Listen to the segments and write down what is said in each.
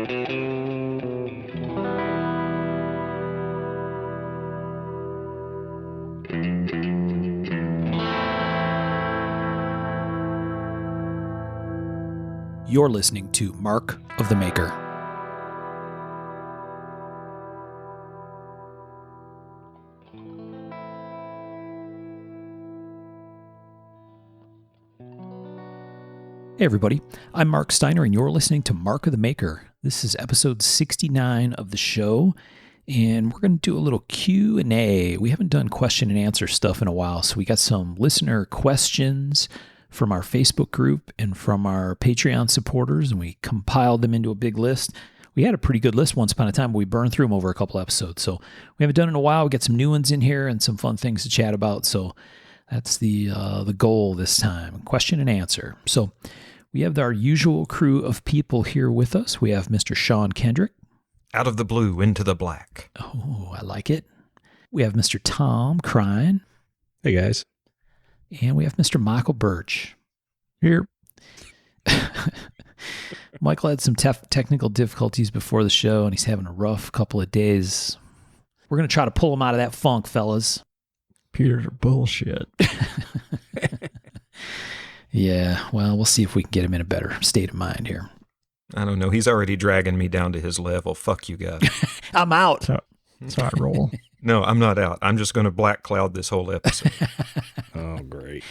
You're listening to Mark of the Maker. Hey everybody, I'm Mark Steiner and you're listening to Mark of the Maker. This is episode 69 of the show and we're going to do a little Q&A. We haven't done question and answer stuff in a while, so we got some listener questions from our Facebook group and from our Patreon supporters, and we compiled them into a big list. We had a pretty good list once upon a time, but we burned through them over a couple episodes. So we haven't done it in a while. We got some new ones in here and some fun things to chat about. So that's the goal this time, question and answer. So we have our usual crew of people here with us. We have Mr. Sean Kendrick. Out of the blue, into the black. Oh, I like it. We have Mr. Tom Crine. Hey, guys. And we have Mr. Michael Birch. Here. Michael had some technical difficulties before the show, and he's having a rough couple of days. We're going to try to pull him out of that funk, fellas. Peter's bullshit. Yeah, well, we'll see if we can get him in a better state of mind here. I don't know. He's already dragging me down to his level. Fuck you guys. I'm out. That's how I roll. No, I'm not out. I'm just going to black cloud this whole episode. Oh, great.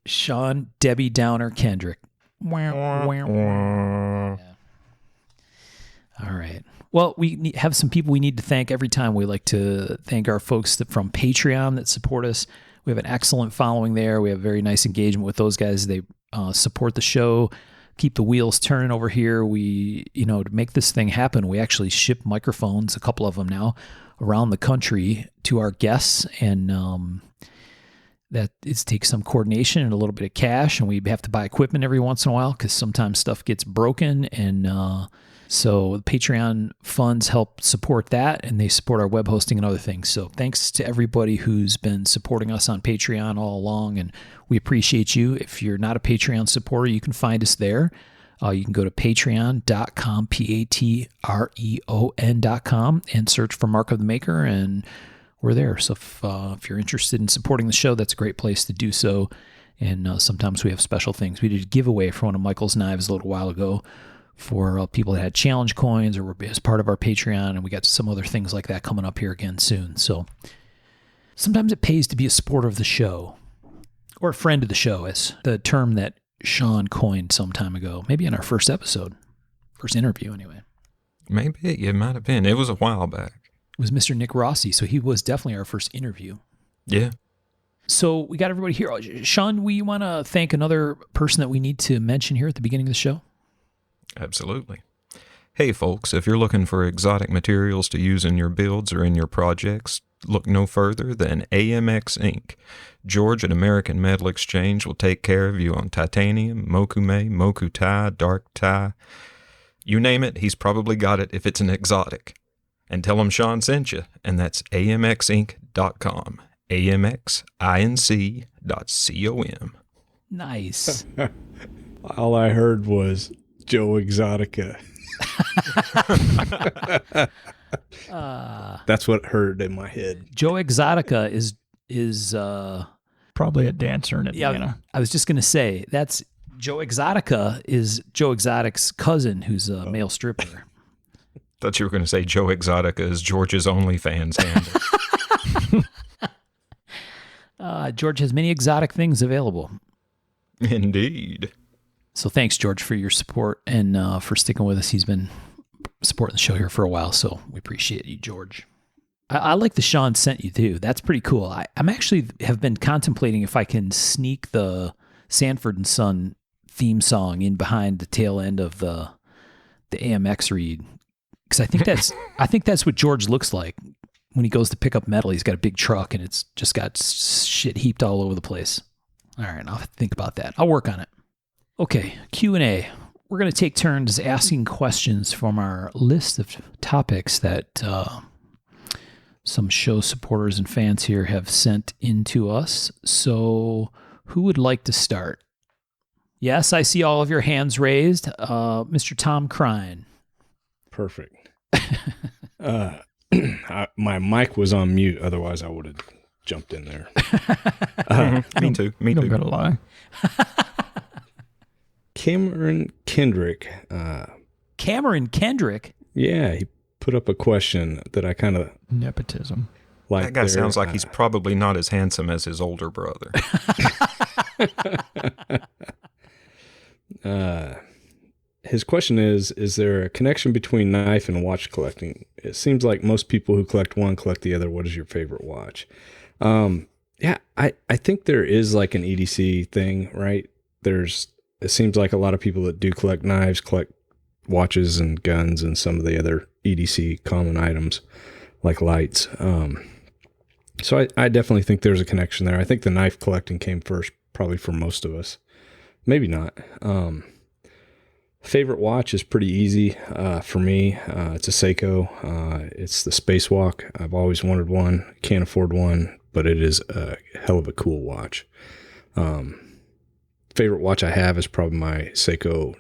Sean Debbie Downer Kendrick. Yeah. All right. Well, we have some people we need to thank every time. We like to thank our folks from Patreon that support us. We have an excellent following there. We have very nice engagement with those guys. They support the show, keep the wheels turning over here. We, to make this thing happen, we actually ship microphones, a couple of them now, around the country to our guests, and that takes some coordination and a little bit of cash, and we have to buy equipment every once in a while because sometimes stuff gets broken, and so the Patreon funds help support that, and they support our web hosting and other things. So thanks to everybody who's been supporting us on Patreon all along, and we appreciate you. If you're not a Patreon supporter, you can find us there. You can go to patreon.com, patreon.com, and search for Mark of the Maker, and we're there. So if you're interested in supporting the show, that's a great place to do so. And sometimes we have special things. We did a giveaway for one of Michael's knives a little while ago for people that had challenge coins or were as part of our Patreon, and we got some other things like that coming up here again soon. So sometimes it pays to be a supporter of the show, or a friend of the show, as the term that Sean coined some time ago, maybe in our first interview anyway. Maybe it might have been. It was a while back. It was Mr. Nick Rossi, so he was definitely our first interview. Yeah. So we got everybody here. Sean, we want to thank another person that we need to mention here at the beginning of the show? Absolutely. Hey, folks, if you're looking for exotic materials to use in your builds or in your projects, look no further than AMX Inc. George at American Metal Exchange will take care of you on titanium, mokume, moku tie, dark tie. You name it, he's probably got it if it's an exotic. And tell him Sean sent you, and that's amxinc.com. amxinc.com. Nice. All I heard was Joe Exotica. That's what heard in my head. Joe Exotica is probably a dancer in Atlanta. Yeah, I was just going to say, that's Joe Exotica is Joe Exotic's cousin, who's a male stripper. Thought you were going to say Joe Exotica is George's OnlyFans handle. George has many exotic things available. Indeed. So thanks, George, for your support and for sticking with us. He's been supporting the show here for a while, so we appreciate you, George. I like the Sean sent you, too. That's pretty cool. I'm actually have been contemplating if I can sneak the Sanford and Son theme song in behind the tail end of the AMX read. Because I think that's what George looks like when he goes to pick up metal. He's got a big truck and it's just got shit heaped all over the place. All right, I'll think about that. I'll work on it. Okay, Q&A. We're going to take turns asking questions from our list of topics that some show supporters and fans here have sent in to us. So who would like to start? Yes, I see all of your hands raised. Mr. Tom Crine. Perfect. My mic was on mute. Otherwise, I would have jumped in there. Me too. Me You don't too. gotta lie. Cameron Kendrick. Cameron Kendrick. Yeah, he put up a question that I kind of Nepotism. like. That guy sounds like he's probably not as handsome as his older brother. His question is there a connection between knife and watch collecting? It seems like most people who collect one collect the other. What is your favorite watch? Yeah, I think there is like an EDC thing, right? It seems like a lot of people that do collect knives collect watches and guns and some of the other EDC common items like lights. So I definitely think there's a connection there. I think the knife collecting came first, probably for most of us. Maybe not. Favorite watch is pretty easy for me. It's a Seiko. It's the Spacewalk. I've always wanted one. Can't afford one, but it is a hell of a cool watch. Favorite watch I have is probably my Seiko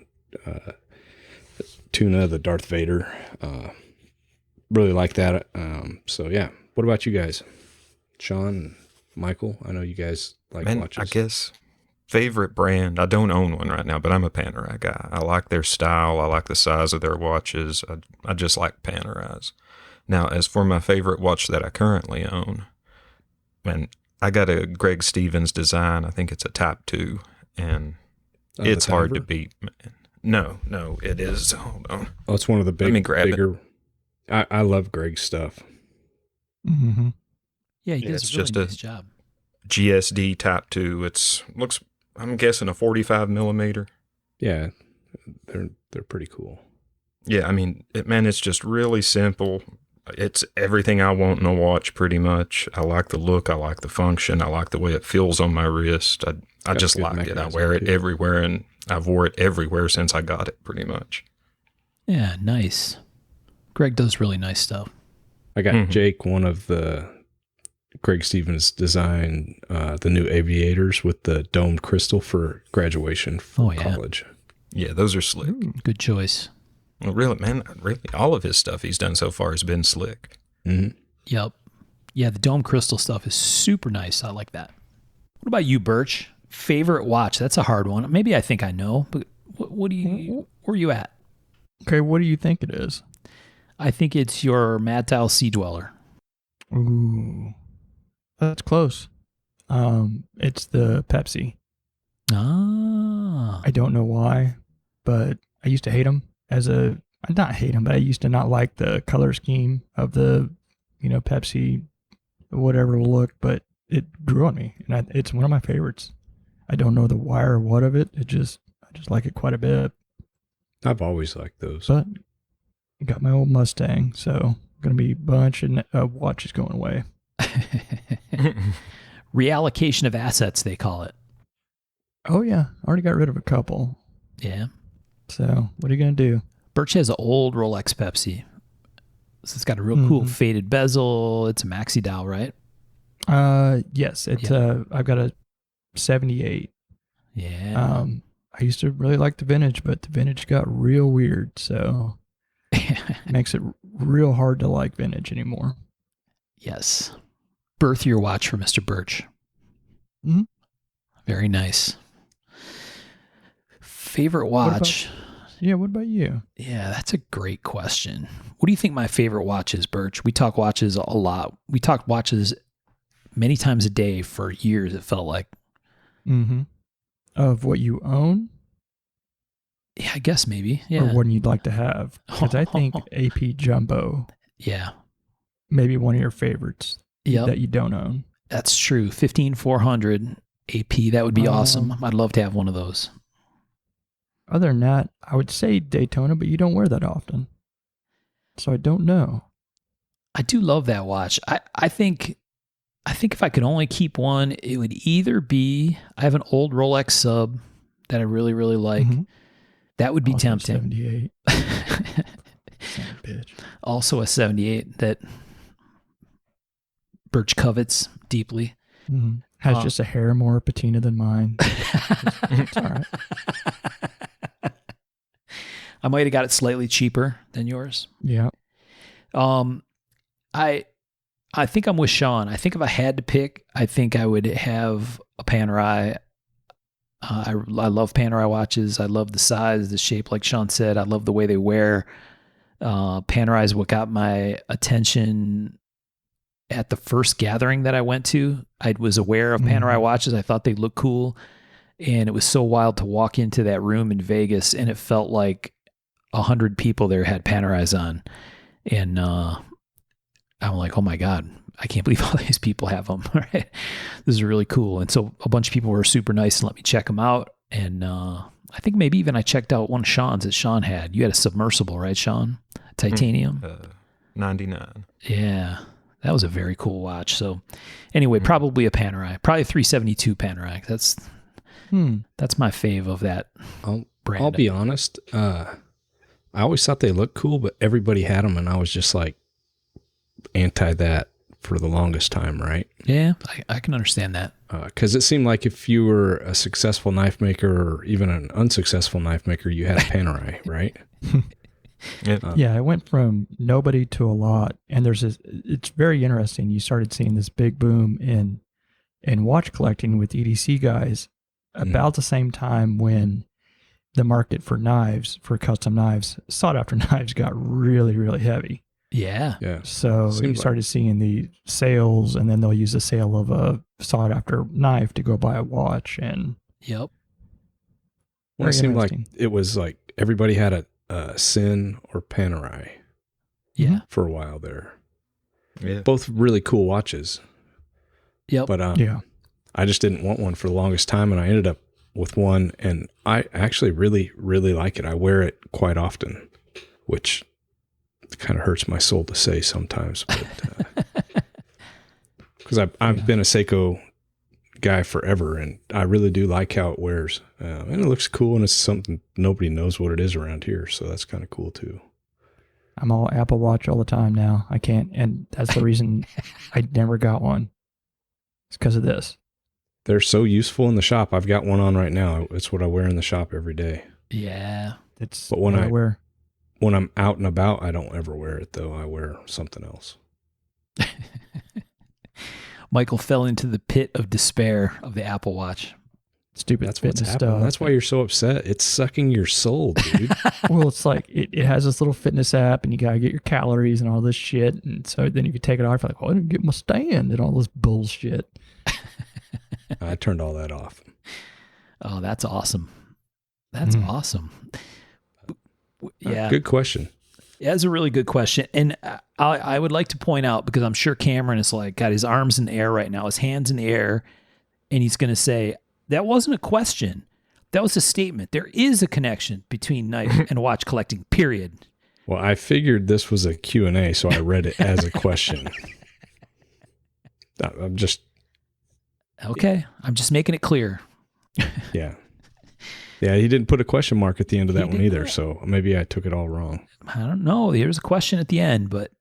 Tuna, the Darth Vader. Really like that. So yeah. What about you guys? Sean and Michael? I know you guys like watches. I guess favorite brand. I don't own one right now, but I'm a Panerai guy. I like their style. I like the size of their watches. I just like Panerais. Now, as for my favorite watch that I currently own, man, I got a Greg Stevens design. I think it's a Type 2, and it's hard to beat, man. No, it is. Hold on. Oh, it's one of the Let me grab bigger. I love Greg's stuff. Mm-hmm. Yeah, he does it's a really just nice job. GSD Type 2. Looks, I'm guessing, a 45 millimeter. Yeah, they're pretty cool. Yeah, I mean, it's just really simple. It's everything I want in a watch, pretty much. I like the look. I like the function. I like the way it feels on my wrist. I just like it. I wear it everywhere, and I've wore it everywhere since I got it, pretty much. Yeah, nice. Greg does really nice stuff. I got Jake one of the Greg Stevens design, the new aviators with the domed crystal for graduation from college. Yeah, those are slick. Ooh, good choice. Well, really, all of his stuff he's done so far has been slick. Mm-hmm. Yep. Yeah, the dome crystal stuff is super nice. I like that. What about you, Birch? Favorite watch? That's a hard one. Maybe I think I know, but what do you? Where are you at? Okay, what do you think it is? I think it's your Mad Tile Sea Dweller. Ooh, that's close. It's the Pepsi. Ah. I don't know why, but I used to hate them not hate them, but I used to not like the color scheme of the, Pepsi, whatever look, but it grew on me, and it's one of my favorites. I don't know the why or what of it. I just like it quite a bit. I've always liked those. But I got my old Mustang, so going to be a bunch of watches going away. Reallocation of assets, they call it. Oh, yeah. Already got rid of a couple. Yeah. So what are you going to do? Birch has an old Rolex Pepsi. So it's got a real cool faded bezel. It's a maxi dial, right? Yes. It's I've got a 78. Yeah. I used to really like the vintage, but the vintage got real weird, so it makes it real hard to like vintage anymore. Yes. Birth your watch for Mr. Birch. Mm-hmm. Very nice. Favorite watch? What about you? Yeah, that's a great question. What do you think my favorite watch is, Birch? We talk watches a lot. We talk watches many times a day for years, it felt like. Mm-hmm. Of what you own? Yeah, I guess maybe. Yeah. Or one you'd like to have? Because I think AP Jumbo. Yeah. Maybe one of your favorites that you don't own. That's true. 15400 AP. That would be awesome. I'd love to have one of those. Other than that, I would say Daytona, but you don't wear that often. So I don't know. I do love that watch. I think if I could only keep one, it would either be, I have an old Rolex sub that I really, really like. Mm-hmm. That would be also tempting. 78. Bitch. Also a 78 that Birch covets deeply. Mm-hmm. Has just a hair more patina than mine. It's all right. I might have got it slightly cheaper than yours. Yeah. I think I'm with Sean. I think if I had to pick, I think I would have a Panerai. I love Panerai watches. I love the size, the shape, like Sean said. I love the way they wear. Panerai is what got my attention at the first gathering that I went to. I was aware of Panerai watches. I thought they looked cool. And it was so wild to walk into that room in Vegas, and it felt like 100 people there had Panerais on. And I'm like, oh my God, I can't believe all these people have them. Right? This is really cool. And so a bunch of people were super nice and let me check them out. And I think maybe even I checked out one of Sean's that Sean had. You had a submersible, right, Sean? Titanium? 99. Yeah, that was a very cool watch. So anyway, probably a Panerai. Probably a 372 Panerai. That's my fave of that brand. I'll be honest. I always thought they looked cool, but everybody had them, and I was just like anti that for the longest time, right? Yeah, I can understand that. Because it seemed like if you were a successful knife maker or even an unsuccessful knife maker, you had a Panerai, right? Yeah, it went from nobody to a lot, and it's very interesting. You started seeing this big boom in watch collecting with EDC guys about the same time when the market for knives, for custom knives, sought after knives got really, really heavy. Yeah. So you started seeing the sales, and then they'll use the sale of a sought after knife to go buy a watch. And yep. Well, it seemed like it was like everybody had a Sin or Panerai. Yeah. For a while there. Yeah. Both really cool watches. Yep. But I just didn't want one for the longest time, and I ended up with one, and I actually really, really like it. I wear it quite often, which kind of hurts my soul to say sometimes, but because I've been a Seiko guy forever, and I really do like how it wears, and it looks cool, and it's something nobody knows what it is around here, so that's kind of cool too. I'm all Apple Watch all the time now. I can't, and that's the reason I never got one. It's because of this. They're so useful in the shop. I've got one on right now. It's what I wear in the shop every day. Yeah. It's but what I wear. When I'm out and about, I don't ever wear it, though. I wear something else. Michael fell into the pit of despair of the Apple Watch. Stupid That's what's fitness happening. stuff. That's why you're so upset. It's sucking your soul, dude. Well, it's like it has this little fitness app, and you got to get your calories and all this shit. And so then if you take it off, you're like, well, I didn't get my stand and all this bullshit. I turned all that off. Oh, that's awesome. That's awesome. Yeah. Good question. Yeah, that's a really good question. And I would like to point out, because I'm sure Cameron is like, got his arms in the air right now, his hands in the air, and he's going to say, that wasn't a question. That was a statement. There is a connection between knife and watch collecting, period. Well, I figured this was a Q&A, so I read it as a question. I'm just... Okay. I'm just making it clear. Yeah. Yeah, he didn't put a question mark at the end of that one either, so maybe I took it all wrong. I don't know. There's a question at the end, but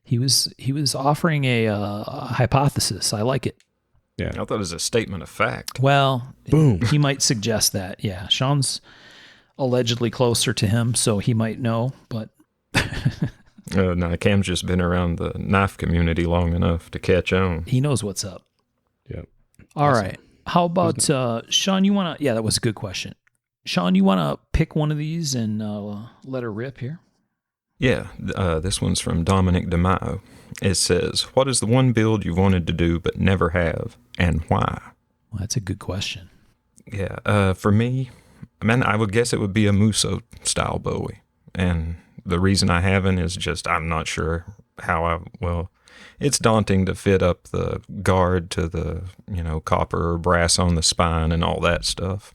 he was offering a hypothesis. I like it. Yeah. I thought it was a statement of fact. Well, Boom. He might suggest that. Yeah. Sean's allegedly closer to him, so he might know, but... No, Cam's just been around the knife community long enough to catch on. He knows what's up. Yep. All right. How about, Sean, you want to... Yeah, that was a good question. Sean, you want to pick one of these and let her rip here? Yeah, this one's from Dominic DeMaio. It says, what is the one build you've wanted to do but never have, and why? Well, that's a good question. Yeah, for me, I would guess it would be a Musso style Bowie. And the reason I haven't is just I'm not sure how it's daunting to fit up the guard to the, copper or brass on the spine and all that stuff.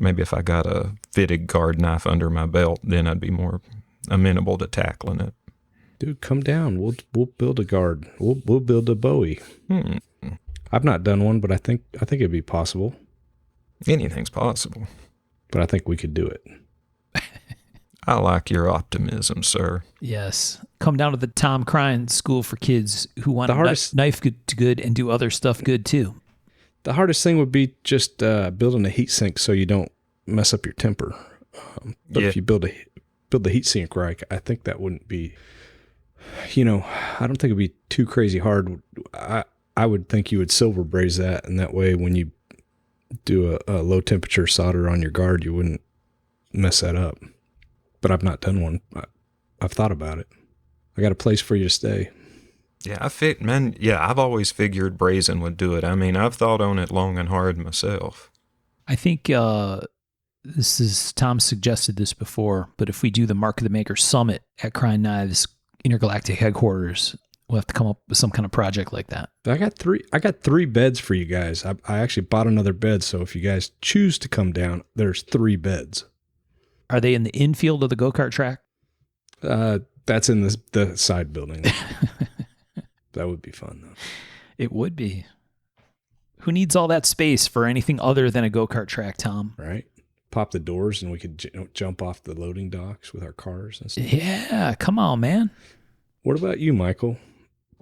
Maybe if I got a fitted guard knife under my belt, then I'd be more amenable to tackling it. Dude, come down. We'll build a guard. We'll build a Bowie. I've not done one, but I think it'd be possible. Anything's possible. But I think we could do it. I like your optimism, sir. Yes. Come down to the Tom Crine School for Kids who want to knife good and do other stuff good too. The hardest thing would be just building a heat sink so you don't mess up your temper. But if you build the heat sink right, I think that wouldn't be, I don't think it'd be too crazy hard. I would think you would silver braze that, and that way when you do a low temperature solder on your guard, you wouldn't mess that up. But I've not done one. I've thought about it. I got a place for you to stay. Yeah, I've always figured brazing would do it. I mean, I've thought on it long and hard myself. I think Tom suggested this before, but if we do the Mark of the Maker Summit at Crime Knives Intergalactic Headquarters, we'll have to come up with some kind of project like that. I got three beds for you guys. I actually bought another bed, so if you guys choose to come down, there's 3 beds. Are they in the infield of the go-kart track? That's in the side building. That would be fun, though. It would be. Who needs all that space for anything other than a go-kart track, Tom? Right? Pop the doors and we could jump off the loading docks with our cars and stuff. Yeah, come on, man. What about you, Michael?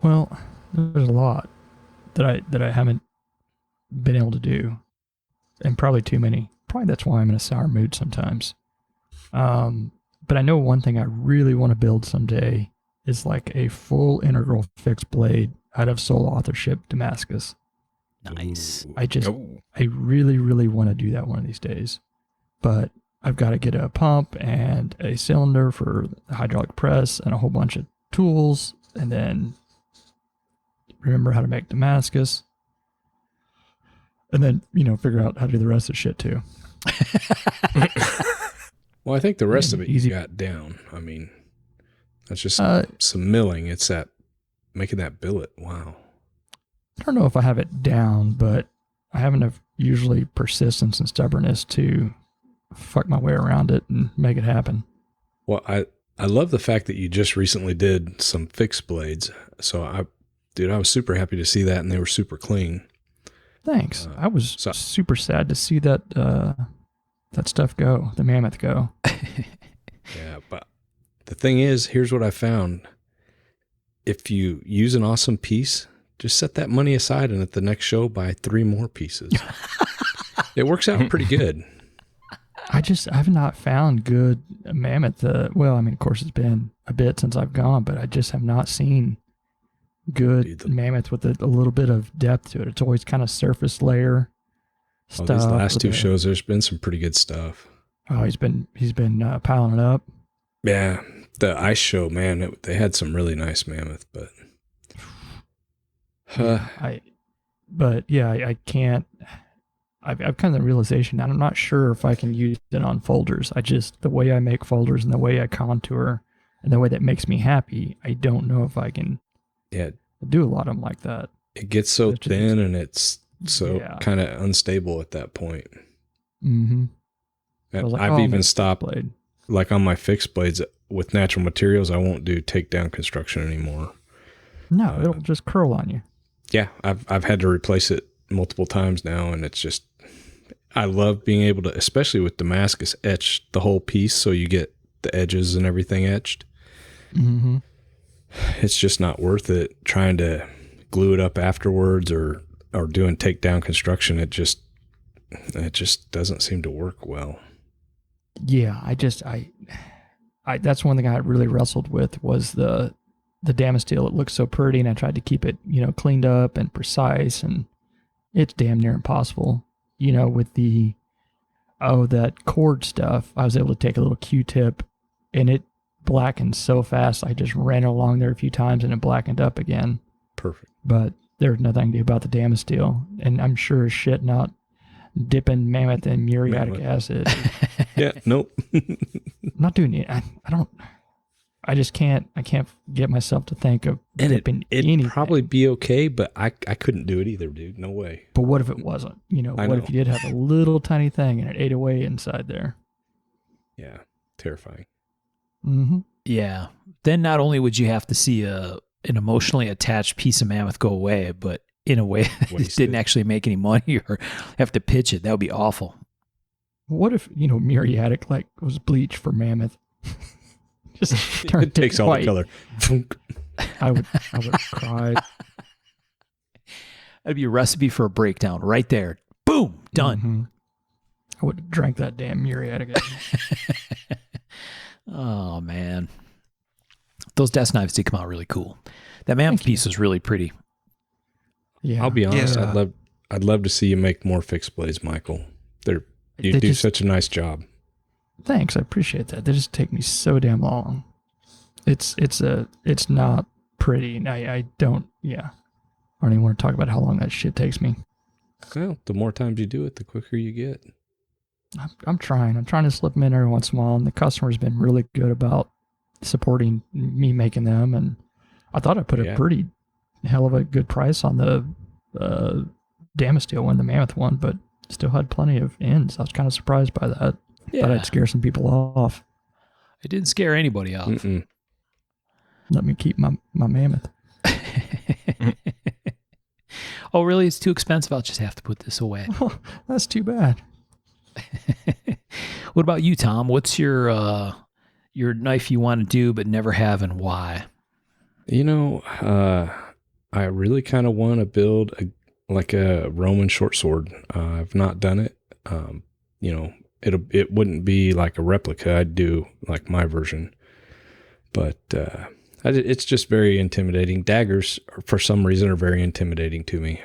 Well, there's a lot that I haven't been able to do, and probably too many. Probably that's why I'm in a sour mood sometimes. But I know one thing I really want to build someday is like a full integral fixed blade out of sole authorship Damascus. Nice. I really, really want to do that one of these days. But I've got to get a pump and a cylinder for the hydraulic press and a whole bunch of tools, and then remember how to make Damascus. And then, figure out how to do the rest of the shit too. Well, I think the rest of it you got down. I mean, that's just some milling. It's that making that billet. Wow. I don't know if I have it down, but I have enough usually persistence and stubbornness to fuck my way around it and make it happen. Well, I love the fact that you just recently did some fixed blades. So I was super happy to see that, and they were super clean. Thanks. I was super sad to see that that stuff go, the mammoth go. Yeah, but the thing is, here's what I found. If you use an awesome piece, just set that money aside and at the next show buy 3 more pieces. It works out pretty good. I've not found good mammoth. Well, I mean, of course, it's been a bit since I've gone, but I just have not seen good mammoth with a little bit of depth to it. It's always kind of surface layer stuff. These last 2 shows, there's been some pretty good stuff. Oh, he's been piling it up. Yeah, the ice show, man, they had some really nice mammoth, but I can't. I've come to the realization that I'm not sure if I can use it on folders. The way I make folders and the way I contour and the way that makes me happy, I don't know if I can do a lot of them like that. It gets so thin and it's so kind of unstable at that point. Mm-hmm. I've even stopped, like on my fixed blades with natural materials, I won't do takedown construction anymore. No, it'll just curl on you. Yeah, I've had to replace it multiple times now, and it's just, I love being able to, especially with Damascus, etch the whole piece so you get the edges and everything etched. Mm-hmm. It's just not worth it trying to glue it up afterwards or doing takedown construction. It just doesn't seem to work well. Yeah, I that's one thing I really wrestled with was the Damasteel. It looks so pretty, and I tried to keep it, cleaned up and precise, and it's damn near impossible. With that cord stuff, I was able to take a little Q-tip, and it blackened so fast. I just ran along there a few times, and it blackened up again. Perfect. But there's nothing to do about the Damasteel, and I'm sure as shit not dipping mammoth in muriatic acid. Yeah, nope. Not doing it. I just can't. I can't get myself to think of dipping anything. It'd probably be okay, but I couldn't do it either, dude. No way. But what if it wasn't? What if you did have a little tiny thing and it ate away inside there? Yeah, terrifying. Mm-hmm. Yeah. Then not only would you have to see an emotionally attached piece of mammoth go away, but in a way that it didn't actually make any money or have to pitch it. That would be awful. What if, muriatic was bleach for mammoth? Just turn it takes all white. the color. I would cry. That'd be a recipe for a breakdown right there. Boom, done. Mm-hmm. I would have drank that damn muriatic acid. Oh, man. Those desk knives did come out really cool. That mammoth piece was really pretty. Yeah. I'll be honest. Yeah. I'd love to see you make more fixed blades, Michael. You do such a nice job. Thanks, I appreciate that. They just take me so damn long. It's not pretty. And I don't even want to talk about how long that shit takes me. Well, the more times you do it, the quicker you get. I'm trying. I'm trying to slip them in every once in a while, and the customer's been really good about supporting me making them. And I thought I put a pretty hell of a good price on the Damasteel one, the Mammoth one, but still had plenty of ends. I was kind of surprised by that. Yeah. Thought I'd scare some people off. It didn't scare anybody off. Mm-mm. Let me keep my Mammoth. Oh, really? It's too expensive. I'll just have to put this away. Oh, that's too bad. What about you, Tom? What's your knife you want to do but never have, and why? You know, I really kind of want to build a Roman short sword. I've not done it. You know, it wouldn't be like a replica. I'd do like my version, but it's just very intimidating. Daggers, for some reason, are very intimidating to me.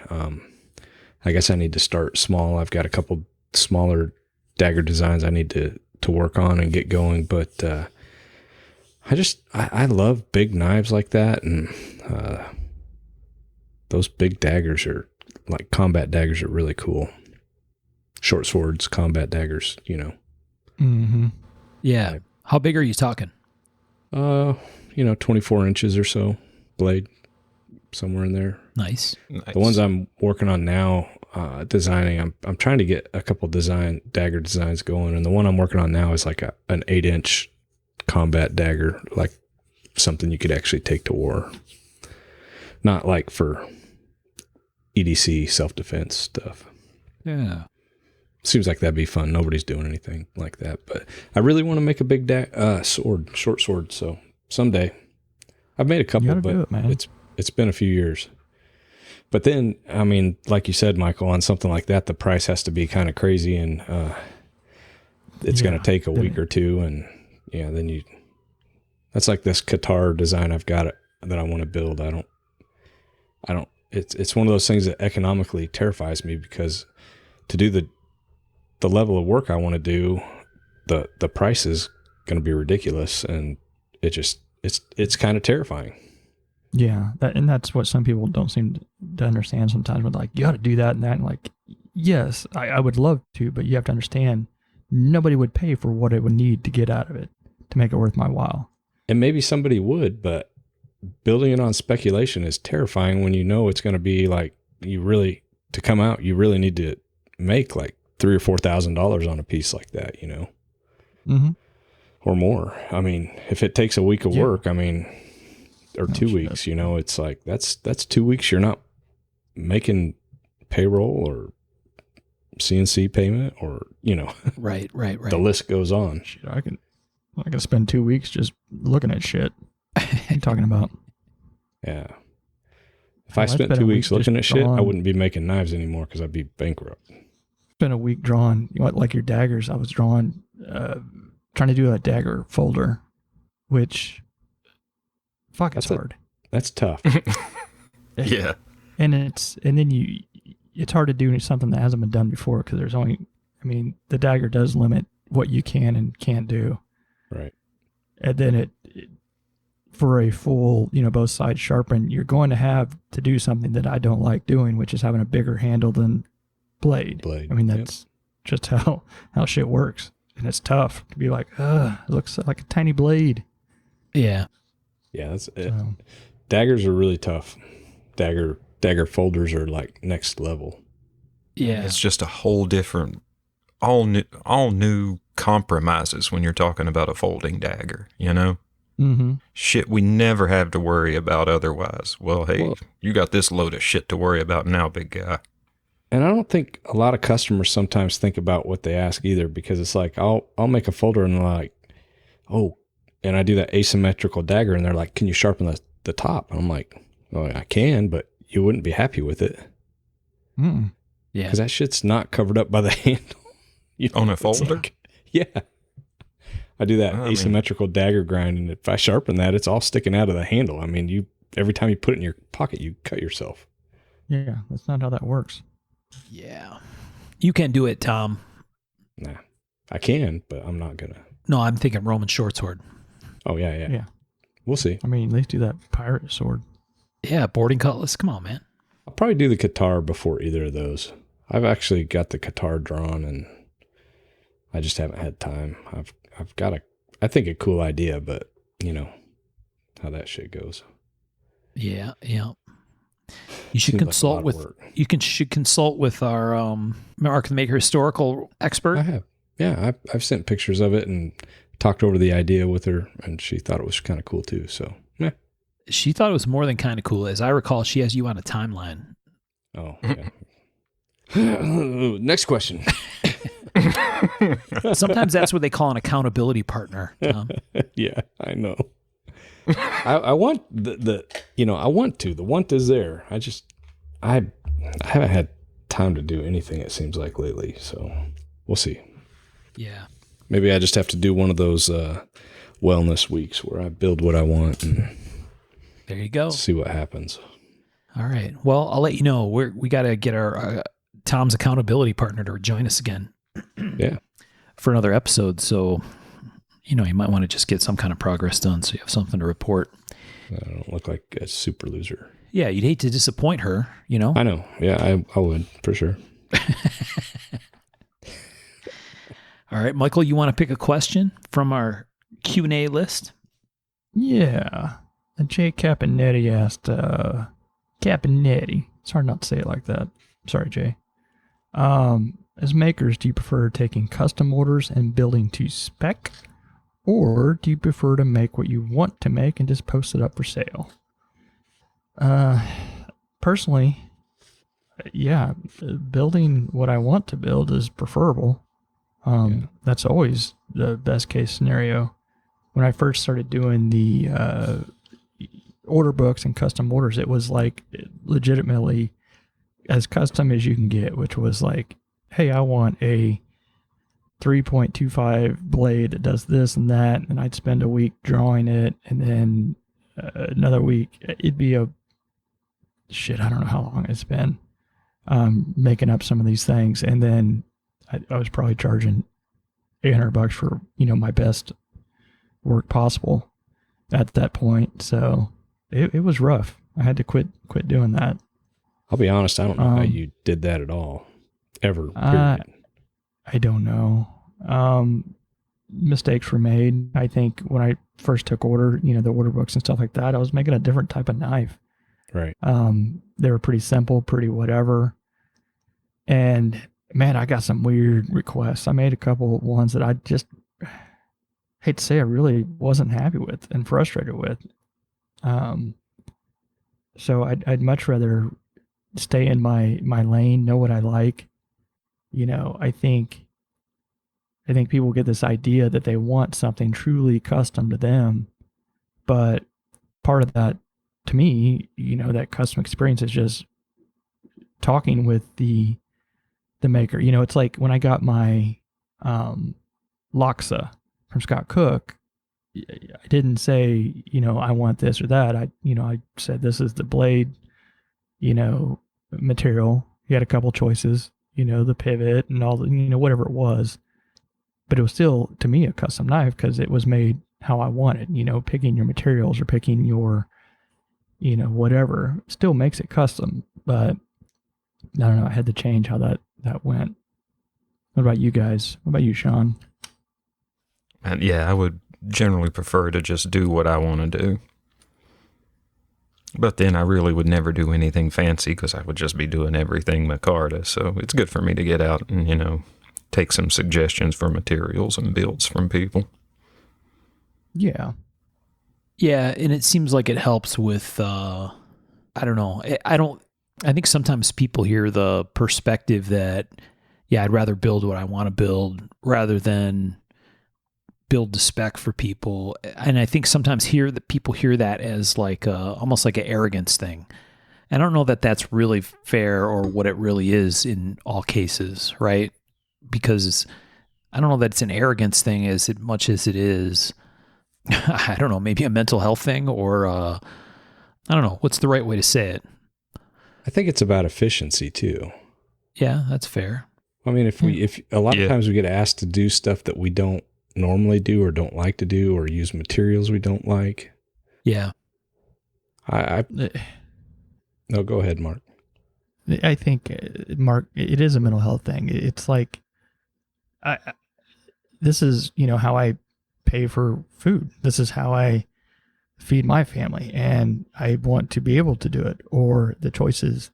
I guess I need to start small. I've got a couple smaller dagger designs I need to work on and get going, but I love big knives like that, and those big daggers are like combat daggers are really cool. Short swords, combat daggers, you know. Mm-hmm. Yeah. How big are you talking? 24 inches or so blade, somewhere in there. Nice. The ones I'm working on now, designing, I'm trying to get a couple dagger designs going, and the one I'm working on now is like an 8-inch combat dagger, like something you could actually take to war. Not like for EDC self-defense stuff. Yeah. Seems like that'd be fun. Nobody's doing anything like that, but I really want to make a big short sword. So someday, I've made a couple, but it's been a few years. But then, I mean, like you said, Michael, on something like that, the price has to be kind of crazy, and it's going to take a week or two, and then that's like this Qatar design I've got that I want to build. I don't. It's one of those things that economically terrifies me, because to do the level of work I want to do, the price is going to be ridiculous, and it's kind of terrifying. Yeah, that's what some people don't seem to understand sometimes. But like, you got to do that and that. And like, yes, I would love to, but you have to understand, nobody would pay for what it would need to get out of it to make it worth my while. And maybe somebody would, but building it on speculation is terrifying when you know it's going to be like, to come out, you really need to make like $3,000 or $4,000 on a piece like that, you know, mm-hmm. or more. I mean, if it takes a week of work, I mean, or 2 weeks, you know, it's like, that's 2 weeks. You're not making payroll or CNC payment, or, you know, right. The list goes on. Shit, I can spend 2 weeks just looking at shit. What are you talking about? Yeah. If I spent 2 weeks looking at shit, I wouldn't be making knives anymore, because I'd be bankrupt. Spent a week drawing, like your daggers. I was drawing, trying to do a dagger folder, which, it's hard. That's tough. Yeah. And it's hard to do something that hasn't been done before, because the dagger does limit what you can and can't do. Right. And then for a full, both sides sharpened, you're going to have to do something that I don't like doing, which is having a bigger handle than blade. That's just how shit works. And it's tough to be like, it looks like a tiny blade. Yeah. Yeah, that's it. Daggers are really tough. Dagger folders are like next level. Yeah. It's just a whole different, all new compromises when you're talking about a folding dagger, you know? Mm-hmm. Shit we never have to worry about otherwise. Well, hey, you got this load of shit to worry about now, big guy. And I don't think a lot of customers sometimes think about what they ask either, because it's like, I'll make a folder and they're like, oh, and I do that asymmetrical dagger, and they're like, can you sharpen the top? And I'm like, well, I can, but you wouldn't be happy with it. Mm. Yeah. Because that shit's not covered up by the handle. You know, On a it's folder? yeah. I do that I mean- asymmetrical dagger grind, and if I sharpen that, it's all sticking out of the handle. I mean, every time you put it in your pocket, you cut yourself. Yeah, that's not how that works. Yeah. You can do it, Tom. Nah, I can, but I'm not gonna. No, I'm thinking Roman short sword. Oh yeah. Yeah. We'll see. I mean, at least do that pirate sword. Yeah, boarding cutlass. Come on, man. I'll probably do the Qatar before either of those. I've actually got the Qatar drawn, and I just haven't had time. I've got I think a cool idea, but you know how that shit goes. Yeah. You should Seems like a consult lot of with work. should consult with our Mark the Maker historical expert. I have. Yeah, I've sent pictures of it and talked over the idea with her, and she thought it was kind of cool too. So, yeah. She thought it was more than kind of cool. As I recall, she has you on a timeline. Oh, yeah. Next question. Sometimes that's what they call an accountability partner. Yeah, I know. I want I want to. The want is there. I haven't had time to do anything, it seems like, lately. So we'll see. Yeah. Maybe I just have to do one of those wellness weeks where I build what I want and There you go. see what happens. All right. Well, I'll let you know. We got to get our Tom's accountability partner to join us again. Yeah. For another episode. So, you might want to just get some kind of progress done so you have something to report. I don't look like a super loser. Yeah, you'd hate to disappoint her, I know. Yeah, I would, for sure. All right, Michael, you want to pick a question from our Q&A list? Yeah. Jay Capinetti asked, Capinetti. It's hard not to say it like that. Sorry, Jay. As makers, do you prefer taking custom orders and building to spec? Or do you prefer to make what you want to make and just post it up for sale? Personally, yeah, building what I want to build is preferable. That's always the best case scenario. When I first started doing the order books and custom orders, it was like legitimately as custom as you can get, which was like, hey, I want a 3.25 blade that does this and that, and I'd spend a week drawing it, and then another week it'd be I don't know how long it's been making up some of these things, and then I was probably charging $800 for my best work possible at that point. So it was rough. I had to quit doing that. I'll be honest, I don't know how you did that at all. Ever. Period. I don't know. Mistakes were made. I think when I first took order, the order books and stuff like that, I was making a different type of knife. Right. They were pretty simple, pretty whatever. And man, I got some weird requests. I made a couple ones that I just hate to say I really wasn't happy with and frustrated with. So I'd much rather stay in my lane, know what I like. I think people get this idea that they want something truly custom to them, but part of that, to me, that custom experience is just talking with the maker. It's like when I got my Loxa from Scott Cook, I didn't say, I want this or that. I said, this is the blade, material. He had a couple choices, the pivot and all the, whatever it was. But it was still, to me, a custom knife because it was made how I wanted, picking your materials or picking your, whatever still makes it custom. But I don't know. I had to change how that went. What about you guys? What about you, Sean? And yeah, I would generally prefer to just do what I want to do. But then I really would never do anything fancy because I would just be doing everything Micarta. So it's good for me to get out and, take some suggestions for materials and builds from people. Yeah. Yeah, and it seems like it helps with, I don't know. I think sometimes people hear the perspective that, yeah, I'd rather build what I want to build rather than build to spec for people. And I think sometimes people hear that as like almost like an arrogance thing. And I don't know that that's really fair or what it really is in all cases, right? Because I don't know that it's an arrogance thing as much as it is, I don't know, maybe a mental health thing, or I don't know. What's the right way to say it? I think it's about efficiency too. Yeah, that's fair. I mean, if a lot of times we get asked to do stuff that we don't normally do or don't like to do, or use materials we don't like. Yeah. No, go ahead, Mark. I think, Mark, it is a mental health thing. It's like, this is, how I pay for food. This is how I feed my family, and I want to be able to do it. Or the choices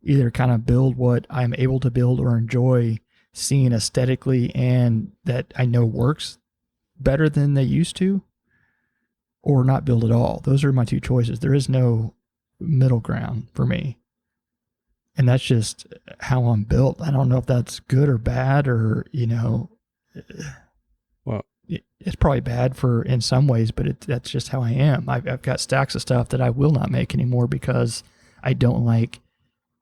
either kind of build what I'm able to build or enjoy seeing aesthetically and that I know works better than they used to, or not build at all. Those are my two choices. There is no middle ground for me. And that's just how I'm built. I don't know if that's good or bad, or, well, it's probably bad in some ways, but that's just how I am. I've got stacks of stuff that I will not make anymore because I don't like,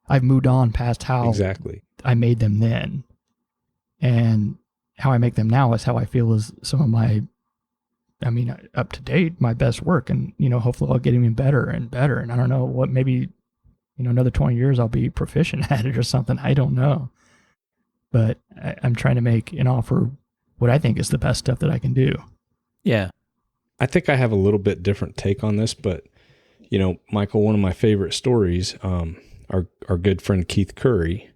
I've moved on past how exactly I made them then. And how I make them now is how I feel is some of my, up to date, my best work. And, hopefully I'll get even better and better. And I don't know what, maybe, another 20 years I'll be proficient at it or something. I don't know. But I'm trying to make and offer what I think is the best stuff that I can do. Yeah. I think I have a little bit different take on this, but, Michael, one of my favorite stories, our good friend Keith Curry,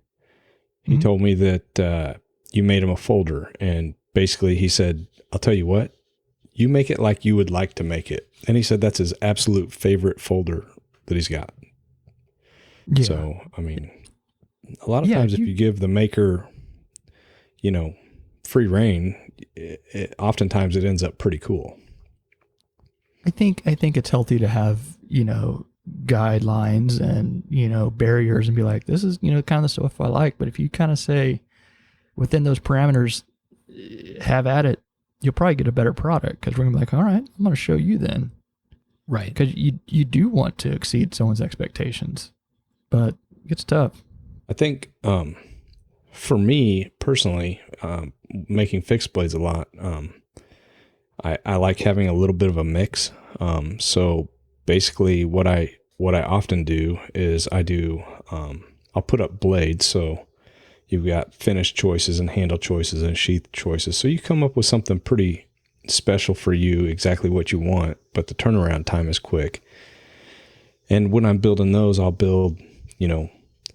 he told me that you made him a folder, and basically he said, I'll tell you what, you make it like you would like to make it. And he said that's his absolute favorite folder that he's got. Yeah. So, a lot of times if you give the maker, free reign, oftentimes it ends up pretty cool. I think it's healthy to have, guidelines and, barriers and be like, this is, kind of the stuff I like. But if you kind of say within those parameters, have at it, you'll probably get a better product, because we're going to be like, all right, I'm going to show you then. Right. Because you do want to exceed someone's expectations, but it's tough. I think for me personally, making fixed blades a lot, I like having a little bit of a mix. So basically what I often do is I'll put up blades. So you've got finish choices and handle choices and sheath choices. So you come up with something pretty special for you, exactly what you want, but the turnaround time is quick. And when I'm building those, I'll build,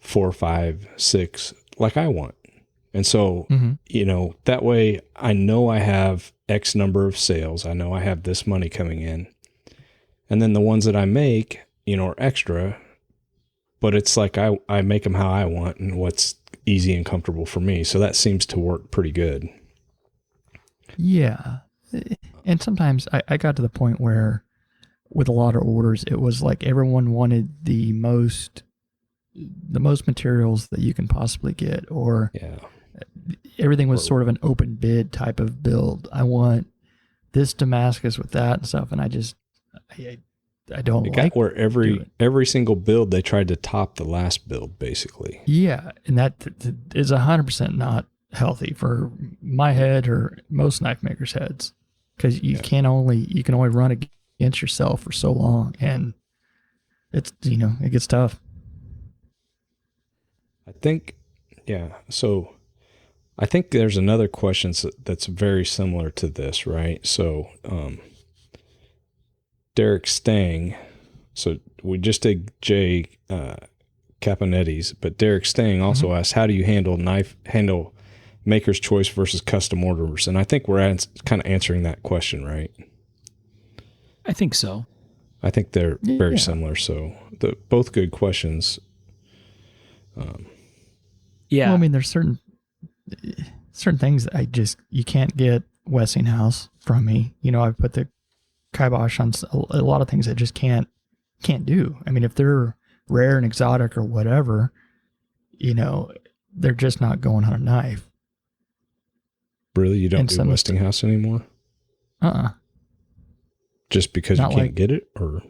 4, 5, 6, like I want. And so, that way I know I have X number of sales. I know I have this money coming in. And then the ones that I make, are extra, but it's like I make them how I want and what's easy and comfortable for me. So that seems to work pretty good. Yeah. And sometimes I got to the point where with a lot of orders, it was like everyone wanted the most materials that you can possibly get, or everything was sort of an open bid type of build. I want this Damascus with that and stuff. And I don't like it. Where every single build, they tried to top the last build, basically. Yeah. And that is 100% not healthy for my head or most knife makers' heads. Because you can only run against yourself for so long, and it's it gets tough. I think, so I think there's another question that's very similar to this, right? So Derek Stang, so we just did Jay Caponetti's, but Derek Stang also asked, how do you handle maker's choice versus custom orders? And I think we're kind of answering that question, right? I think so. I think they're very similar. So both good questions. Well, there's certain things that you can't get Westinghouse from me. I've put the kibosh on a lot of things I just can't do. If they're rare and exotic or whatever, they're just not going on a knife. Really? You don't do Westinghouse anymore? Just because you can't get it, or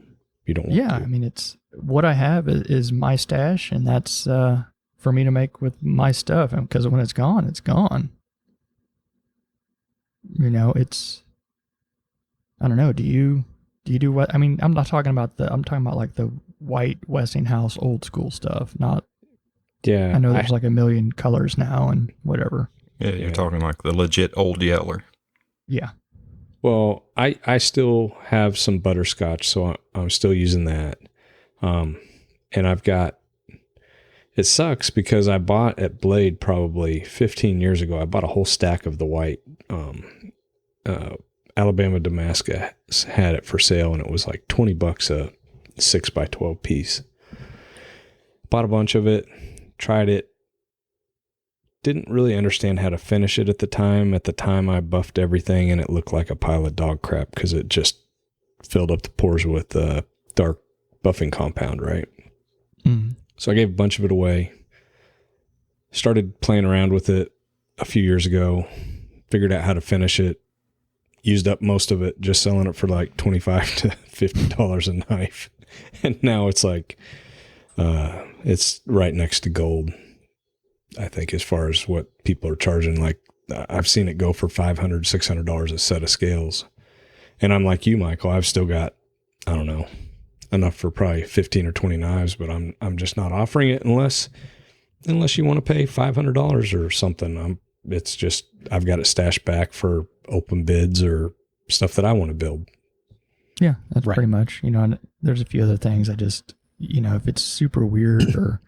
you don't want to? It's what I have is my stash, and that's for me to make with my stuff. And because when it's gone, it's gone. You know, it's, I don't know. Do you do what? I mean, I'm talking about like the white Westinghouse old school stuff. Not, Yeah. I know there's like a million colors now and whatever. Yeah, you're talking like the legit old yeller. Yeah. Well, I still have some butterscotch, so I'm still using that. And I've got, it sucks because I bought at Blade probably 15 years ago, I bought a whole stack of the white, Alabama Damascus had it for sale, and it was like $20 a 6x12 piece. Bought a bunch of it, tried it. Didn't really understand how to finish it at the time. At the time, I buffed everything, and it looked like a pile of dog crap because it just filled up the pores with dark buffing compound, right? Mm. So I gave a bunch of it away. Started playing around with it a few years ago. Figured out how to finish it. Used up most of it, just selling it for like $25 to $50 a knife. And now it's like, it's right next to gold, I think, as far as what people are charging. Like, I've seen it go for $500, $600 a set of scales. And I'm like you, Michael, I've still got, I don't know, enough for probably 15 or 20 knives, but I'm just not offering it unless you want to pay $500 or something. It's just, I've got it stashed back for open bids or stuff that I want to build. Yeah, that's Right. pretty much, you know, and there's a few other things I just, you know, if it's super weird or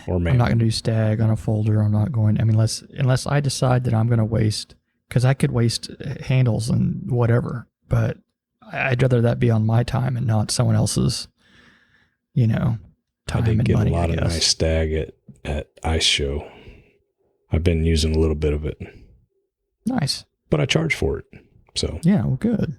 Or I'm not going to do stag on a folder, I'm not going, I mean, unless I decide that I'm going to waste, because I could waste handles and whatever, but I'd rather that be on my time and not someone else's, you know, I time did and get money, a lot I of guess. nice stag at Ice Show. I've been using a little bit of it, Nice. but I charge for it. So Yeah, well, good.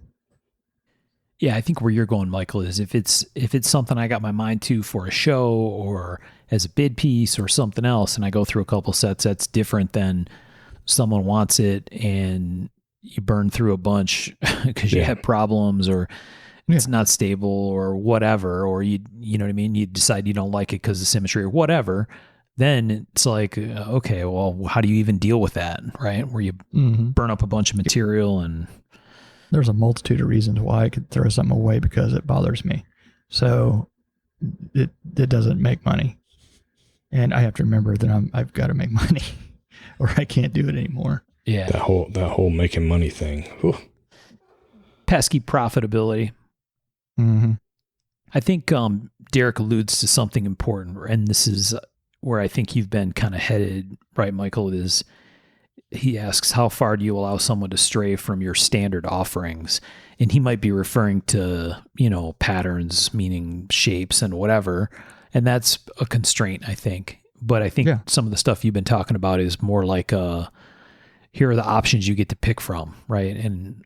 Yeah, I think where you're going, Michael, is if it's something I got my mind to for a show or as a bid piece or something else, and I go through a couple sets, that's different than someone wants it and you burn through a bunch because you Yeah. have problems or it's not stable or whatever, or you know what I mean? You decide you don't like it because of symmetry or whatever. Then it's like, okay, well, how do you even deal with that, right? Where you Mm-hmm. burn up a bunch of material and There's a multitude of reasons why I could throw something away because it bothers me. So it doesn't make money. And I have to remember that I've got to make money or I can't do it anymore. yeah, that whole making money thing. Whew. pesky profitability. Mm-hmm. I think Derek alludes to something important, and this is where I think you've been kind of headed, right, Michael, is he asks, how far do you allow someone to stray from your standard offerings? And he might be referring to, you know, patterns, meaning shapes and whatever. And that's a constraint, I think. But I think some of the stuff you've been talking about is more like, here are the options you get to pick from, right? And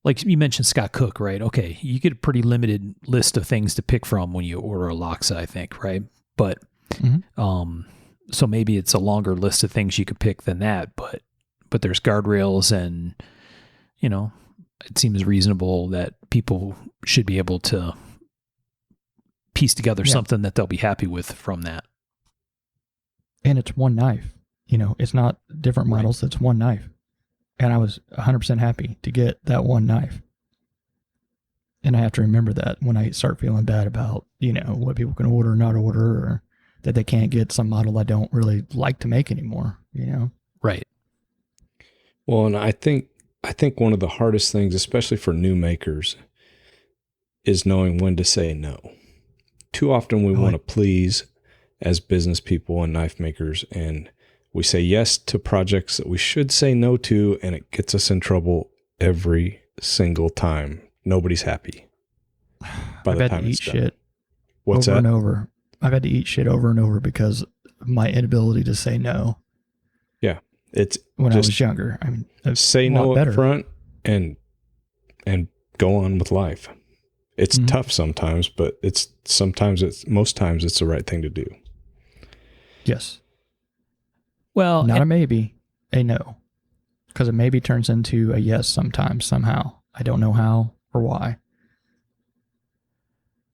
like you mentioned Scott Cook, right? Okay, you get a pretty limited list of things to pick from when you order a Loxa, I think, right? But so maybe it's a longer list of things you could pick than that, but there's guardrails and, you know, it seems reasonable that people should be able to piece together something that they'll be happy with from that. And it's one knife, you know, it's not different models. It's one knife. And I was 100% happy to get that one knife. And I have to remember that when I start feeling bad about, you know, what people can order or not order, or that they can't get some model I don't really like to make anymore, you know? Right. Well, and I think one of the hardest things, especially for new makers, is knowing when to say no. Too often we want to please as business people and knife makers, and we say yes to projects that we should say no to, and it gets us in trouble every single time. Nobody's happy by I've the had time to eat it's done. shit What's over that? and over. I've had to eat shit over and over because of my inability to say no. Yeah, it's When I just was younger, I mean, it's say a lot no better. up front and go on with life. It's Mhm. tough sometimes, but most times it's the right thing to do. Yes. Well, Not a maybe, a no. Because a maybe turns into a yes sometimes, somehow. I don't know how or why.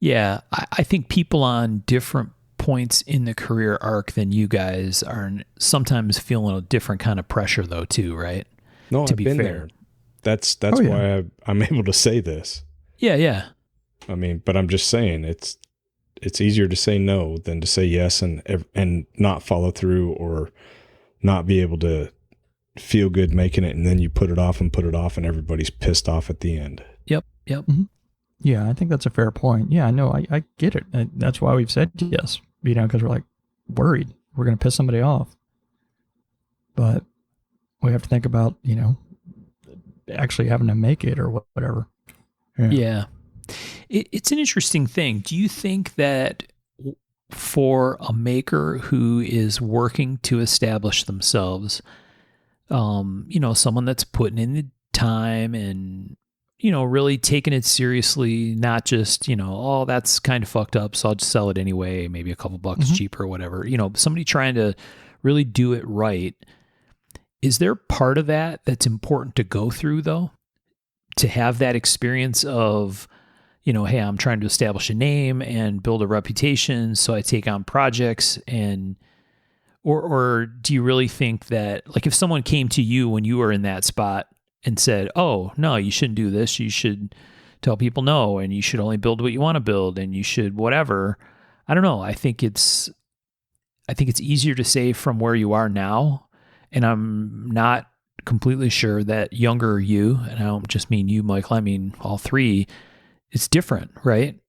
yeah, I think people on different points in the career arc than you guys are sometimes feeling a different kind of pressure though too, right? No, to I've be been fair. there. That's Oh, yeah. why I'm able to say this. Yeah. I mean, but I'm just saying it's easier to say no than to say yes and not follow through or not be able to feel good making it, and then you put it off and everybody's pissed off at the end. Yep. Yeah, I think that's a fair point. Yeah, no, I get it. That's why we've said yes, because we're like worried we're going to piss somebody off. But we have to think about, actually having to make it or whatever. Yeah. It's an interesting thing. Do you think that for a maker who is working to establish themselves, someone that's putting in the time and, really taking it seriously, not just, oh, that's kind of fucked up, so I'll just sell it anyway, maybe a couple bucks cheaper or whatever, somebody trying to really do it right. Is there part of that that's important to go through, though, to have that experience of, hey, I'm trying to establish a name and build a reputation, so I take on projects or do you really think that, like, if someone came to you when you were in that spot and said, oh, no, you shouldn't do this, you should tell people no, and you should only build what you want to build, and you should whatever, I don't know. I think it's easier to say from where you are now, and I'm not completely sure that younger you, and I don't just mean you, Michael, I mean all three, it's different, right?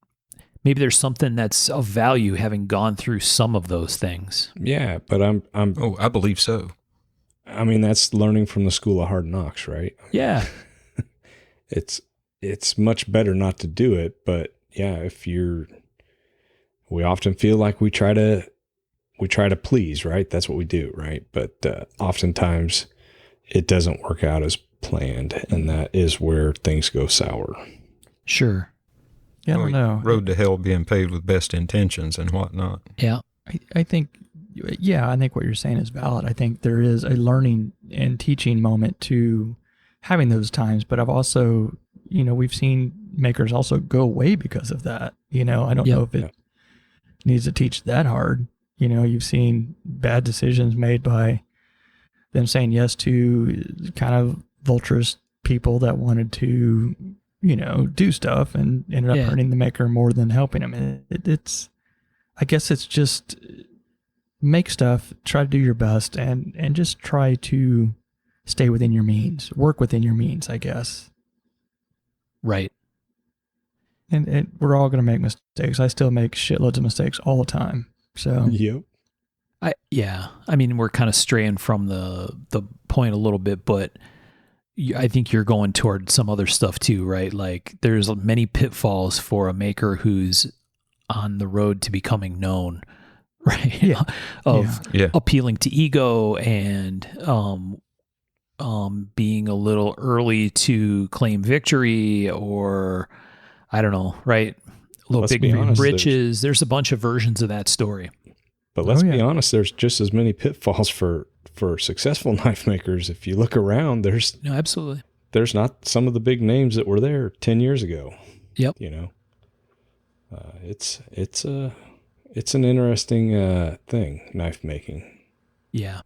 Maybe there's something that's of value having gone through some of those things. Yeah, but Oh, I believe so. I mean, that's learning from the school of hard knocks, right? Yeah. It's much better not to do it, but yeah, we often feel like we try to please, right? That's what we do, right? But oftentimes it doesn't work out as planned, and that is where things go sour. Sure. Yeah, I don't know. Road to hell being paved with best intentions and whatnot. Yeah. I think what you're saying is valid. I think there is a learning and teaching moment to having those times, but I've also, we've seen makers also go away because of that. I don't know if it needs to teach that hard. You've seen bad decisions made by them saying yes to kind of vulturous people that wanted to, do stuff and ended up hurting the maker more than helping him. I guess it's just make stuff, try to do your best, and just try to stay within your means, work within your means, I guess. Right. And we're all going to make mistakes. I still make shitloads of mistakes all the time. So Yep. I mean, we're kind of straying from the point a little bit, but I think you're going toward some other stuff too, right? Like there's many pitfalls for a maker who's on the road to becoming known, right? Yeah. Appealing to ego and being a little early to claim victory, or I don't know, right? A little big britches. There's a bunch of versions of that story. But let's be honest, there's just as many pitfalls for successful knife makers. If you look around, absolutely. There's not some of the big names that were there 10 years ago. Yep. It's an interesting thing, knife making. Yeah.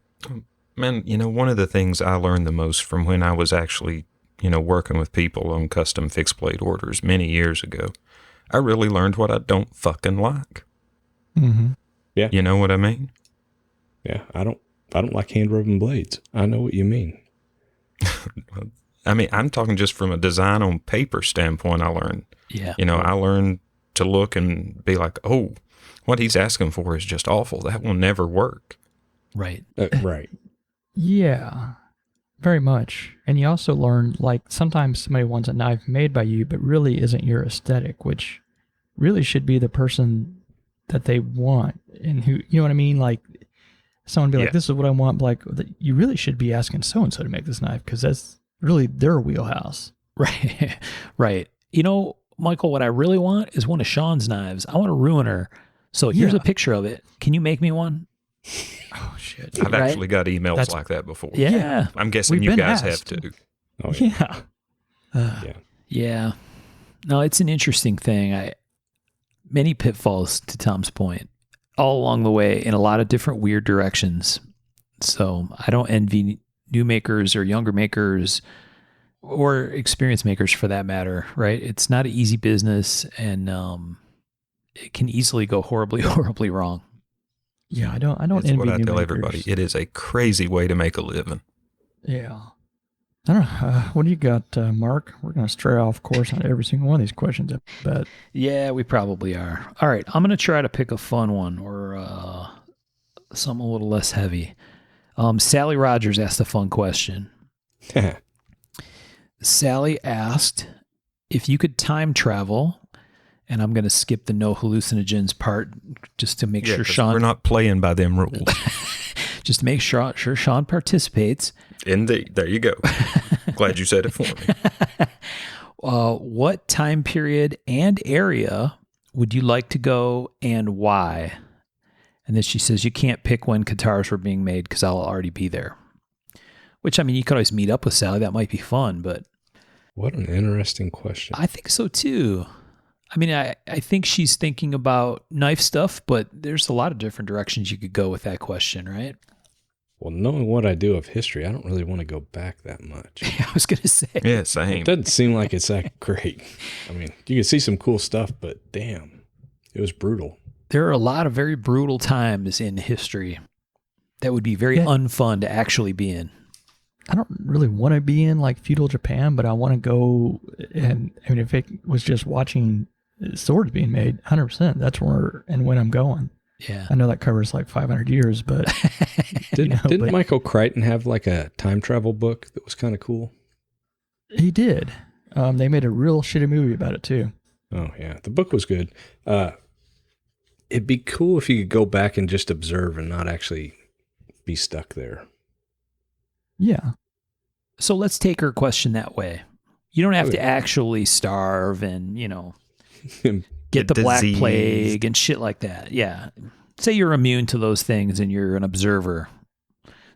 Man, one of the things I learned the most from when I was actually, working with people on custom fixed blade orders many years ago, I really learned what I don't fucking like. Mm-hmm. Yeah. You know what I mean? Yeah. I don't like hand rubbing blades. I know what you mean. I mean, I'm talking just from a design on paper standpoint. I learned, I learned to look and be like, oh, what he's asking for is just awful. That will never work. Right. Right. Yeah, very much. And you also learn, like, sometimes somebody wants a knife made by you, but really isn't your aesthetic, which really should be the person that they want. And who, you know what I mean? Like, someone be like, this is what I want. But like, you really should be asking so-and-so to make this knife, because that's really their wheelhouse. Right. Right. Michael, what I really want is one of Sean's knives. I want a ruiner. So here's a picture of it. Can you make me one? Oh, shit. I've actually got emails like that before. Yeah. I'm guessing you guys have too. Oh, yeah. Yeah. No, it's an interesting thing. Many pitfalls, to Tom's point, all along the way in a lot of different weird directions. So I don't envy new makers or younger makers or experienced makers for that matter, right? It's not an easy business, and it can easily go horribly, horribly wrong. Yeah, I don't That's envy what I new tell makers. everybody. It is a crazy way to make a living. Yeah. I don't know. What do you got, Mark? We're going to stray off course on every single one of these questions, but Yeah, we probably are. All right, I'm going to try to pick a fun one or something a little less heavy. Sally Rogers asked a fun question. Sally asked if you could time travel, and I'm going to skip the no hallucinogens part just to make sure 'cause Sean... we're not playing by them rules. just to make sure Sean participates. Indeed. There you go. Glad you said it for me. What time period and area would you like to go, and why? And then she says, you can't pick when guitars were being made because I'll already be there. Which, I mean, you could always meet up with Sally. That might be fun, but... What an interesting question. I think so, too. I mean, I think she's thinking about knife stuff, but there's a lot of different directions you could go with that question, right? Well, knowing what I do of history, I don't really want to go back that much. I was going to say. Yeah, same. It doesn't seem like it's that great. I mean, you can see some cool stuff, but damn, it was brutal. There are a lot of very brutal times in history that would be very unfun to actually be in. I don't really want to be in like feudal Japan, but I want to go. And I mean, if it was just watching swords being made, 100%, that's where and when I'm going. Yeah. I know that covers like 500 years, but Didn't Michael Crichton have like a time travel book that was kind of cool? He did. They made a real shitty movie about it too. Oh yeah, the book was good. It'd be cool if you could go back and just observe and not actually be stuck there. Yeah. So let's take her question that way. You don't have to actually starve and, get the Black Plague and shit like that. Yeah. Say you're immune to those things and you're an observer.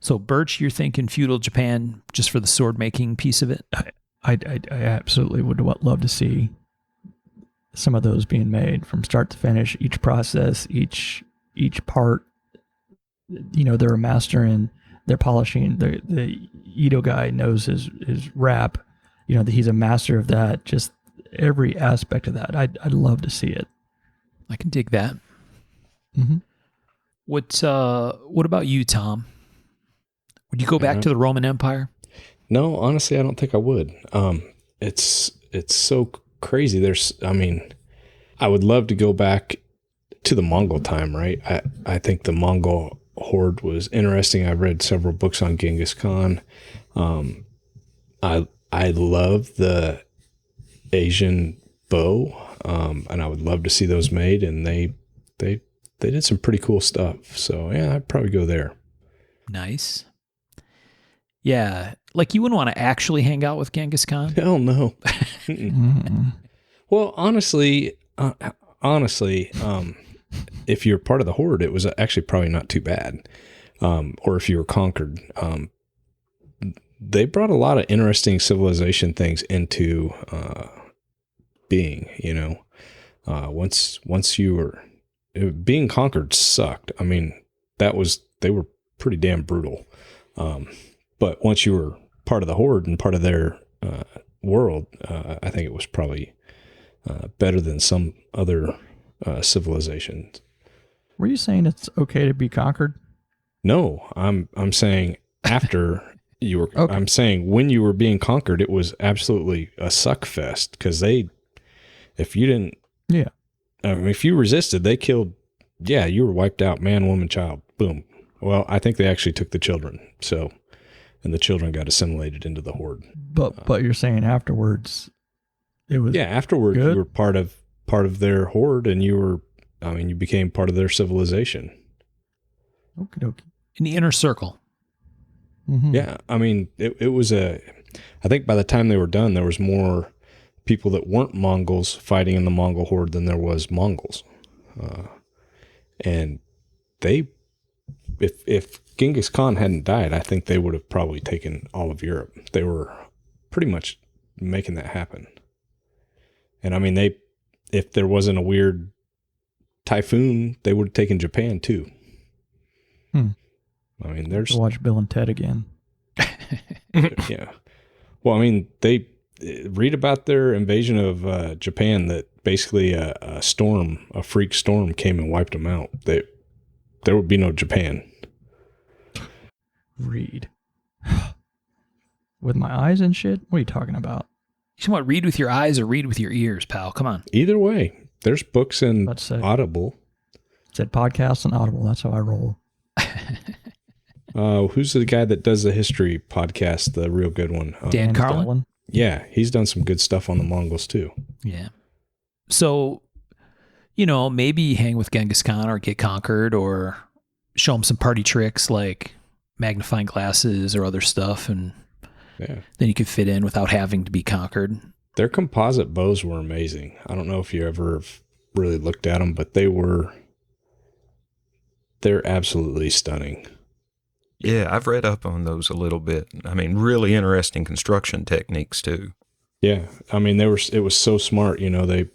So, Birch, you're thinking feudal Japan just for the sword making piece of it? I absolutely would love to see some of those being made from start to finish, each process, each part. They're a master in their polishing. The Ito guy knows his wrap. He's a master of that. Just every aspect of that. I'd love to see it. I can dig that. Mm-hmm. What about you, Tom? Would you go back to the Roman Empire? No, honestly, I don't think I would. It's so crazy. I would love to go back to the Mongol time, right? I think the Mongol horde was interesting. I've read several books on Genghis Khan. I love the Asian bow, and I would love to see those made. And they did some pretty cool stuff. So yeah, I'd probably go there. Nice. Yeah, like you wouldn't want to actually hang out with Genghis Khan? Hell no. Well, honestly, if you're part of the horde, it was actually probably not too bad. Or if you were conquered, they brought a lot of interesting civilization things into being. Once you were being conquered sucked. I mean, they were pretty damn brutal. But once you were part of the horde and part of their world, I think it was probably better than some other civilizations. Were you saying it's okay to be conquered? No, I'm saying after you were. Okay. I'm saying when you were being conquered, it was absolutely a suck fest because if you didn't, if you resisted, they killed. Yeah, you were wiped out, man, woman, child. Boom. Well, I think they actually took the children. So. And the children got assimilated into the horde. But you're saying afterwards, it was afterwards good? You were part of their horde, and you became part of their civilization. Okie In the inner circle. Mm-hmm. Yeah, I mean, it was I think by the time they were done, there was more people that weren't Mongols fighting in the Mongol horde than there was Mongols, and they. If Genghis Khan hadn't died, I think they would have probably taken all of Europe. They were pretty much making that happen. And I mean, if there wasn't a weird typhoon, they would have taken Japan too. I mean, there's watch Bill and Ted again. Yeah. Well, I mean, they read about their invasion of Japan. That basically a storm, a freak storm, came and wiped them out. There would be no Japan. Read. With my eyes and shit? What are you talking about? You just want to read with your eyes or read with your ears, pal. Come on. Either way, there's books in Let's say. Audible. It said podcast and Audible. That's how I roll. Who's the guy that does the history podcast, the real good one? Dan Carlin? Yeah, he's done some good stuff on the Mongols too. Yeah. So, maybe hang with Genghis Khan or get conquered or show him some party tricks like magnifying glasses or other stuff. And Yeah. then you could fit in without having to be conquered. Their composite bows were amazing. I don't know if you ever have really looked at them, but they're absolutely stunning. Yeah, I've read up on those a little bit. I mean, really interesting construction techniques too. Yeah, I mean, it was so smart. They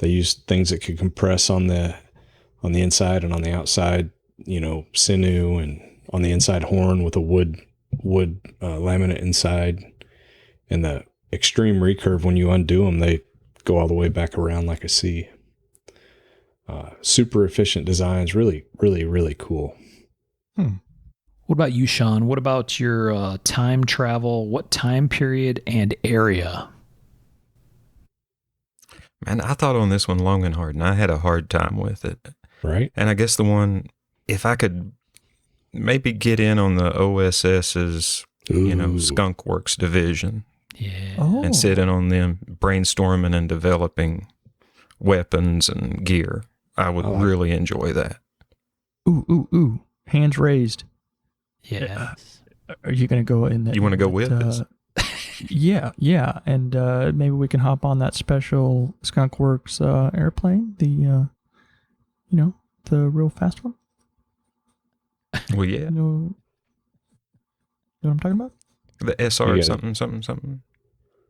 used things that could compress on the inside and on the outside. Sinew, and on the inside horn with a wood laminate inside, and the extreme recurve. When you undo them, they go all the way back around like a C. Super efficient designs. Really, really, really cool. What about you, Sean? What about your time travel? What time period and area? Man, I thought on this one long and hard, and I had a hard time with it. Right? And I guess the one, if I could maybe get in on the OSS's, Skunk Works division Yeah. Oh. and sit in on them brainstorming and developing weapons and gear, I would really enjoy that. Ooh. Hands raised. Yeah. Are you going to go in that? You want to go with us? Yeah. And maybe we can hop on that special Skunk Works airplane, the real fast one. Well, yeah. You know what I'm talking about? The You SR get something.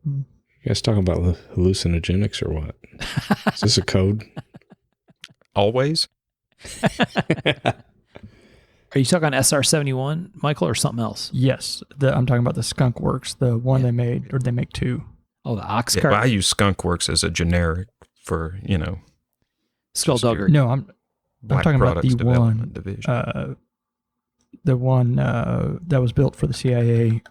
You guys talking about hallucinogenics or what? Is this a code? Always? Are you talking SR-71, Michael, or something else? Yes, I'm talking about the Skunk Works, the one they made, or they make two. Oh, the ox Yeah, cart? well, I use Skunk Works as a generic for, Skulldugger. No, I'm Black talking about Products the Development Division. the one that was built for the CIA,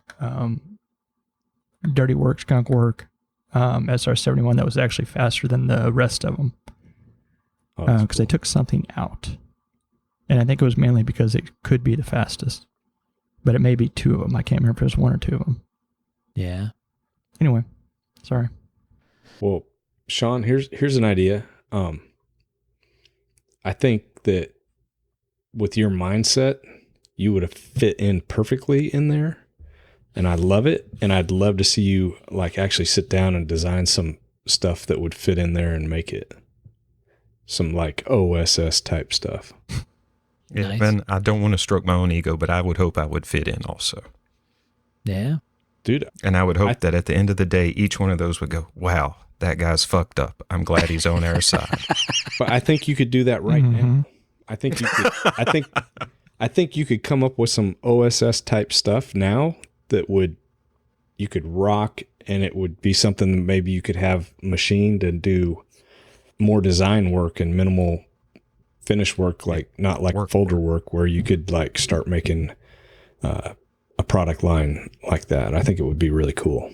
Dirty Work, Skunk Work, SR-71 that was actually faster than the rest of them because they took something out. And I think it was mainly because it could be the fastest. But it may be two of them. I can't remember if it was one or two of them. Yeah. Anyway, sorry. Well, Sean, here's an idea. I think that with your mindset, you would have fit in perfectly in there. And I love it. And I'd love to see you actually sit down and design some stuff that would fit in there and make it some OSS type stuff. Yeah, Nice. man, I don't want to stroke my own ego, but I would hope I would fit in also. Yeah. Dude, And I would hope that at the end of the day, each one of those would go, wow, that guy's fucked up. I'm glad he's on our side. but I think you could do that right now. I think you could I think you could come up with some OSS type stuff now that you could rock, and it would be something that maybe you could have machined and do more design work and minimal finish work, not folder work, where you could start making a product line like that. I think it would be really cool.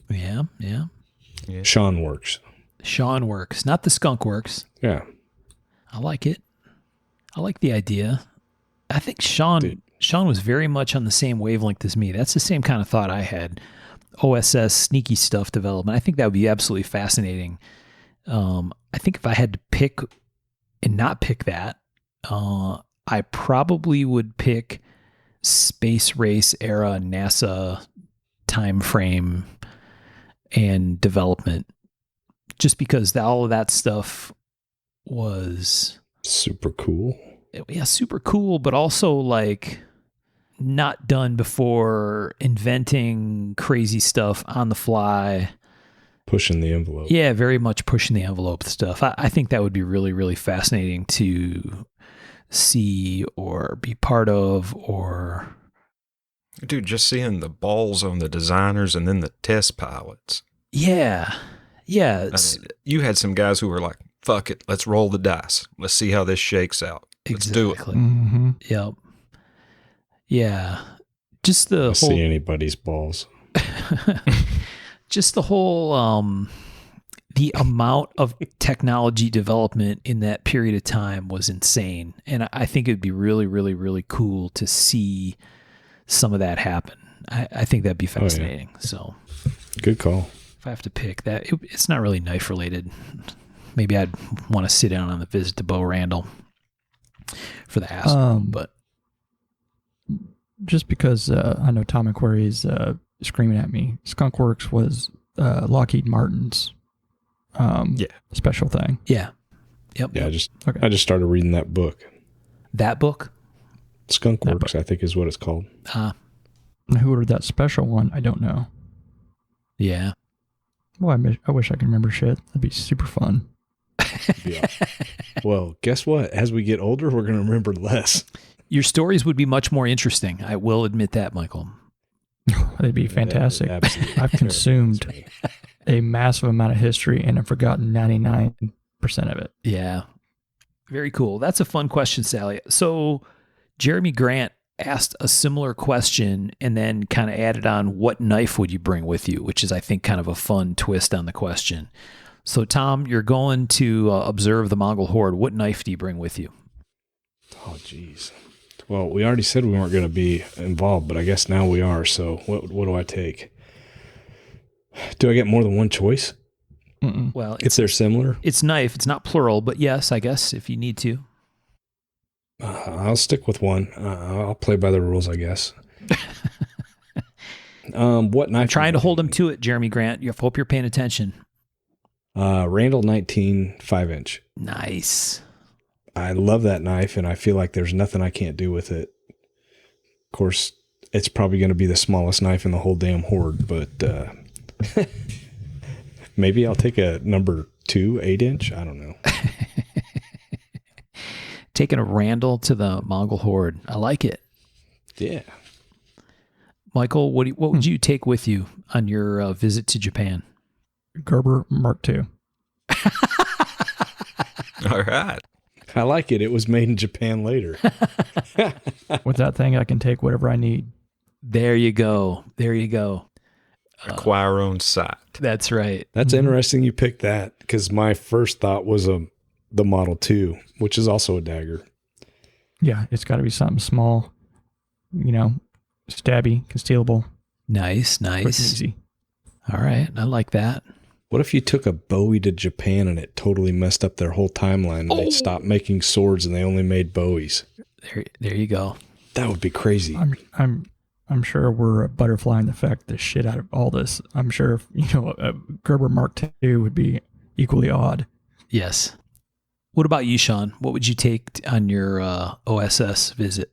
Yeah. Sean Works. Sean Works, not the Skunk Works. Yeah. I like it. I like the idea. I think Sean was very much on the same wavelength as me. That's the same kind of thought I had. OSS sneaky stuff development. I think that would be absolutely fascinating. I think if I had to pick and not pick that, I probably would pick space race era NASA time frame and development, just because all of that stuff was super cool. Yeah, super cool, but also not done before, inventing crazy stuff on the fly. Pushing the envelope. Yeah, very much pushing the envelope stuff. I think that would be really, really fascinating to see or be part of, or Dude, just seeing the balls on the designers and then the test pilots. Yeah. Yeah. I mean, you had some guys who were like, fuck it, let's roll the dice. Let's see how this shakes out. Let's do it. Mm-hmm. Yep. Yeah. Just the whole See anybody's balls. just the whole the amount of technology development in that period of time was insane. And I think it'd be really, really, really cool to see some of that happen. I think that'd be fascinating. So Good call. if I have to pick that, it's not really knife related. Maybe I'd want to sit down on the visit to Bo Randall for the asshole, but Just because I know Tom McQuarrie is screaming at me, Skunk Works was Lockheed Martin's special thing. yeah. Yep. Yeah, Okay. I just started reading that book. That book? Skunk That Works, I think is what it's called. Who ordered that special one? I don't know. Yeah. Well, I wish I could remember shit. That'd be super fun. Yeah. Well, guess what? As we get older, we're going to remember less. Your stories would be much more interesting. I will admit that, Michael. They'd be fantastic. Absolutely. I've consumed Terrible. a massive amount of history and have forgotten 99% of it. Yeah. Very cool. That's a fun question, Sally. So Jeremy Grant asked a similar question and then kind of added on, what knife would you bring with you? Which is, I think, kind of a fun twist on the question. So, Tom, you're going to observe the Mongol horde. What knife do you bring with you? Oh, geez. Well, we already said we weren't going to be involved, but I guess now we are. So what do I take? Do I get more than one choice? Mm-mm. Well, If they're similar? it's knife. It's not plural, but yes, I guess if you need to. I'll stick with one. I'll play by the rules, I guess. What knife? I'm trying to hold him to it, Jeremy Grant. You hope you're paying attention. Randall 19 5-inch. Nice. I love that knife, and I feel like there's nothing I can't do with it. Of course, it's probably going to be the smallest knife in the whole damn horde, but maybe I'll take a number 2 8-inch. I don't know. Taking a Randall to the Mongol horde. I like it. Yeah. Michael, what would you take with you on your visit to Japan? Gerber Mark II. All right. I like it. It was made in Japan later. With that thing, I can take whatever I need. There you go. There you go. Acquire own sight. That's right. That's interesting you picked that, because my first thought was the Model 2, which is also a dagger. Yeah, it's got to be something small, stabby, concealable, Nice, quick and nice. easy. All right. I like that. What if you took a Bowie to Japan and it totally messed up their whole timeline? They stopped making swords and they only made Bowies. There you go. That would be crazy. I'm sure we're butterflying the fact the shit out of all this. I'm sure a Gerber Mark II would be equally odd. Yes. What about you, Sean? What would you take on your OSS visit?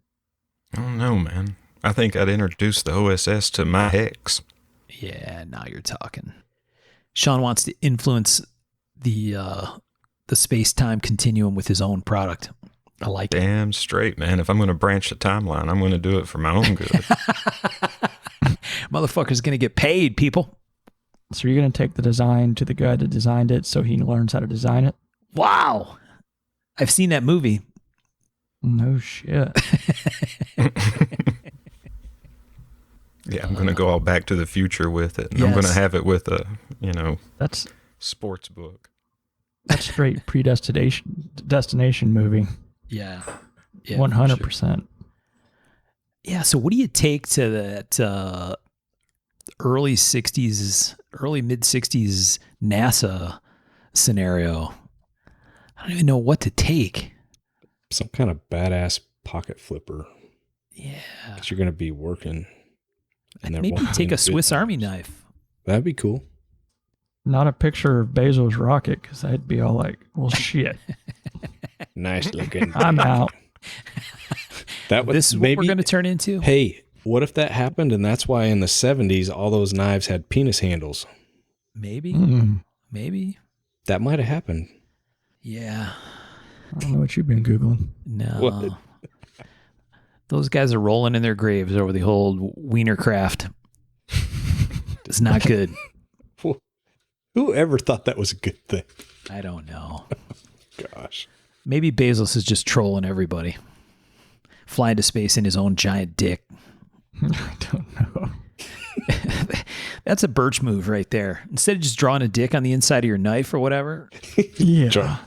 I don't know, man. I think I'd introduce the OSS to my Hex. Yeah, now you're talking. Sean wants to influence the space-time continuum with his own product. I like it. Damn straight, man. If I'm going to branch the timeline, I'm going to do it for my own good. Motherfucker's going to get paid, people. So you're going to take the design to the guy that designed it so he learns how to design it? Wow. I've seen that movie. No shit. Yeah, I'm going to go all back to the future with it. And Yes. I'm going to have it with a, That's sports book. straight destination movie. Yeah. 100%. Yeah, so what do you take to that early 60s, early mid-60s NASA scenario? I don't even know what to take. Some kind of badass pocket flipper. Yeah. Because you're going to be working. And there Maybe won't be take any a Swiss bit Army numbers. knife. That'd be cool. Not a picture of Bezos' rocket, because I'd be all like, well, shit. Nice looking. I'm out. That would This is what maybe. we're going to turn into? Hey, what if that happened and that's why in the 70s all those knives had penis handles? Maybe. Mm. Maybe. That might have happened. Yeah. I don't know what you've been Googling. No. What? Those guys are rolling in their graves over the old wiener craft. It's not good. Who ever thought that was a good thing? I don't know. Gosh. Maybe Bezos is just trolling everybody. Flying to space in his own giant dick. I don't know. That's a Birch move right there. Instead of just drawing a dick on the inside of your knife or whatever. Yeah.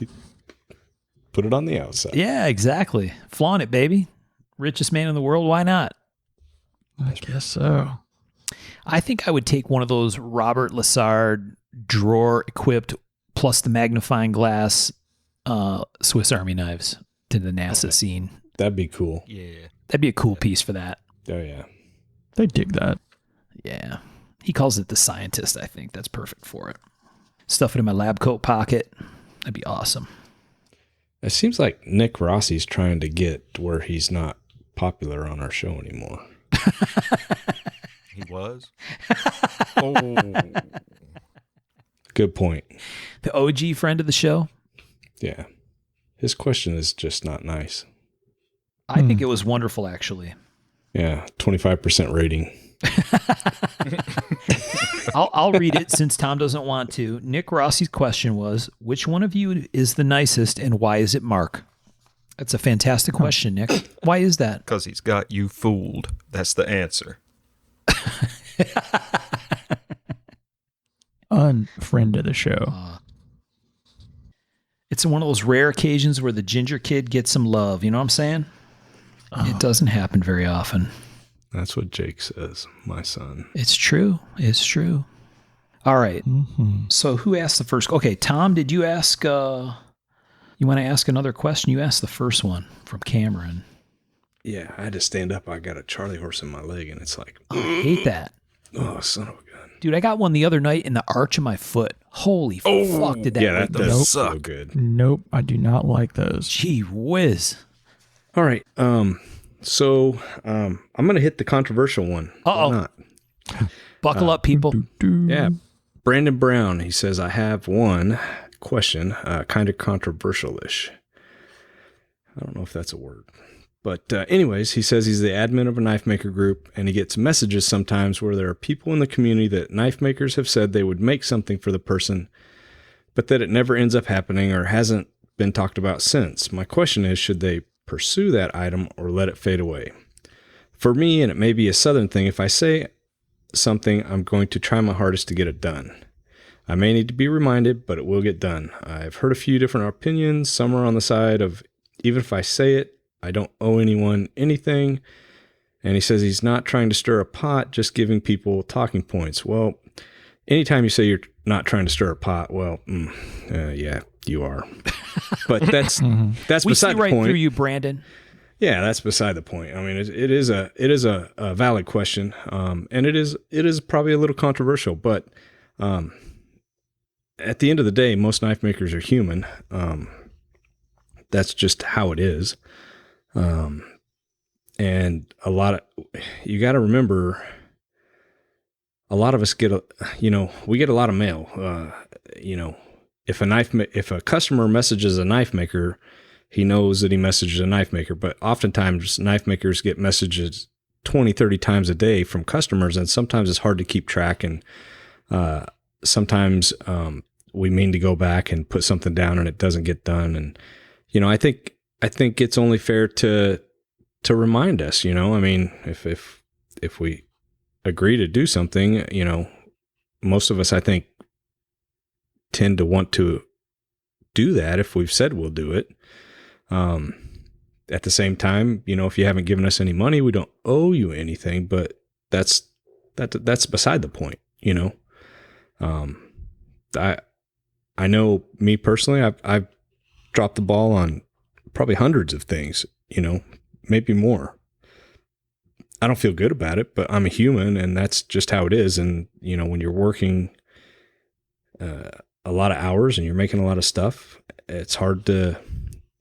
Put it on the outside. Yeah, exactly. Flaunt it, baby. Richest man in the world. Why not? I guess so. I think I would take one of those Robert Lassard drawer equipped plus the magnifying glass Swiss Army knives to the NASA scene. That'd be cool. Yeah. That'd be a cool piece for that. Oh, yeah. They dig that. Yeah. He calls it the scientist, I think. That's perfect for it. Stuff it in my lab coat pocket. That'd be awesome. It seems like Nick Rossi's trying to get where he's not popular on our show anymore. He was? Oh. Good point. The OG friend of the show. Yeah. His question is just not nice. I think it was wonderful, actually. Yeah. 25% rating. I'll read it since Tom doesn't want to. Nick Rossi's question was, which one of you is the nicest and why is it Mark? That's a fantastic question, Nick. Why is that? Because he's got you fooled. That's the answer. Unfriend of the show. It's one of those rare occasions where the ginger kid gets some love. You know what I'm saying? It doesn't happen very often. That's what Jake says, my son. It's true. It's true. All right. Mm-hmm. So who asked the first? Okay, Tom, did you ask? You want to ask another question? You asked the first one from Cameron. Yeah, I had to stand up. I got a Charlie horse in my leg, and it's like, Oh, I hate that. oh, son of a gun. Dude, I got one the other night in the arch of my foot. Holy fuck, did that Yeah, wake that me up. does Suck. so good. Nope, I do not like those. Gee whiz. All right. So I'm going to hit the controversial one. Uh-oh. Why not? Buckle up, people. Yeah. Brandon Brown, he says, I have one question, kind of controversial-ish. I don't know if that's a word. But anyways, he says he's the admin of a knife maker group, and he gets messages sometimes where there are people in the community that knife makers have said they would make something for the person, but that it never ends up happening or hasn't been talked about since. My question is, should they pursue that item or let it fade away? For me, and it may be a Southern thing, if I say something, I'm going to try my hardest to get it done. I may need to be reminded, but it will get done. I've heard a few different opinions. Some are on the side of, even if I say it, I don't owe anyone anything. And he says he's not trying to stir a pot, just giving people talking points. Well, anytime you say you're not trying to stir a pot, well, yeah, you are. But that's We beside see the right point. through you, Brandon. Yeah, that's beside the point. I mean, it is a valid question, and it is probably a little controversial. But at the end of the day, most knife makers are human. That's just how it is. And you got to remember, a lot of us we get a lot of mail. If a customer messages a knife maker, he knows that he messages a knife maker, but oftentimes knife makers get messages 20, 30 times a day from customers. And sometimes it's hard to keep track. And, sometimes, we mean to go back and put something down and it doesn't get done. And, I think it's only fair to remind us, I mean, if we agree to do something, most of us, I think, tend to want to do that if we've said we'll do it. At the same time, if you haven't given us any money, we don't owe you anything, but that's beside the point, I know me personally, I've dropped the ball on probably hundreds of things, maybe more. I don't feel good about it, but I'm a human and that's just how it is. And, when you're working, a lot of hours and you're making a lot of stuff, it's hard to,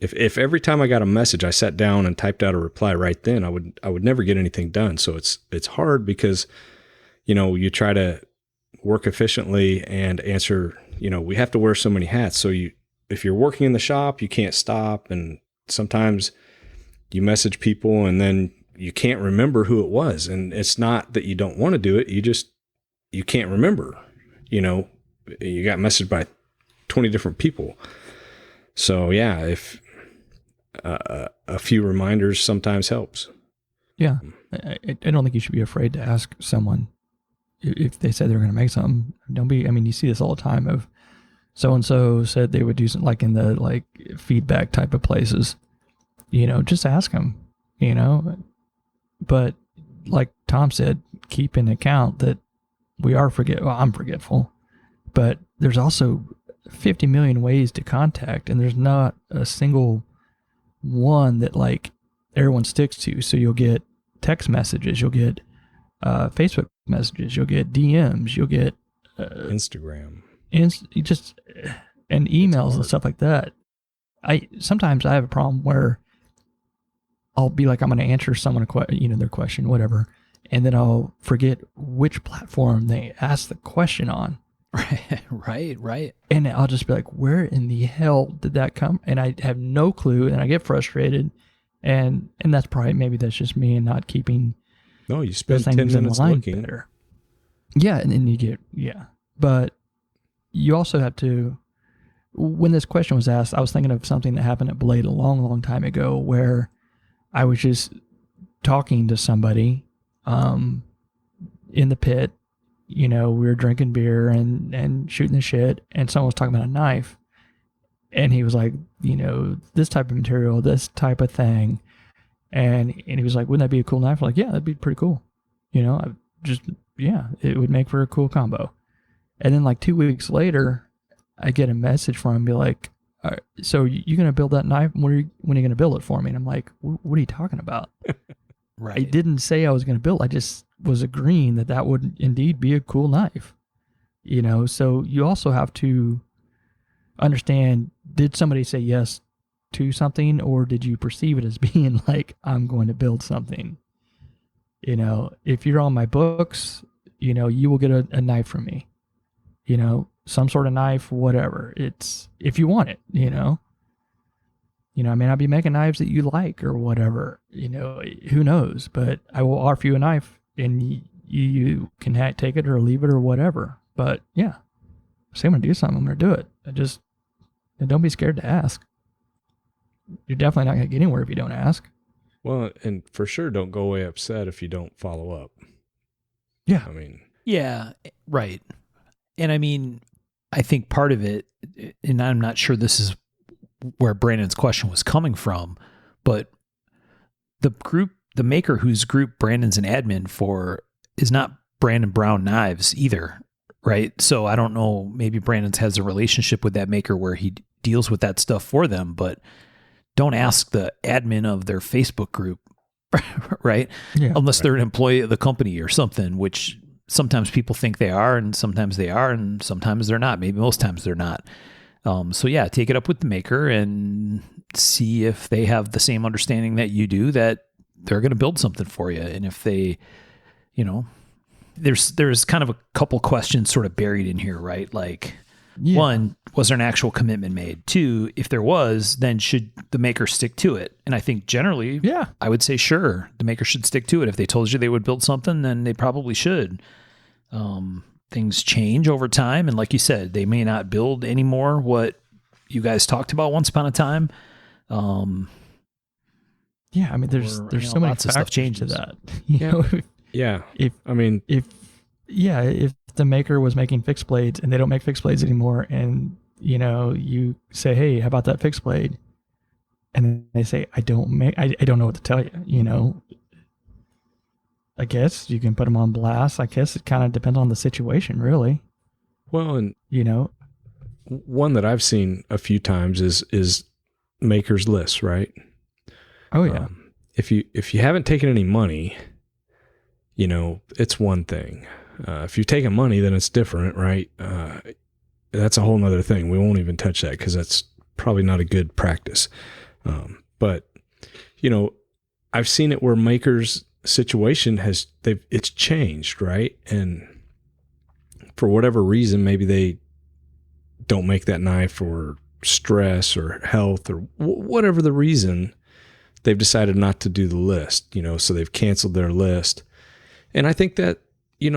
if every time I got a message, I sat down and typed out a reply right then, I would never get anything done. So it's hard because, you try to work efficiently and answer, we have to wear so many hats. So if you're working in the shop, you can't stop. And sometimes you message people and then, you can't remember who it was. And it's not that you don't want to do it. You can't remember, you got messaged by 20 different people. So yeah, if a few reminders sometimes helps. Yeah. I don't think you should be afraid to ask someone if they said they're going to make something. You see this all the time of so-and-so said they would do something, like in the like feedback type of places, just ask them, but like Tom said, keep in account that I'm forgetful, but there's also 50 million ways to contact, and there's not a single one that like everyone sticks to. So you'll get text messages, you'll get Facebook messages, you'll get DMs, you'll get Instagram, and emails and stuff like that. Sometimes I have a problem where I'll be like, I'm going to answer someone their question, whatever, and then I'll forget which platform they asked the question on. Right. And I'll just be like, where in the hell did that come? And I have no clue, and I get frustrated, and that's that's just me and not keeping. No, you spend 10 minutes looking. Better. Yeah, and you get but you also have to. When this question was asked, I was thinking of something that happened at Blade a long, long time ago, where I was just talking to somebody in the pit. We were drinking beer and shooting the shit, and someone was talking about a knife, and he was like, this type of material, this type of thing, and he was like, wouldn't that be a cool knife? I'm like, yeah, that'd be pretty cool. It would make for a cool combo. And then like 2 weeks later, I get a message from him, be like, all right, so you going to build that knife? When are you going to build it for me? And I'm like, what are you talking about? Right. I didn't say I was going to build. I just was agreeing that would indeed be a cool knife. So you also have to understand, did somebody say yes to something, or did you perceive it as being like, I'm going to build something? If you're on my books, you will get a knife from me. Some sort of knife, whatever. It's if you want it, I may not be making knives that you like or whatever, who knows, but I will offer you a knife and you can take it or leave it or whatever. But yeah, say I'm going to do something, I'm going to do it. And don't be scared to ask. You're definitely not going to get anywhere if you don't ask. Well, and for sure, don't go away upset if you don't follow up. Yeah. Yeah, right. And I think part of it, and I'm not sure this is where Brandon's question was coming from, but the maker whose group Brandon's an admin for is not Brandon Brown Knives either, right? So I don't know, maybe Brandon's has a relationship with that maker where he deals with that stuff for them, but don't ask the admin of their Facebook group, right? Yeah, unless they're an employee of the company or something, which sometimes people think they are, and sometimes they are, and sometimes they're not. Maybe most times they're not. So yeah, take it up with the maker and see if they have the same understanding that you do, that they're going to build something for you. And if they, there's kind of a couple questions sort of buried in here, right? Like, one, was there an actual commitment made? Two, if there was, then should the maker stick to it? And I think generally, I would say, sure, the maker should stick to it. If they told you they would build something, then they probably should. Things change over time. And like you said, they may not build anymore what you guys talked about once upon a time. There's so many lots of stuff changes to that. If the maker was making fixed blades and they don't make fixed blades anymore, and you say, hey, how about that fixed blade? And then they say, I don't know what to tell you. I guess you can put them on blast. I guess it kind of depends on the situation, really. Well, and one that I've seen a few times is maker's lists, right? Oh yeah. If you haven't taken any money, it's one thing. If you've taken money, then it's different, right? That's a whole nother thing. We won't even touch that because that's probably not a good practice. But I've seen it where makers' situation it's changed, right? And for whatever reason, maybe they don't make that knife, or stress or health or whatever the reason, they've decided not to do the list, so they've canceled their list. And I think that,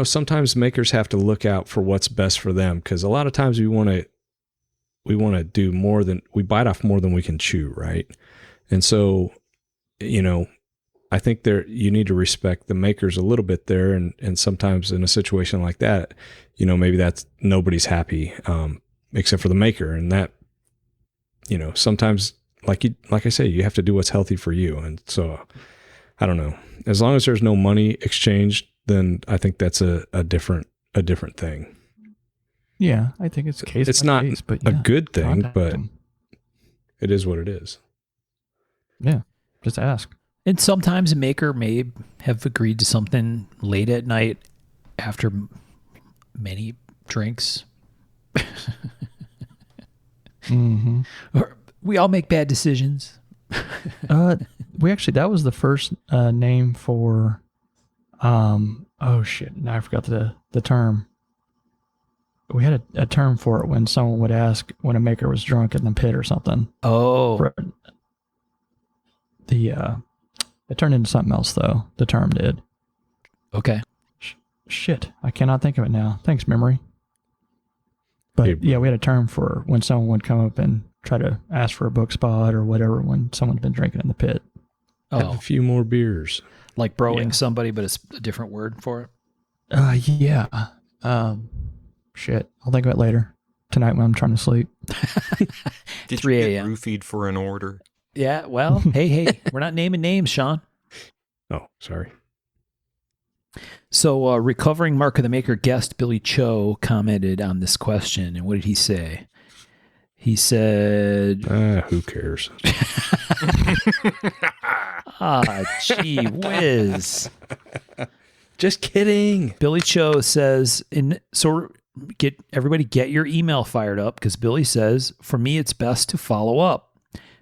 sometimes makers have to look out for what's best for them, because a lot of times we want to do more than we bite off more than we can chew, right? And so, I think you need to respect the makers a little bit there, and sometimes in a situation like that, maybe that's nobody's happy except for the maker, and that, sometimes like I say, you have to do what's healthy for you. And so I don't know, as long as there's no money exchanged, then I think that's a different thing. Yeah, I think it's case. It's not case, but a good thing, but them. it is what it is. Yeah, just ask. And sometimes a maker may have agreed to something late at night after many drinks. Mm-hmm. Or we all make bad decisions. That was the first name for, oh shit, now I forgot the term. We had a term for it when someone would ask when a maker was drunk in the pit or something. Oh. It turned into something else though. The term did. Okay. Shit, I cannot think of it now. Thanks, memory. But yeah, we had a term for when someone would come up and try to ask for a book spot or whatever when someone's been drinking in the pit. Have a few more beers. Like broing somebody, but it's a different word for it. Yeah. Shit, I'll think of it later. Tonight when I'm trying to sleep. Did 3 you get a.m. roofied for an order? Yeah, well, hey, we're not naming names, Sean. Oh, sorry. So, recovering Mark of the Maker guest Billy Cho commented on this question, and what did he say? He said, who cares? Gee whiz. Just kidding. Billy Cho says, get your email fired up, because Billy says, for me, it's best to follow up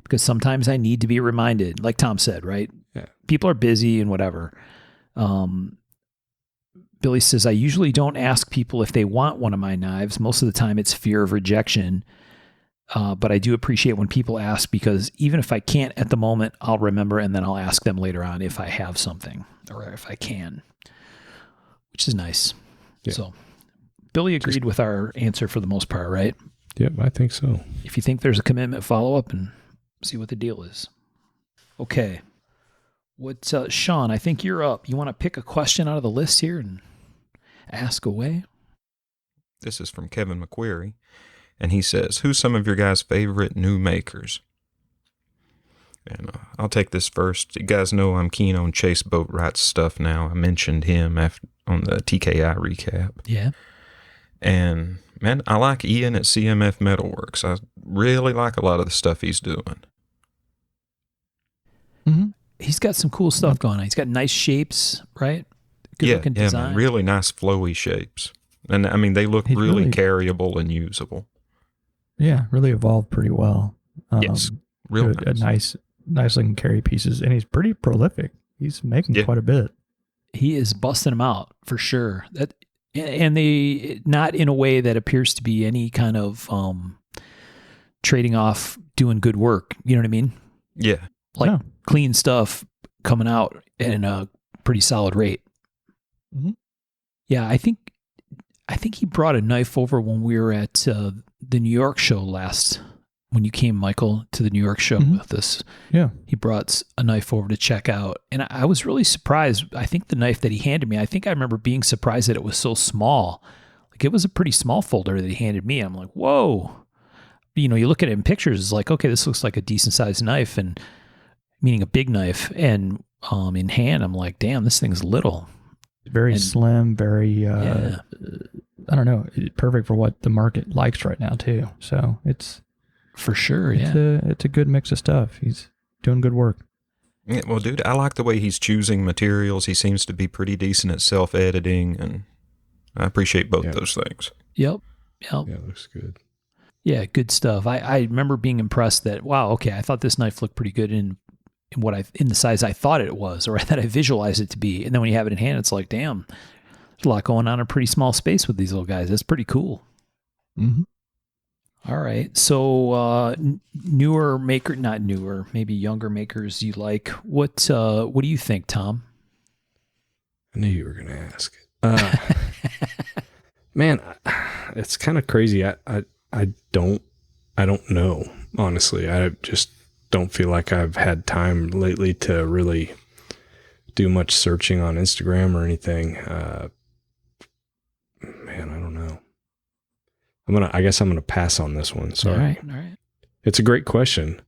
because sometimes I need to be reminded, like Tom said, right? Yeah. People are busy and whatever. Billy says, I usually don't ask people if they want one of my knives. Most of the time it's fear of rejection. But I do appreciate when people ask, because even if I can't at the moment, I'll remember, and then I'll ask them later on if I have something or if I can, which is nice. Yeah. So Billy agreed with our answer for the most part, right? Yep, I think so. If you think there's a commitment, follow up and see what the deal is. Okay. Sean, I think you're up. You want to pick a question out of the list here and ask away? This is from Kevin McQuarrie, and he says, who's some of your guys' favorite new makers? And I'll take this first. You guys know I'm keen on Chase Boatwright's stuff now. I mentioned him on the TKI recap. Yeah. And, man, I like Ian at CMF Metalworks. I really like a lot of the stuff he's doing. Mm-hmm. He's got some cool stuff going on. He's got nice shapes, right? Good looking design. Man, really nice flowy shapes. And, I mean, they look really carryable and usable. Yeah, really evolved pretty well. Yes, real nice looking carry pieces, and he's pretty prolific. He's making quite a bit. He is busting them out for sure. And they not in a way that appears to be any kind of trading off doing good work. You know what I mean? Yeah, clean stuff coming out at a pretty solid rate. Mm-hmm. Yeah, I think he brought a knife over when we were at the New York show when you came, Michael, to the New York show with us. Yeah. He brought a knife over to check out. And I was really surprised. I think the knife that he handed me, I remember being surprised that it was so small. Like, it was a pretty small folder that he handed me. I'm like, whoa. You look at it in pictures, it's like, okay, this looks like a decent sized knife, and meaning a big knife. And in hand, I'm like, damn, this thing's little. Very slim, very, I don't know, perfect for what the market likes right now too. So it's for sure. It's a good mix of stuff. He's doing good work. Yeah, well, dude, I like the way he's choosing materials. He seems to be pretty decent at self-editing, and I appreciate both those things. Yep. Yeah, it looks good. Yeah, good stuff. I remember being impressed that, wow, okay, I thought this knife looked pretty good in the size I thought it was, or that I visualized it to be. And then when you have it in hand, it's like, damn, there's a lot going on in a pretty small space with these little guys. That's pretty cool. Mm-hmm. All right. So newer maker, not newer, maybe younger makers you like. What do you think, Tom? I knew you were going to ask. Man, it's kind of crazy. I don't know, honestly. I just don't feel like I've had time lately to really do much searching on Instagram or anything. Man, I don't know. I guess I'm gonna pass on this one. Sorry. All right. It's a great question.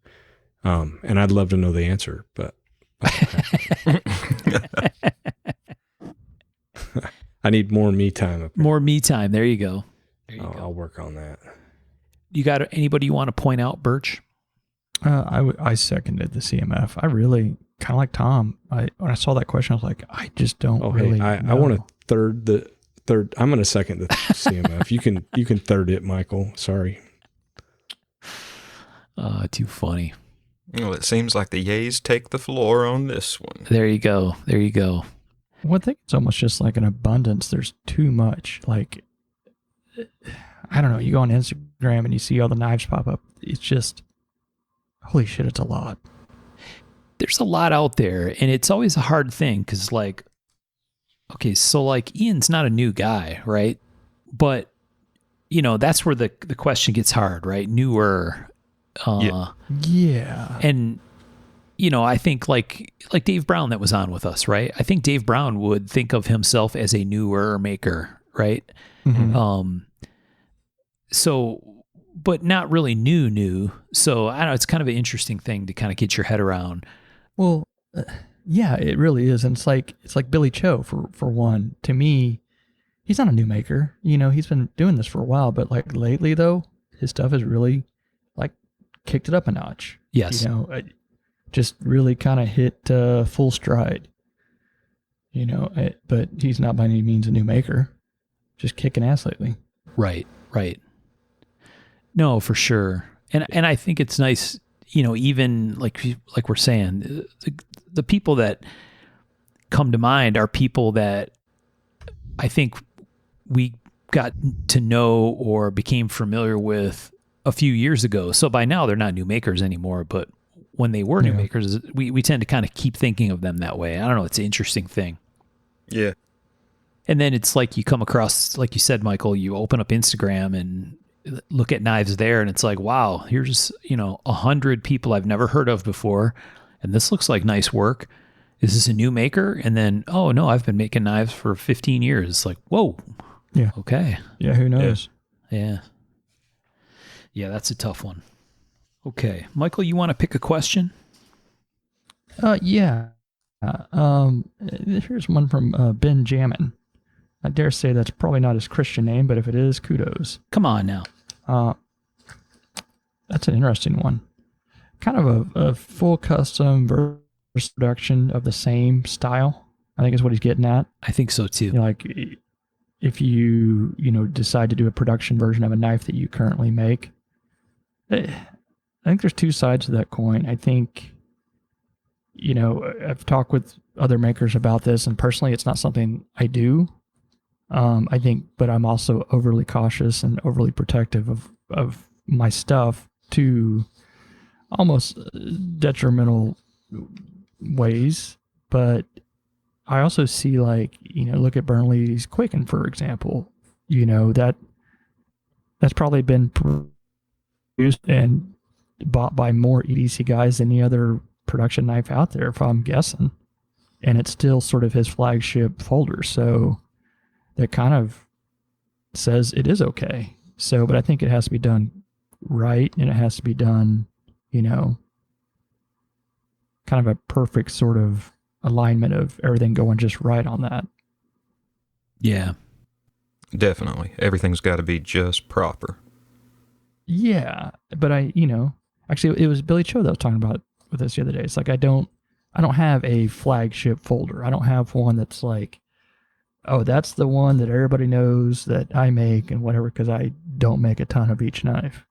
And I'd love to know the answer, but I need more me time. Apparently. More me time. There you go. I'll work on that. You got anybody you want to point out, Birch? I seconded the CMF. I really kind of like Tom. When I saw that question, I was like, I just don't really. Hey, I want to third. I'm going to second the CMF. You can third it, Michael. Sorry. Too funny. Well, it seems like the yays take the floor on this one. There you go. Well, I think it's almost just like an abundance. There's too much. Like, I don't know. You go on Instagram and you see all the knives pop up. It's just, holy shit, it's a lot. There's a lot out there, and it's always a hard thing because, like, okay, so like Ian's not a new guy, right? But, that's where the question gets hard, right? Newer. Yeah. And, I think like Dave Brown that was on with us, right? I think Dave Brown would think of himself as a newer maker, right? Mm-hmm. So, but not really new. So I don't know, it's kind of an interesting thing to kind of get your head around. Well, yeah, it really is. And it's like Billy Cho for one. To me, he's not a new maker. He's been doing this for a while, but like lately though, his stuff has really like kicked it up a notch. Yes. Just really kind of hit full stride. But he's not by any means a new maker. Just kicking ass lately. Right. No, for sure. And I think it's nice, even like we're saying, the people that come to mind are people that I think we got to know or became familiar with a few years ago. So by now they're not new makers anymore, but when they were new makers, we tend to kind of keep thinking of them that way. I don't know. It's an interesting thing. Yeah. And then it's like you come across, like you said, Michael, you open up Instagram and look at knives there and it's like, wow, here's, 100 people I've never heard of before. And this looks like nice work. Is this a new maker? And then, oh no, I've been making knives for 15 years. It's like, whoa. Yeah. Okay. Yeah. Who knows? Yeah. Yeah. That's a tough one. Okay. Michael, you want to pick a question? Yeah. Here's one from Ben Jammin. I dare say that's probably not his Christian name, but if it is, kudos. Come on now. That's an interesting one. Kind of a full custom versus production of the same style, I think is what he's getting at. I think so too. Like if you decide to do a production version of a knife that you currently make, I think there's two sides to that coin. I think, I've talked with other makers about this, and personally, it's not something I do. I think, but I'm also overly cautious and overly protective of my stuff to almost detrimental ways. But I also see look at Burnley's Quicken, for example, that's probably been produced and bought by more EDC guys than any other production knife out there, if I'm guessing. And it's still sort of his flagship folder. So that kind of says it is okay. So, but I think it has to be done right, and it has to be done, kind of a perfect sort of alignment of everything going just right on that. Yeah. Definitely. Everything's got to be just proper. Yeah. But actually it was Billy Cho that was talking about with us the other day. It's like, I don't have a flagship folder. I don't have one that's like, oh, that's the one that everybody knows that I make and whatever, because I don't make a ton of each knife.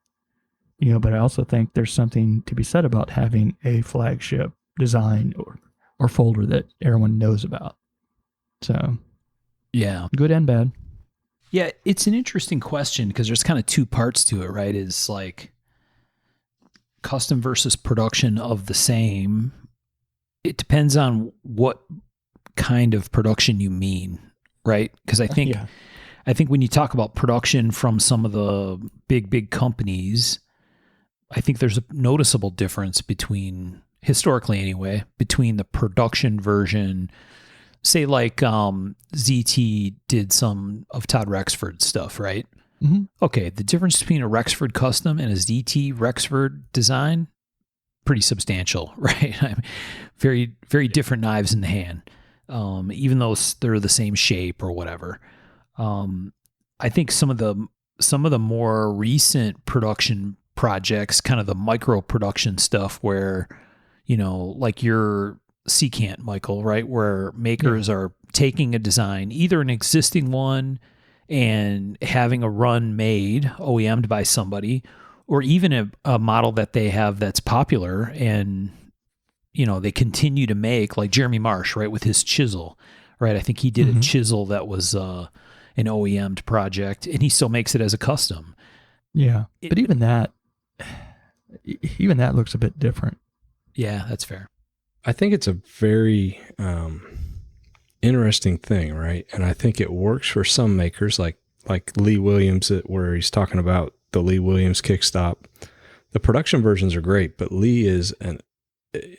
But I also think there's something to be said about having a flagship design or folder that everyone knows about. So, yeah, good and bad. Yeah, it's an interesting question because there's kind of two parts to it, right? Is like custom versus production of the same. It depends on what kind of production you mean, right? Because I think when you talk about production from some of the big companies, I think there's a noticeable difference between, historically anyway, between the production version. Say like ZT did some of Todd Rexford's stuff, right? Mm-hmm. Okay, the difference between a Rexford custom and a ZT Rexford design, pretty substantial, right? I mean, very, very different knives in the hand, even though they're the same shape or whatever. I think some of the more recent production projects, kind of the micro production stuff where, like your Secant, Michael, right? Where makers are taking a design, either an existing one and having a run made, OEM'd by somebody, or even a model that they have that's popular and, they continue to make, like Jeremy Marsh, right? With his chisel, right? I think he did a chisel that was an OEM'd project and he still makes it as a custom. Yeah. But even that looks a bit different. Yeah, that's fair. I think it's a very interesting thing, right? And I think it works for some makers, like Lee Williams, where he's talking about the Lee Williams kickstop. The production versions are great, but Lee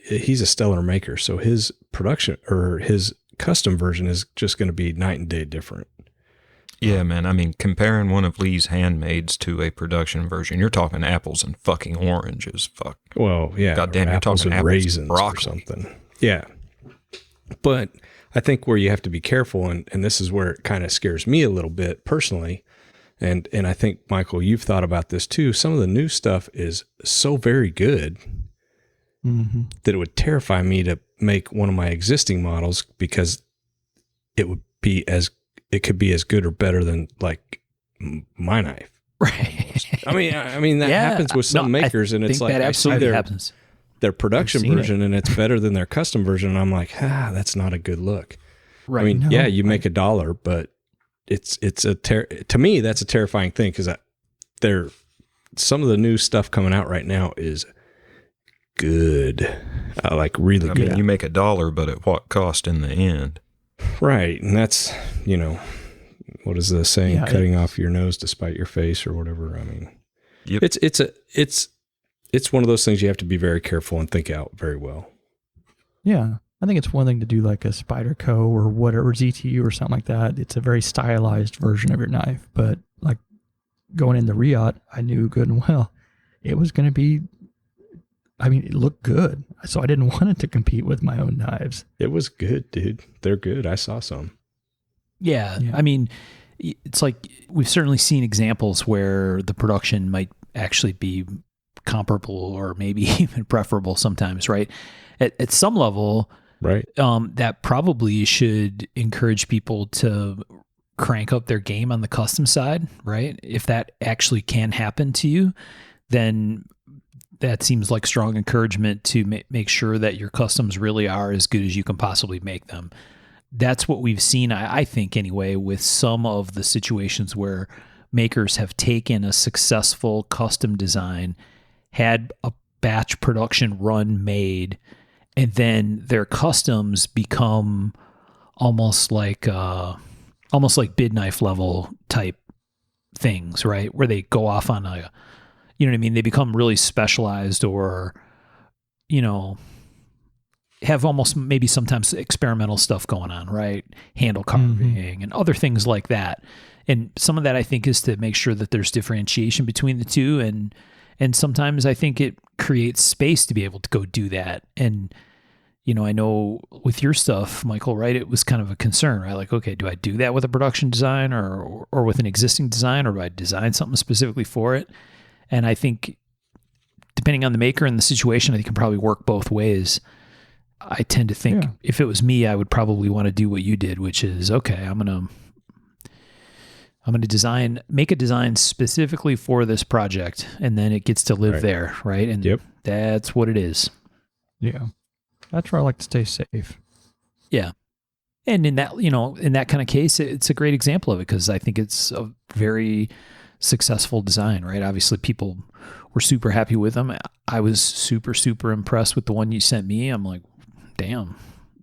he's a stellar maker, so his production or his custom version is just going to be night and day different. Yeah, man. I mean, comparing one of Lee's handmades to a production version, you're talking apples and fucking oranges. Fuck. Well, yeah. Goddamn, you're talking apples raisins and broccoli. Or something. Yeah. But I think where you have to be careful, and this is where it kind of scares me a little bit personally, and I think, Michael, you've thought about this too. Some of the new stuff is so very good that it would terrify me to make one of my existing models because it could be as good or better than like my knife. Right. I mean that happens with some makers, and it's like that absolutely happens. Their production version and it's better than their custom version. And I'm like, that's not a good look. Right. I mean, you make $1, but to me, that's a terrifying thing because some of the new stuff coming out right now is good, like really good. I mean, you make $1, but at what cost in the end? Right. And that's, what is the saying? Yeah, cutting off your nose to spite your face or whatever. I mean, yep. It's one of those things you have to be very careful and think out very well. Yeah. I think it's one thing to do like a Spyderco or whatever, ZTU or something like that. It's a very stylized version of your knife. But like going into Riot, I knew good and well it was going to be, it looked good. So I didn't want it to compete with my own knives. It was good, dude. They're good. I saw some. Yeah. I mean, it's like we've certainly seen examples where the production might actually be comparable or maybe even preferable sometimes, right? At some level, right? That probably should encourage people to crank up their game on the custom side, right? If that actually can happen to you, then that seems like strong encouragement to make sure that your customs really are as good as you can possibly make them. That's what we've seen, I think anyway, with some of the situations where makers have taken a successful custom design, had a batch production run made, and then their customs become almost like bid knife level type things, right? Where they go off on a, you know what I mean? They become really specialized or, have almost maybe sometimes experimental stuff going on, right? Handle carving and other things like that. And some of that I think is to make sure that there's differentiation between the two. And sometimes I think it creates space to be able to go do that. And, I know with your stuff, Michael, right, it was kind of a concern, right? Like, okay, do I do that with a production design or with an existing design, or do I design something specifically for it? And I think depending on the maker and the situation, I think it can probably work both ways. I tend to think if it was me, I would probably want to do what you did, which is, okay, I'm going to make a design specifically for this project, and then it gets to live there, right? And that's what it is. Yeah. That's where I like to stay safe. Yeah. And in that, in that kind of case, it's a great example of it because I think it's a very successful design, right? Obviously, people were super happy with them. I was super, super impressed with the one you sent me. I'm like, damn,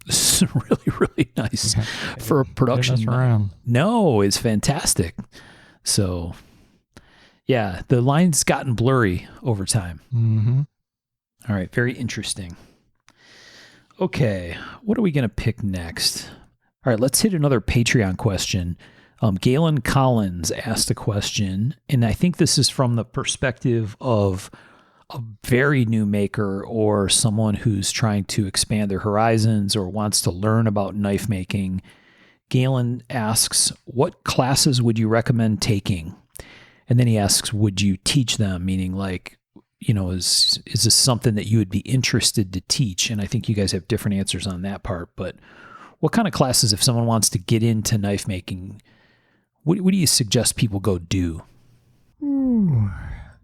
this is really, really nice for a production. Around. No, it's fantastic. So, yeah, the line's gotten blurry over time. Mm-hmm. All right, very interesting. Okay, what are we going to pick next? All right, let's hit another Patreon question. Galen Collins asked a question, and I think this is from the perspective of a very new maker or someone who's trying to expand their horizons or wants to learn about knife making. Galen asks, what classes would you recommend taking? And then he asks, would you teach them? Meaning like, is this something that you would be interested to teach? And I think you guys have different answers on that part, but what kind of classes, if someone wants to get into knife making, what do you suggest people go do? Ooh,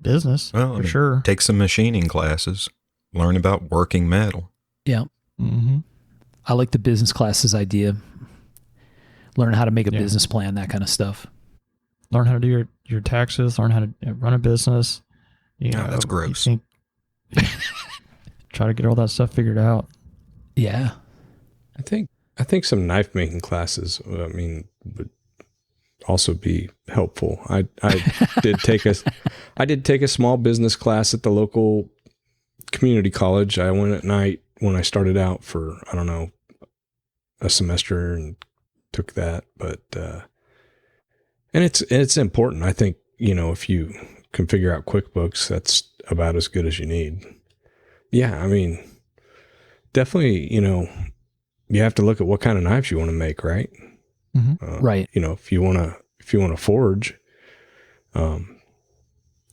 business, for sure. Take some machining classes. Learn about working metal. Yeah. Mm-hmm. I like the business classes idea. Learn how to make a business plan, that kind of stuff. Learn how to do your taxes. Learn how to run a business. That's gross. Try to get all that stuff figured out. Yeah. I think some knife making classes, would also be helpful. I did take a small business class at the local community college. I went at night when I started out for, I don't know, a semester and took that, but, and it's important. I think, if you can figure out QuickBooks, that's about as good as you need. Yeah. Definitely, you have to look at what kind of knives you want to make, right? Mm-hmm. Right. If you want to forge,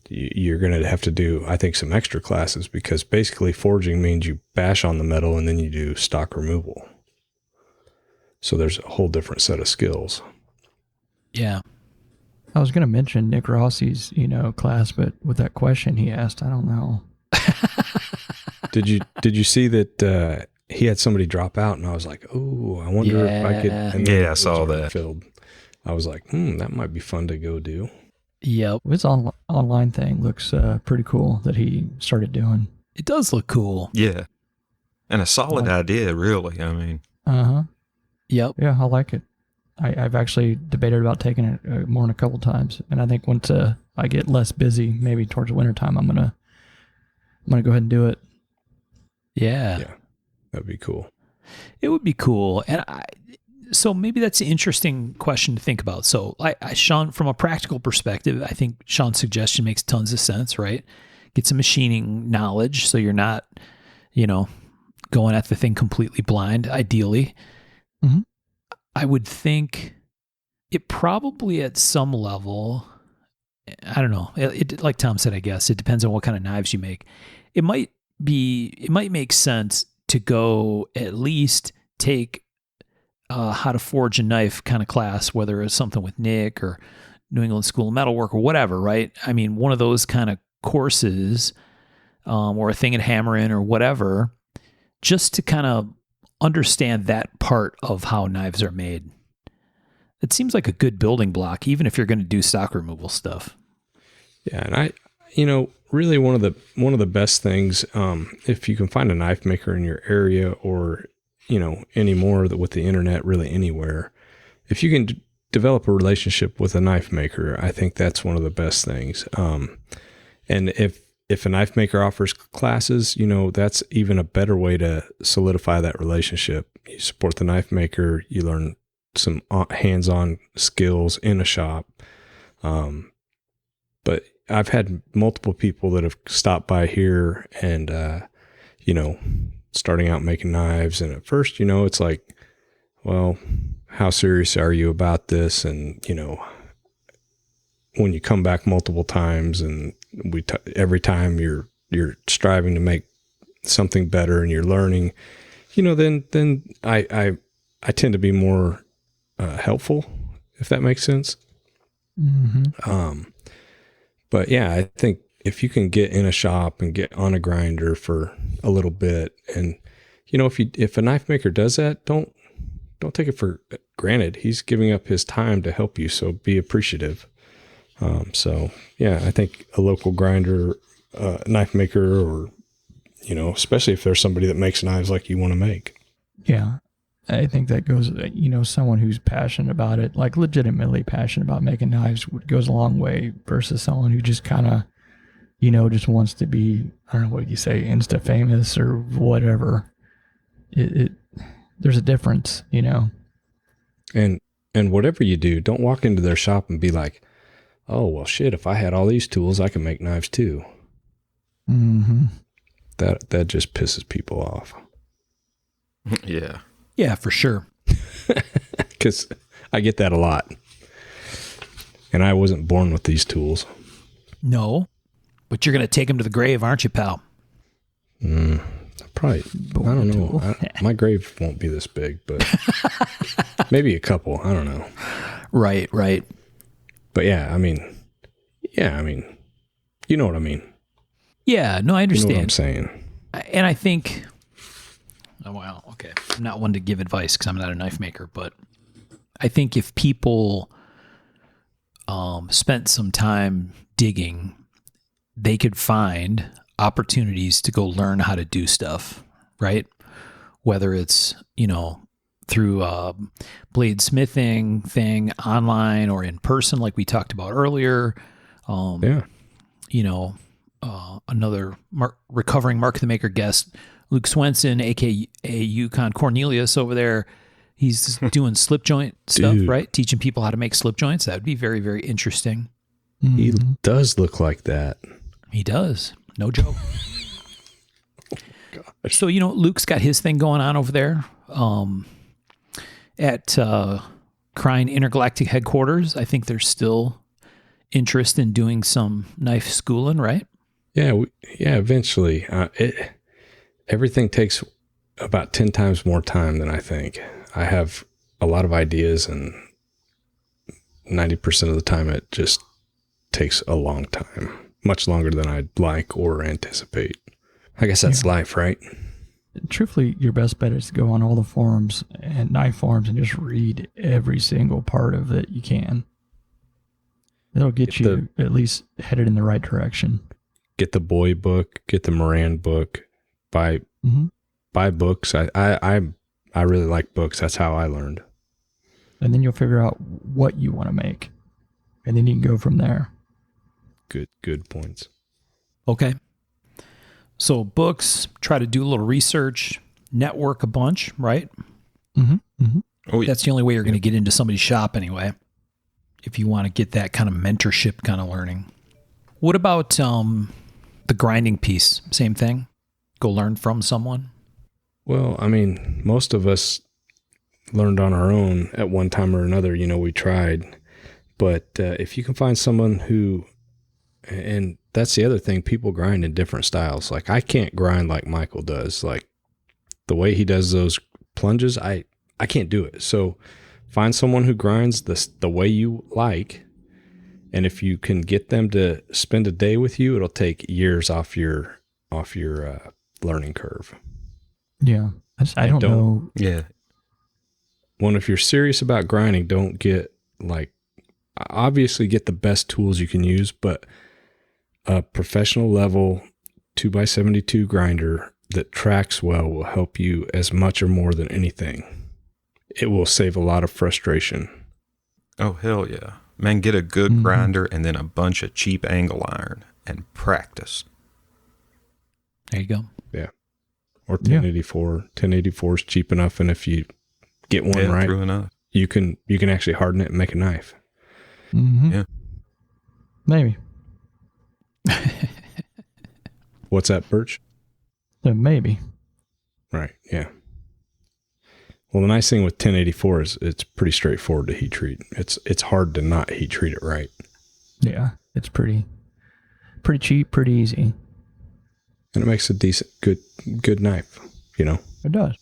you're going to have to do, I think, some extra classes, because basically forging means you bash on the metal and then you do stock removal. So there's a whole different set of skills. Yeah. I was going to mention Nick Rossi's, class, but with that question he asked, I don't know. Did you see that he had somebody drop out, and I was like, oh, I wonder if I could. And I saw that. Filled. I was like, that might be fun to go do. Yep. His online thing looks pretty cool that he started doing. It does look cool. Yeah. And a solid idea, really. Uh-huh. Yep. Yeah, I like it. I've actually debated about taking it more than a couple times, and I think once I get less busy, maybe towards the wintertime, I'm gonna go ahead and do it. Yeah. Yeah. That'd be cool. It would be cool. And so maybe that's an interesting question to think about. So Sean, from a practical perspective, I think Sean's suggestion makes tons of sense, right? Get some machining knowledge so you're not, going at the thing completely blind, ideally. Mm-hmm. I would think it probably at some level, I don't know, it like Tom said, I guess, it depends on what kind of knives you make. It might make sense to go at least take how to forge a knife kind of class, whether it's something with Nick or New England School of Metalwork or whatever, right? One of those kind of courses or a thing at Hammer In or whatever, just to kind of understand that part of how knives are made. It seems like a good building block, even if you're going to do stock removal stuff. Yeah, and really one of the best things, if you can find a knife maker in your area, or anymore with the internet, really anywhere, if you can develop a relationship with a knife maker, I think that's one of the best things. And if a knife maker offers classes, that's even a better way to solidify that relationship. You support the knife maker, you learn some hands-on skills in a shop. But I've had multiple people that have stopped by here and, starting out making knives. And at first, it's like, well, how serious are you about this? And, when you come back multiple times and every time you're striving to make something better and you're learning, then I tend to be more helpful, if that makes sense. Mm-hmm. But yeah, I think if you can get in a shop and get on a grinder for a little bit, and if a knife maker does that, don't don't take it for granted. He's giving up his time to help you, so be appreciative. So yeah, I think a local grinder, knife maker, or, you know, especially if there's somebody that makes knives like you want to make. Yeah. I think that goes, you know, someone who's passionate about it, like legitimately passionate about making knives, goes a long way versus someone who just kind of, you know, just wants to be, I don't know what you say, Insta famous or whatever. There's a difference, you know. And whatever you do, don't walk into their shop and be like, oh, well, shit, if I had all these tools, I can make knives too. Mm-hmm. That just pisses people off. Yeah. Yeah, for sure. Because I get that a lot. And I wasn't born with these tools. No, but you're going to take them to the grave, aren't you, pal? Probably, I don't know. My grave won't be this big, but maybe a couple. I don't know. Right. But yeah, I mean, you know what I mean. Yeah, no, I understand. You know what I'm saying. And I think, oh, well, okay, I'm not one to give advice because I'm not a knife maker, but I think if people spent some time digging, they could find opportunities to go learn how to do stuff, right? Whether it's, you know, through blade smithing thing online or in person, like we talked about earlier. Yeah. You know, another recovering Mark the Maker guest, Luke Swenson, aka Yukon Cornelius over there. He's doing slip joint stuff, Dude. right? Teaching people how to make slip joints. That would be very, very interesting. He does look like that. He does. No joke. So, you know, Luke's got his thing going on over there at Crine Intergalactic Headquarters. I think there's still interest in doing some knife schooling, right? Yeah, eventually. Everything takes about 10 times more time than I think. I have a lot of ideas, and 90% of the time it just takes a long time, much longer than I'd like or anticipate. I guess that's life, right? Truthfully, your best bet is to go on all the forums and knife forums and just read every single part of it you can. It'll get you at least headed in the right direction. Get the Boy book, get the Moran book, buy books. I really like books. That's how I learned. And then you'll figure out what you want to make. And then you can go from there. Good points. Okay. So books, try to do a little research, network a bunch, right? Oh, yeah. That's the only way you're going to get into somebody's shop anyway, if you want to get that kind of mentorship kind of learning. What about the grinding piece? Same thing? Go learn from someone? Well, I mean, most of us learned on our own at one time or another. You know, we tried. But if you can find someone who, and that's the other thing, people grind in different styles. Like, I can't grind like Michael does. Like, the way he does those plunges, I can't do it. So find someone who grinds the way you like. And if you can get them to spend a day with you, it'll take years off your learning curve. Yeah. I don't know. Yeah. When if you're serious about grinding, don't get obviously get the best tools you can use, but a professional level 2x72 grinder that tracks well will help you as much or more than anything. It will save a lot of frustration. Oh, hell yeah. Man, get a good grinder and then a bunch of cheap angle iron and practice. There you go. Yeah. Or 1084. 1084 is cheap enough, and if you get one right, true enough. you can actually harden it and make a knife. Mm-hmm. Yeah. Maybe. What's that, Birch? Maybe. Right. Yeah. Well, the nice thing with 1084 is it's pretty straightforward to heat treat. It's hard to not heat treat it right. Yeah. It's pretty cheap, pretty easy. And it makes a decent, good knife, you know? It does.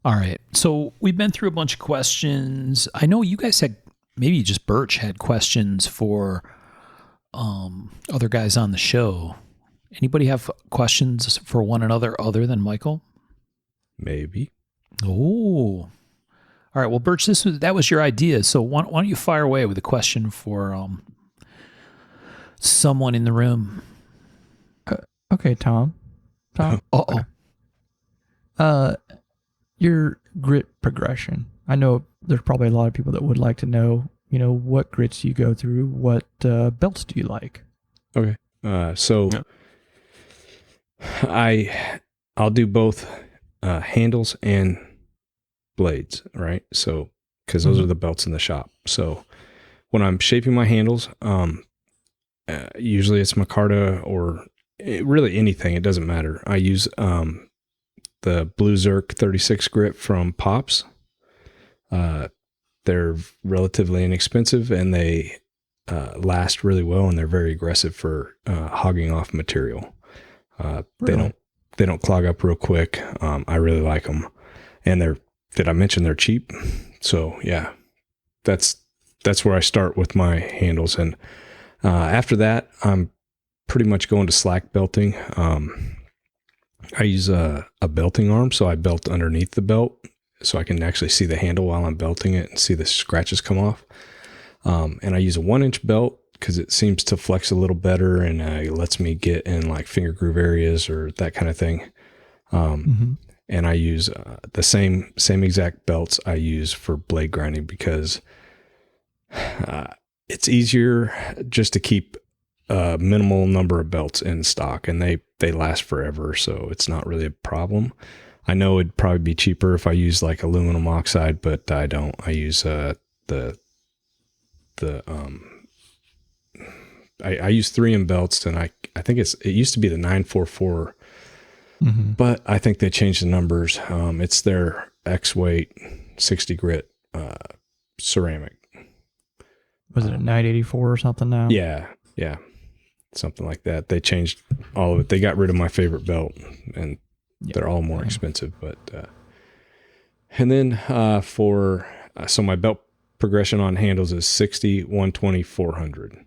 All right. So we've been through a bunch of questions. I know you guys had, maybe just Birch had questions for other guys on the show. Anybody have questions for one another other than Michael? Maybe. Oh, All right. Well, Birch, that was your idea. So why don't you fire away with a question for someone in the room? Okay, Tom. Uh-oh. Your grit progression. I know there's probably a lot of people that would like to know, what grits do you go through? What belts do you like? Okay. So I'll do both handles and blades, right? So, because those are the belts in the shop. So when I'm shaping my handles, usually it's micarta or really anything. It doesn't matter. I use the Blue Zerk 36 grit from Pops. They're relatively inexpensive and they last really well, and they're very aggressive for hogging off material. Really? They don't clog up real quick. I really like them, and did I mention they're cheap? So yeah, that's where I start with my handles, and after that, I'm pretty much going to slack belting. I use a belting arm, so I belt underneath the belt, so I can actually see the handle while I'm belting it and see the scratches come off. And I use a 1-inch belt because it seems to flex a little better, and it lets me get in like finger groove areas or that kind of thing. And I use the same exact belts I use for blade grinding because it's easier just to keep a minimal number of belts in stock, and they last forever, so it's not really a problem. I know it'd probably be cheaper if I use like aluminum oxide, but I don't. I use I use 3M belts, and I think it used to be the 944, but I think they changed the numbers. It's their X weight 60 grit ceramic. Was it a 984 or something now? Yeah, something like that. They changed all of it. They got rid of my favorite belt, and they're all more expensive. But and then so my belt progression on handles is 60, 120, 400.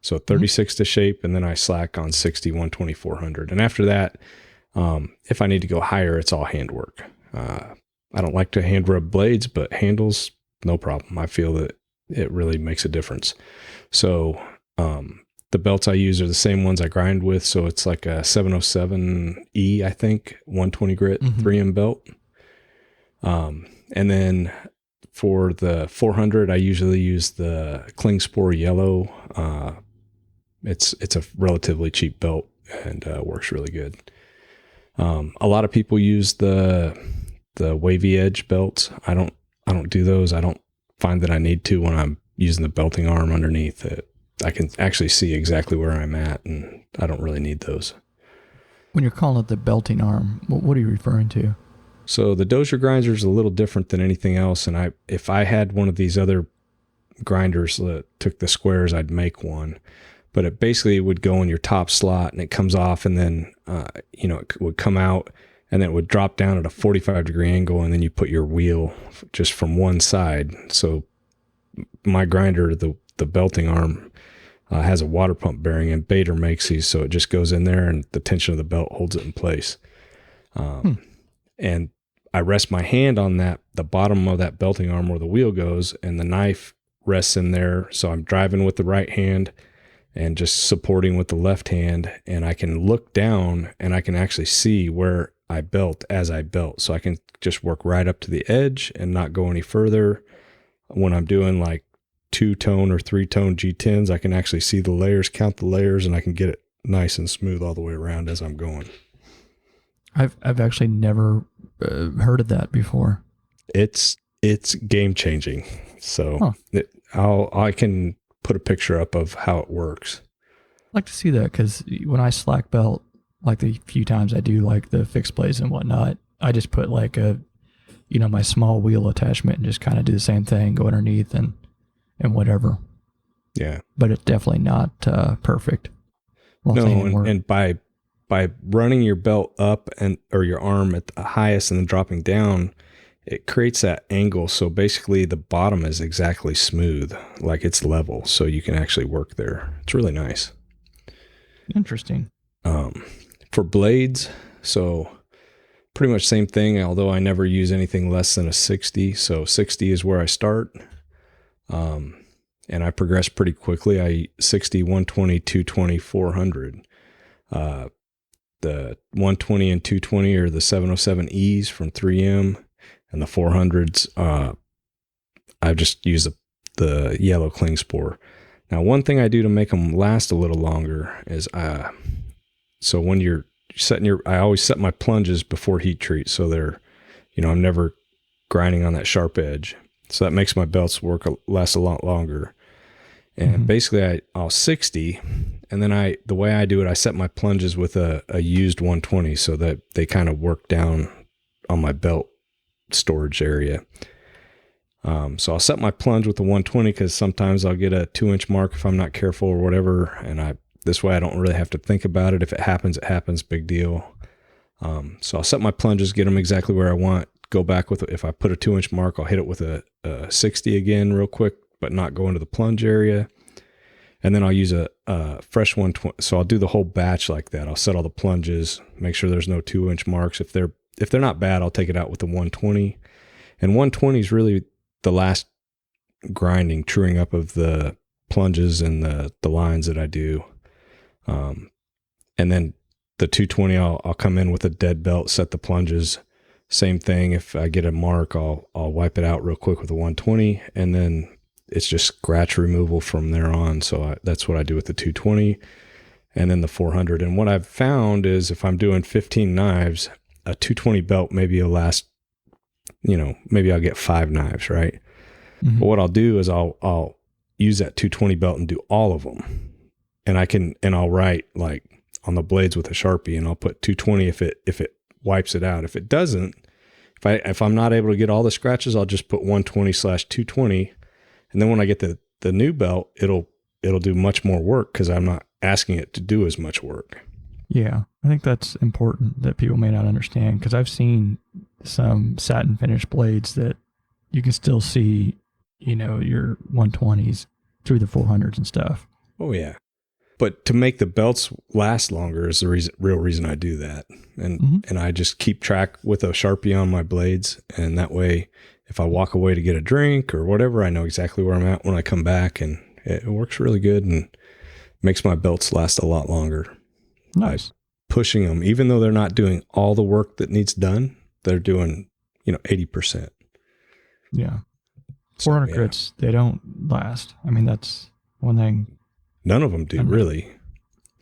So 36 to shape, and then I slack on 60, 120, 400. And after that, if I need to go higher, it's all handwork. I don't like to hand rub blades, but handles, no problem. I feel that it really makes a difference. So the belts I use are the same ones I grind with. So it's like a 707E, I think, 120 grit 3M belt. And then for the 400, I usually use the Klingspor yellow. It's a relatively cheap belt and works really good. A lot of people use the wavy edge belts. I don't do those. I don't find that I need to when I'm using the belting arm underneath it. I can actually see exactly where I'm at, and I don't really need those. When you're calling it the belting arm, what are you referring to? So the dozier grinder is a little different than anything else, and if I had one of these other grinders that took the squares, I'd make one. But it basically would go in your top slot, and it comes off, and then it would come out, and then it would drop down at a 45-degree angle, and then you put your wheel just from one side. So my grinder, the belting arm, has a water pump bearing, and Bader makes these, so it just goes in there, and the tension of the belt holds it in place. And I rest my hand on the bottom of that belting arm where the wheel goes, and the knife rests in there. So I'm driving with the right hand and just supporting with the left hand, and I can look down and I can actually see where I belt as I belt. So I can just work right up to the edge and not go any further. When I'm doing like 2-tone or 3-tone G10s, I can actually see the layers, count the layers, and I can get it nice and smooth all the way around as I'm going. I've actually never heard of that before. It's game changing. So I can put a picture up of how it works. I'd like to see that, because when I slack belt, like the few times I do like the fixed blades and whatnot, I just put like my small wheel attachment and just kind of do the same thing, go underneath and whatever. Yeah. But it's definitely not perfect. And by running your belt up or your arm at the highest and then dropping down, it creates that angle. So basically the bottom is exactly smooth, like it's level. So you can actually work there. It's really nice. Interesting. For blades, so pretty much same thing, although I never use anything less than a 60. So 60 is where I start. And I progress pretty quickly. I 60, 120, 220, 400. The 120 and 220 are the 707Es from 3M, and the 400s, I just use the yellow cling spore. Now, one thing I do to make them last a little longer is, so when you're setting I always set my plunges before heat treat. So they're, I'm never grinding on that sharp edge. So that makes my belts last a lot longer. And basically I'll 60, and then the way I do it, I set my plunges with a used 120 so that they kind of work down on my belt storage area. So I'll set my plunge with the 120 because sometimes I'll get a 2-inch mark if I'm not careful or whatever. And this way I don't really have to think about it. If it happens, big deal. So I'll set my plunges, get them exactly where I want, go back with, if I put a 2-inch mark, I'll hit it with a 60 again real quick, but not go into the plunge area. And then I'll use a fresh 120. So I'll do the whole batch like that. I'll set all the plunges, make sure there's no 2-inch marks. If they're not bad, I'll take it out with the 120. And 120 is really the last grinding, truing up of the plunges and the lines that I do. And then the 220, I'll come in with a dead belt, set the plunges. Same thing. If I get a mark, I'll wipe it out real quick with a 120, and then it's just scratch removal from there on. So that's what I do with the 220 and then the 400. And what I've found is if I'm doing 15 knives, a 220 belt maybe will last, maybe I'll get 5 knives, right? Mm-hmm. But what I'll do is I'll use that 220 belt and do all of them. And I'll write like on the blades with a Sharpie, and I'll put 220 if it wipes it out. If it doesn't, if I'm not able to get all the scratches, I'll just put 120/220. And then when I get the new belt, it'll do much more work because I'm not asking it to do as much work. Yeah, I think that's important that people may not understand, because I've seen some satin finish blades that you can still see, your 120s through the 400s and stuff. Oh yeah. But to make the belts last longer is the real reason I do that. And I just keep track with a Sharpie on my blades. And that way, if I walk away to get a drink or whatever, I know exactly where I'm at when I come back. And it works really good and makes my belts last a lot longer. Nice. By pushing them, even though they're not doing all the work that needs done, they're doing, 80%. Yeah. 400 grits, they don't last. I mean, that's one thing. None of them do, really.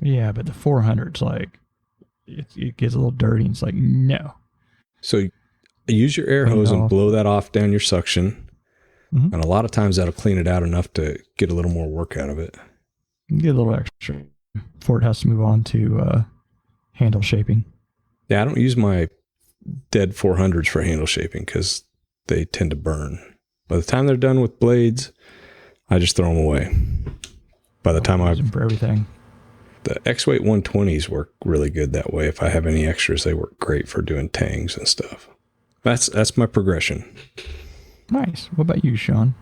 Yeah, but the 400's like, it gets a little dirty, and it's like, no. So use your air hose and blow that off down your suction. Mm-hmm. And a lot of times that'll clean it out enough to get a little more work out of it. You get a little extra before it has to move on to handle shaping. Yeah, I don't use my dead 400s for handle shaping because they tend to burn. By the time they're done with blades, I just throw them away. By the time I use them for everything. The X-Weight 120s work really good that way. If I have any extras, they work great for doing tangs and stuff. That's my progression. Nice. What about you, Sean?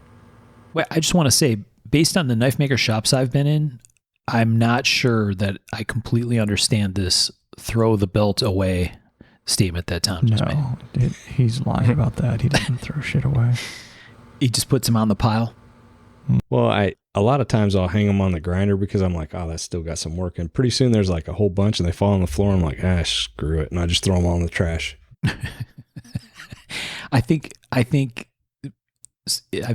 Well, I just want to say, based on the knife maker shops I've been in, I'm not sure that I completely understand this throw the belt away statement that Tom just made. He's lying about that. He doesn't throw shit away. He just puts them on the pile. Well, a lot of times I'll hang them on the grinder because I'm like, oh, that's still got some work. And pretty soon there's like a whole bunch and they fall on the floor. I'm like, screw it. And I just throw them all in the trash. I think I've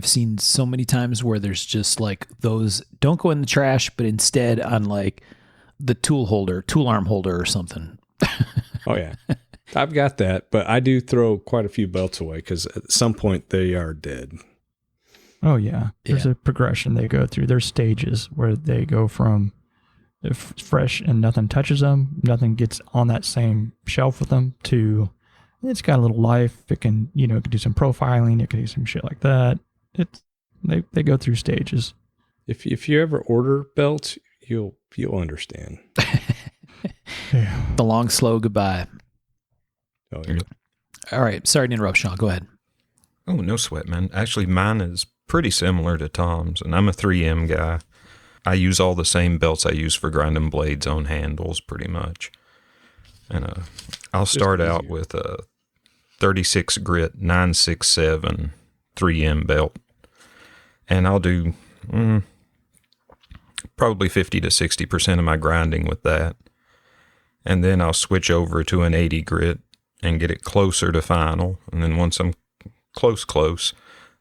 seen so many times where there's just like those don't go in the trash, but instead on like the tool arm holder or something. Oh yeah. I've got that, but I do throw quite a few belts away because at some point they are dead. Oh yeah. There's a progression they go through. There's stages where they go from fresh and nothing touches them, nothing gets on that same shelf with them, to it's got a little life. It can, it can do some profiling. It can do some shit like that. They go through stages. If you ever order belts, you'll understand. Yeah. The long, slow goodbye. Oh yeah. All right. Sorry to interrupt, Sean. Go ahead. Oh, no sweat, man. Actually, mine is pretty similar to Tom's, and I'm a 3M guy. I use all the same belts I use for grinding blades on handles, pretty much. And I'll start out with a 36 grit 967 3M belt. And I'll do probably 50 to 60% of my grinding with that. And then I'll switch over to an 80 grit and get it closer to final. And then once I'm close,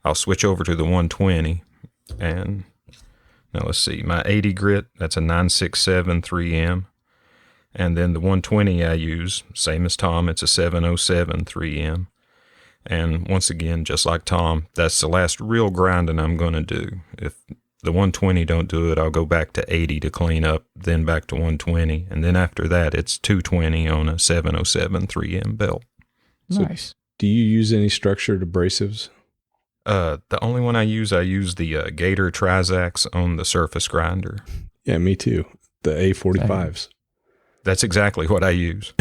I'll switch over to the 120. And now let's see, my 80 grit, that's a 967 3M. And then the 120 I use, same as Tom, it's a 707 3M. And once again, just like Tom, that's the last real grinding I'm going to do. If the 120 don't do it, I'll go back to 80 to clean up, then back to 120. And then after that, it's 220 on a 707 3M belt. Nice. Do you use any structured abrasives? The only one I use the Gator Trizax on the surface grinder. Yeah, me too. The A45s. That's exactly what I use.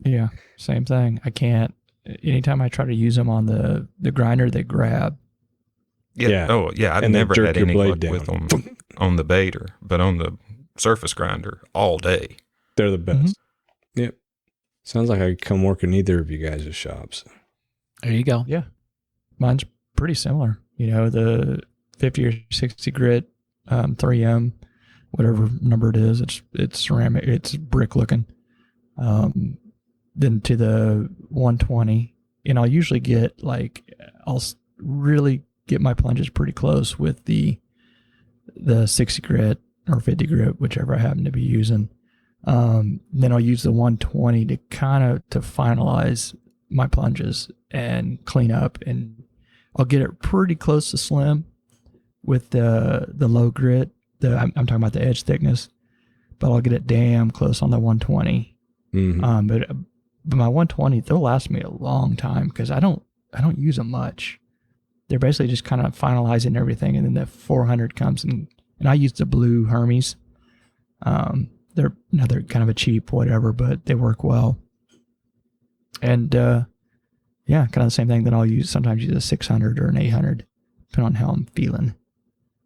Yeah, same thing. I can't. Anytime I try to use them on the grinder, they grab. Yeah. Oh, yeah. I've And they never jerk had your any blade luck with down. them on the baiter, but on the surface grinder all day. They're the best. Mm-hmm. Yep. Sounds like I could come work in either of you guys' shops. There you go. Yeah. Mine's pretty similar. You know, the 50 or 60 grit 3M, whatever number it is, it's ceramic, it's brick looking. Then to the 120, and I'll usually get I'll really get my plunges pretty close with the 60 grit or 50 grit, whichever I happen to be using. Then I'll use the 120 to to finalize my plunges and clean up, and I'll get it pretty close to slim with the low grit. I'm talking about the edge thickness, but I'll get it damn close on the 120. Mm-hmm. But my 120, they'll last me a long time because I don't use them much. They're basically just kind of finalizing everything, and then the 400 comes and I use the blue Hermes. They're kind of a cheap whatever, but they work well. And yeah, kind of the same thing that I'll sometimes use a 600 or an 800, depending on how I'm feeling.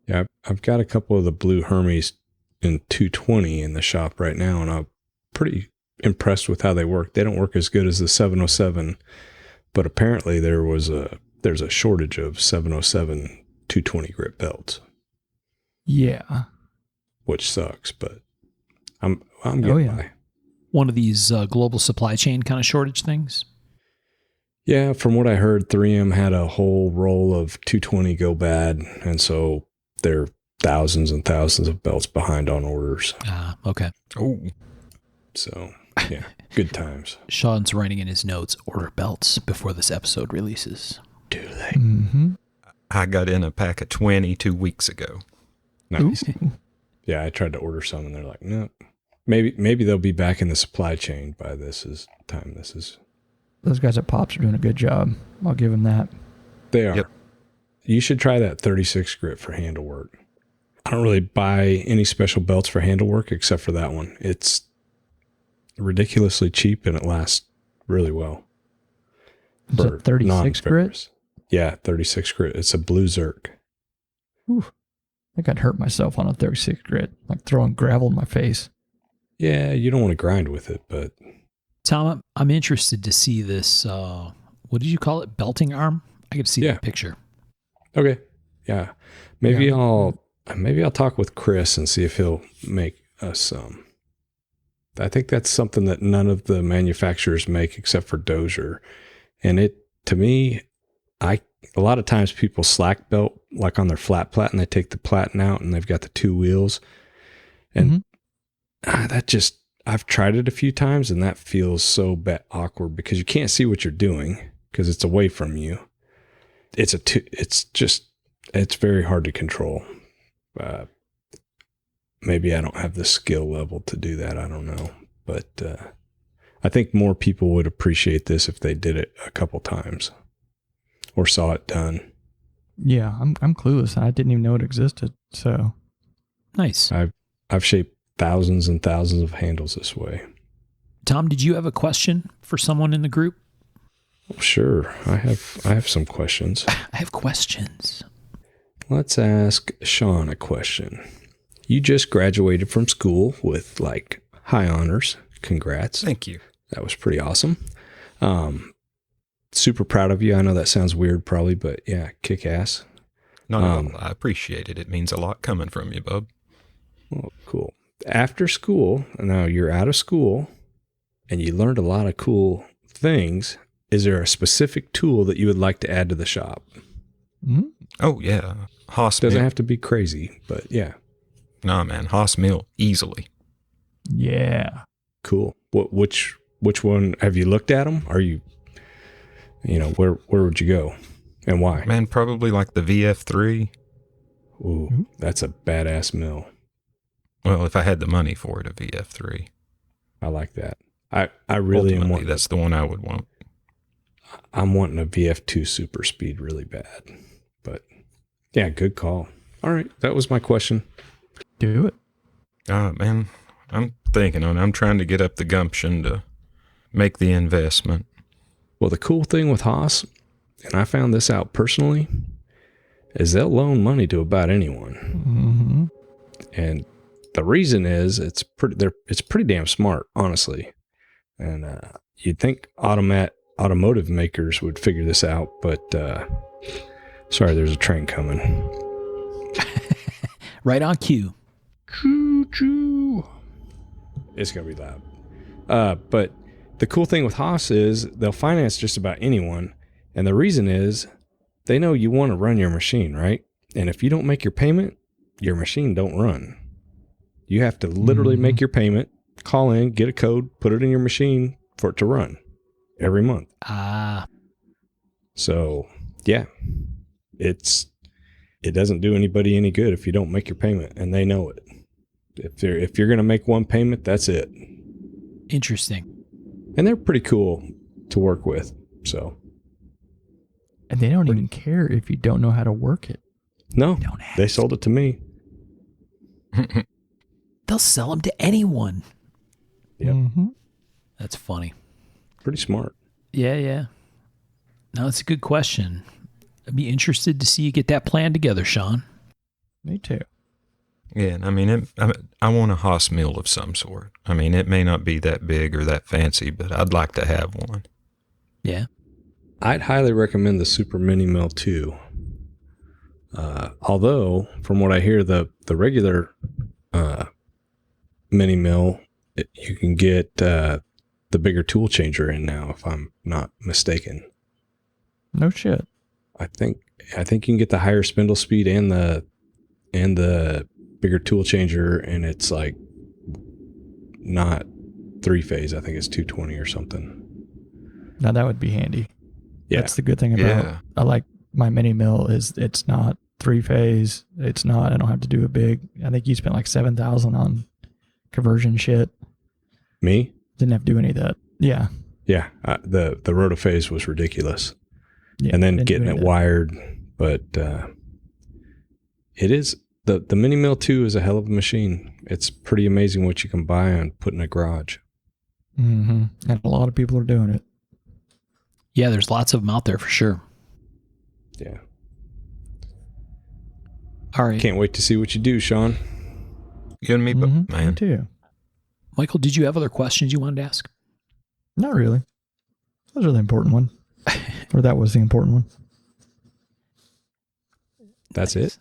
Yeah, I've got a couple of the blue Hermes in 220 in the shop right now, and I'm pretty impressed with how they work. They don't work as good as the 707, but apparently there's a shortage of 707 220 grit belts. Yeah, which sucks, but I'm getting by. One of these global supply chain kind of shortage things. Yeah, from what I heard, 3M had a whole roll of 220 go bad, and so they're thousands and thousands of belts behind on orders. Okay. Oh, So, yeah, good times. Sean's writing in his notes, order belts before this episode releases. Do they? Mm-hmm. I got in a pack of 20 2 weeks ago. Nice. Yeah, I tried to order some, and they're like, no. Maybe they'll be back in the supply chain by this time. Those guys at Pops are doing a good job. I'll give them that. They are. Yep. You should try that 36 grit for handle work. I don't really buy any special belts for handle work except for that one. It's ridiculously cheap and it lasts really well. Is it 36 grit? Yeah, 36 grit. It's a blue Zerk. Ooh, I think I'd hurt myself on a 36 grit, like throwing gravel in my face. Yeah, you don't want to grind with it, but Tom, I'm interested to see this. What did you call it? Belting arm? I got to see that picture. okay. Yeah. Maybe I'll talk with Chris and see if he'll make us some. I think that's something that none of the manufacturers make except for Dozier. And to me, a lot of times people slack belt like on their flat platen, they take the platen out and they've got the two wheels. And I've tried it a few times and that feels so awkward because you can't see what you're doing because it's away from you. It's very hard to control. Maybe I don't have the skill level to do that. I don't know. But I think more people would appreciate this if they did it a couple times or saw it done. Yeah, I'm clueless. I didn't even know it existed. So nice. I've shaped thousands and thousands of handles this way. Tom, did you have a question for someone in the group? Oh, sure. I have some questions. I have questions. Let's ask Sean a question. You just graduated from school with high honors. Congrats. Thank you. That was pretty awesome. super proud of you. I know that sounds weird probably, but yeah, kick ass. No, I appreciate it. It means a lot coming from you, bub. Well, cool. After school, now you're out of school and you learned a lot of cool things. Is there a specific tool that you would like to add to the shop? Mm-hmm. Oh, yeah. Haas Doesn't mill. have to be crazy, but yeah, Nah, man. Haas mill, easily. Yeah. cool. Which one have you looked at them? Are you know, where would you go and why? Man, probably like the VF3. Ooh, that's a badass mill. Well, if I had the money for it, a VF3. I like that. I really am Ultimately, wanting, that's the one I would want. I'm wanting a VF2 super speed really bad, but yeah, good call. All right. That was my question. Do it. Man, I'm thinking on it. I'm trying to get up the gumption to make the investment. Well, the cool thing with Haas, and I found this out personally, is they'll loan money to about anyone. Mm-hmm. And the reason is it's pretty damn smart, honestly. And you'd think automotive makers would figure this out, but sorry, there's a train coming. Right on cue. Choo-choo. It's gonna be loud. But the cool thing with Haas is they'll finance just about anyone, and the reason is they know you want to run your machine, right? And if you don't make your payment, your machine don't run. You have to literally make your payment, call in, get a code, put it in your machine for it to run every month. So yeah, it doesn't do anybody any good if you don't make your payment, and they know it. If you're going to make one payment, that's it. Interesting. And they're pretty cool to work with. So And they don't even care if you don't know how to work it. no, Don't ask. they sold it to me. They'll sell them to anyone. Yep. Mm-hmm. That's funny. Pretty smart. Yeah. No, that's a good question. I'd be interested to see you get that plan together, Sean. Me too. Yeah, I mean, I want a Haas mill of some sort. I mean, it may not be that big or that fancy, but I'd like to have one. Yeah. I'd highly recommend the Super Mini Mill too. Although, from what I hear, the regular Mini Mill, you can get the bigger tool changer in now, if I'm not mistaken. No shit. I think you can get the higher spindle speed and the bigger tool changer, and it's like not 3-phase. I think it's 220 or something. Now that would be handy. Yeah. That's the good thing about Yeah. I like my mini mill is it's not 3-phase. It's not, I don't have to do a big, I think you spent like $7,000 on conversion shit. Me? Didn't have to do any of that. Yeah. Yeah. The rotophase was ridiculous. Yeah. And then didn't do getting any it of that. wired. But it is, the Mini Mill 2 is a hell of a machine. It's pretty amazing what you can buy and put in a garage. Mm-hmm. And a lot of people are doing it. Yeah, there's lots of them out there for sure. Yeah. All right. Can't wait to see what you do, Sean. You and me, Mhm. Me man. too. Michael, did you have other questions you wanted to ask? Not really. Those are the important one. Or that was the important one. That's it?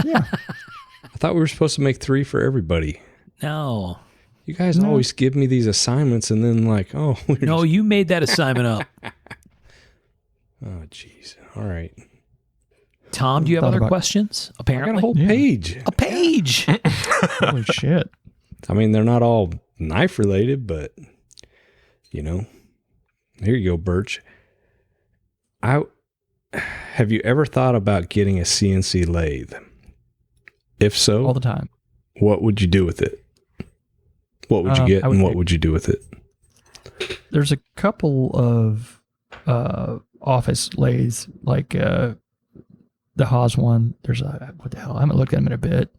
Yeah. I thought we were supposed to make 3 for everybody. No. You guys No. always give me these assignments and then like, oh, we're No, you made that assignment up. oh, jeez. All right. Tom, do you have Thought other about- questions? I got a Apparently. whole Yeah. page. A page. Holy shit. I mean, they're not all knife related, but you know, here you go, Birch. Have you ever thought about getting a CNC lathe? If so, All the time. what would you do with it? What would you get I would and what pick- would you do with it? There's a couple of office lathes, like the Haas one. There's what the hell? I haven't looked at them in a bit.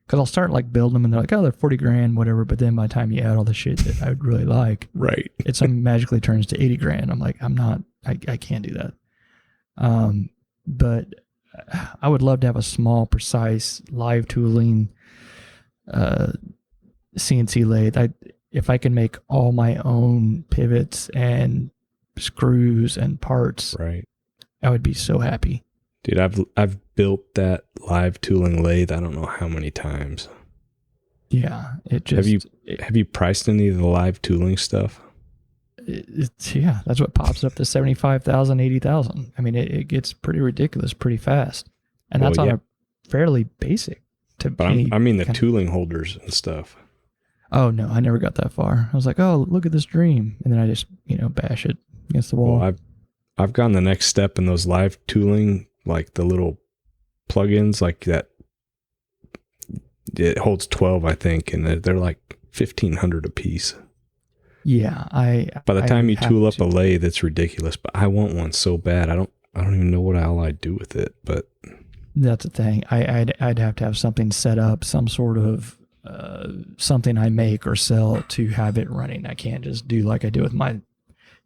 Because I'll start like building them and they're like, oh, they're 40 grand, whatever. But then by the time you add all the shit that I would really like, Right. it magically turns to 80 grand. I'm like, I can't do that. But I would love to have a small, precise, live tooling CNC lathe. If I can make all my own pivots and screws and parts, Right. I would be so happy. Dude, I've built that live tooling lathe I don't know how many times. Yeah, it just Have you priced any of the live tooling stuff? it's that's what pops up to 75,000, 80,000. I mean, it gets pretty ridiculous pretty fast, and that's Well, on a fairly basic. But I mean the tooling holders and stuff. Oh no, I never got that far. I was like, oh, look at this dream, and then I just bash it against the wall. Well, I've gone the next step in those live tooling, like the little plugins, like that. It holds 12, I think, and they're like $1,500 a piece. Yeah, By the time you have tool up to- a lathe, it's ridiculous. But I want one so bad. I don't even know what all I'd do with it. But That's the thing. I'd have to have something set up, some sort of something I make or sell to have it running. I can't just do like I do with my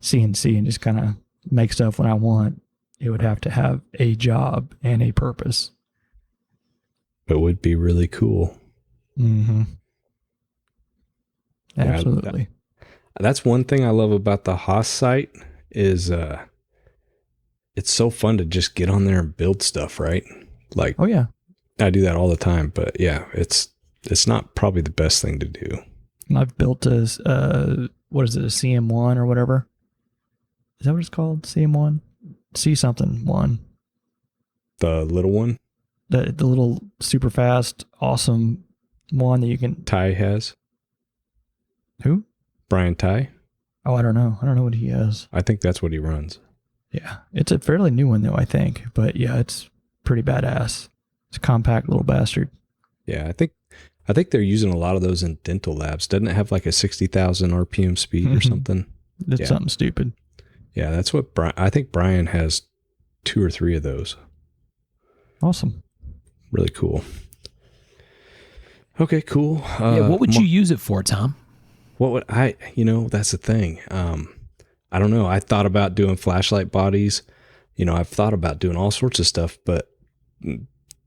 CNC and just kind of make stuff when I want. It would have to have a job and a purpose. it would be really cool. Mm-hmm. Yeah, Absolutely. That's one thing I love about the Haas site is it's so fun to just get on there and build stuff, right? Like, Oh yeah. I do that all the time, but yeah, it's not probably the best thing to do. And I've built a what is it, a CM1 or whatever? Is that what it's called? CM1? C something one. The little one The little super fast, awesome one that you can. Ty has, Who? Brian Ty. Oh, I don't know. I don't know what he has. I think that's what he runs. Yeah, it's a fairly new one though, I think. But yeah, it's pretty badass. It's a compact little bastard. Yeah, I think they're using a lot of those in dental labs. Doesn't it have like a 60,000 RPM speed or Mhm. something? It's Yeah. something stupid. Yeah, that's what I think Brian has 2 or 3 of those. Awesome. Really cool. Okay, cool. Yeah, what would you use it for, Tom? What would that's the thing. I don't know. I thought about doing flashlight bodies. I've thought about doing all sorts of stuff, but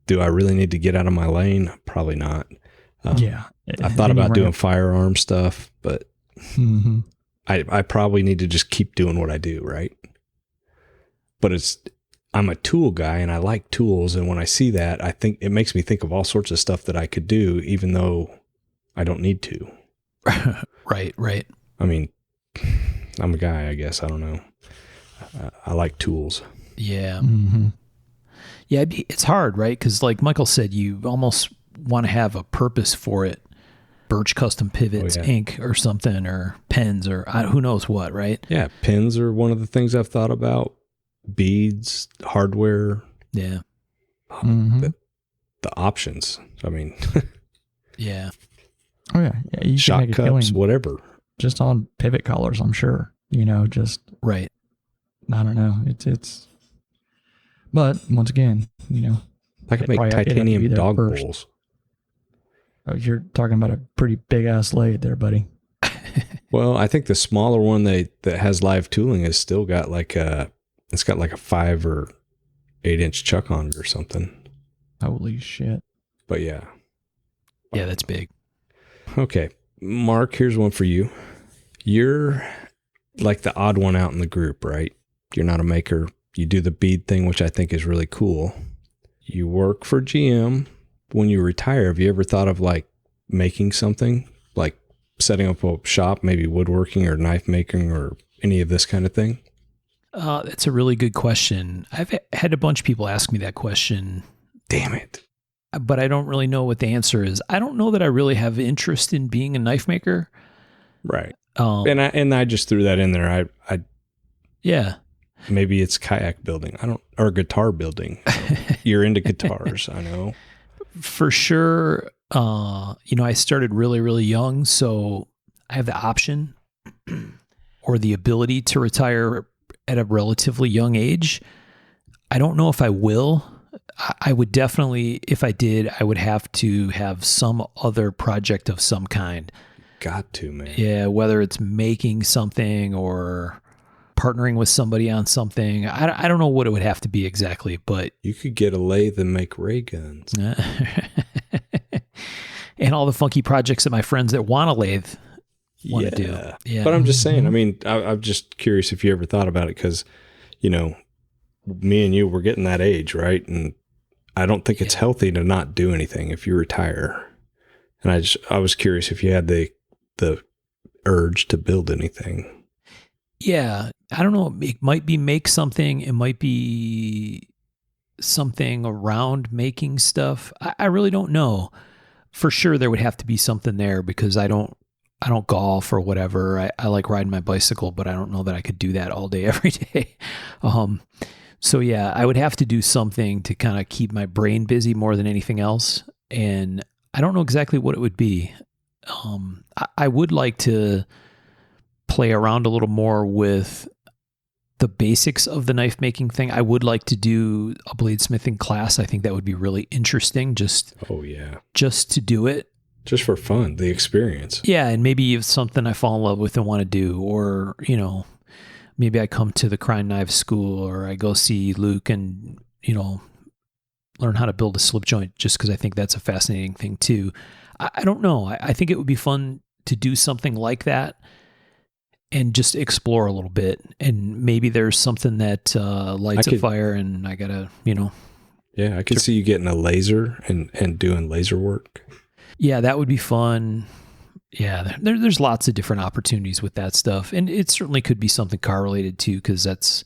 do I really need to get out of my lane? Probably not. Yeah. I thought about doing firearm stuff, but Mm-hmm. I probably need to just keep doing what I do, right? But I'm a tool guy and I like tools. And when I see that, I think it makes me think of all sorts of stuff that I could do, even though I don't need to. Right. I mean, I'm a guy, I guess. I don't know. I like tools. Yeah. Mm-hmm. Yeah, it's hard, right? Because like Michael said, you almost want to have a purpose for it. Birch Custom Pivots, yeah. ink or something, or pens, or who knows what, right? Yeah, pins are one of the things I've thought about. Beads, hardware, Yeah. Mm-hmm. the options. I mean, Yeah. Oh yeah. Yeah. You can shot make a killing cups, whatever. just on pivot collars, I'm sure. Just Right. I don't know. It's but once again, I could It'd make probably have to be titanium there dog first. bowls. you're talking about a pretty big ass lathe there, buddy. Well, I think the smaller one that has live tooling has still got it's got like a 5 or 8 inch chuck on it or something. Holy shit. But yeah. Yeah, that's big. Okay. Mark, here's one for you. You're like the odd one out in the group, right? You're not a maker. You do the bead thing, which I think is really cool. You work for GM. When you retire, have you ever thought of like making something, like setting up a shop, maybe woodworking or knife making or any of this kind of thing? That's a really good question. I've had a bunch of people ask me that question, Damn it. but I don't really know what the answer is. I don't know that I really have interest in being a knife maker. Right. Um, And I just threw that in there. I yeah. maybe it's kayak building. Or guitar building. You're into guitars, I know. For sure. I started really, really young, so I have the option or the ability to retire at a relatively young age. I don't know if I will. I would definitely, if I did, I would have to have some other project of some kind. Got to, man. Yeah, whether it's making something or partnering with somebody on something. I don't know what it would have to be exactly, but You could get a lathe and make ray guns. and all the funky projects that my friends that want a lathe want to do. Yeah. But I'm just saying, I mean, I'm just curious if you ever thought about it because, you know, me and you, we're getting that age, right? And I don't think it's healthy to not do anything if you retire. And I was curious if you had the urge to build anything. Yeah. I don't know. It might be make something. It might be something around making stuff. I really don't know. For sure, there would have to be something there because I don't golf or whatever. I like riding my bicycle, but I don't know that I could do that all day, every day. So yeah, I would have to do something to kind of keep my brain busy more than anything else. And I don't know exactly what it would be. I would like to play around a little more with the basics of the knife making thing. I would like to do a bladesmithing class. I think that would be really interesting. Just to do it. Just for fun, the experience. Yeah, and maybe it's something I fall in love with and want to do, or, you know, maybe I come to the Crime Knife School, or I go see Luke and, you know, learn how to build a slip joint just because I think that's a fascinating thing too. I don't know. I think it would be fun to do something like that and just explore a little bit. And maybe there's something that lights a fire and I gotta, you know. Yeah, I could see you getting a laser and doing laser work. Yeah, that would be fun. Yeah, there's lots of different opportunities with that stuff. And it certainly could be something car related too, because that's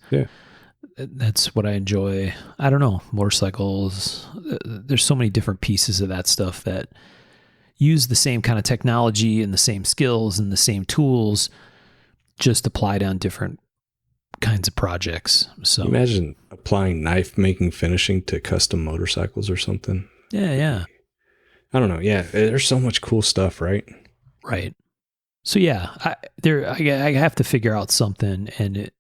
what I enjoy. I don't know, motorcycles. There's so many different pieces of that stuff that use the same kind of technology and the same skills and the same tools, just applied on different kinds of projects. So imagine applying knife making finishing to custom motorcycles or something. Yeah. I don't know. Yeah, there's so much cool stuff, right? Right. So yeah, I have to figure out something, and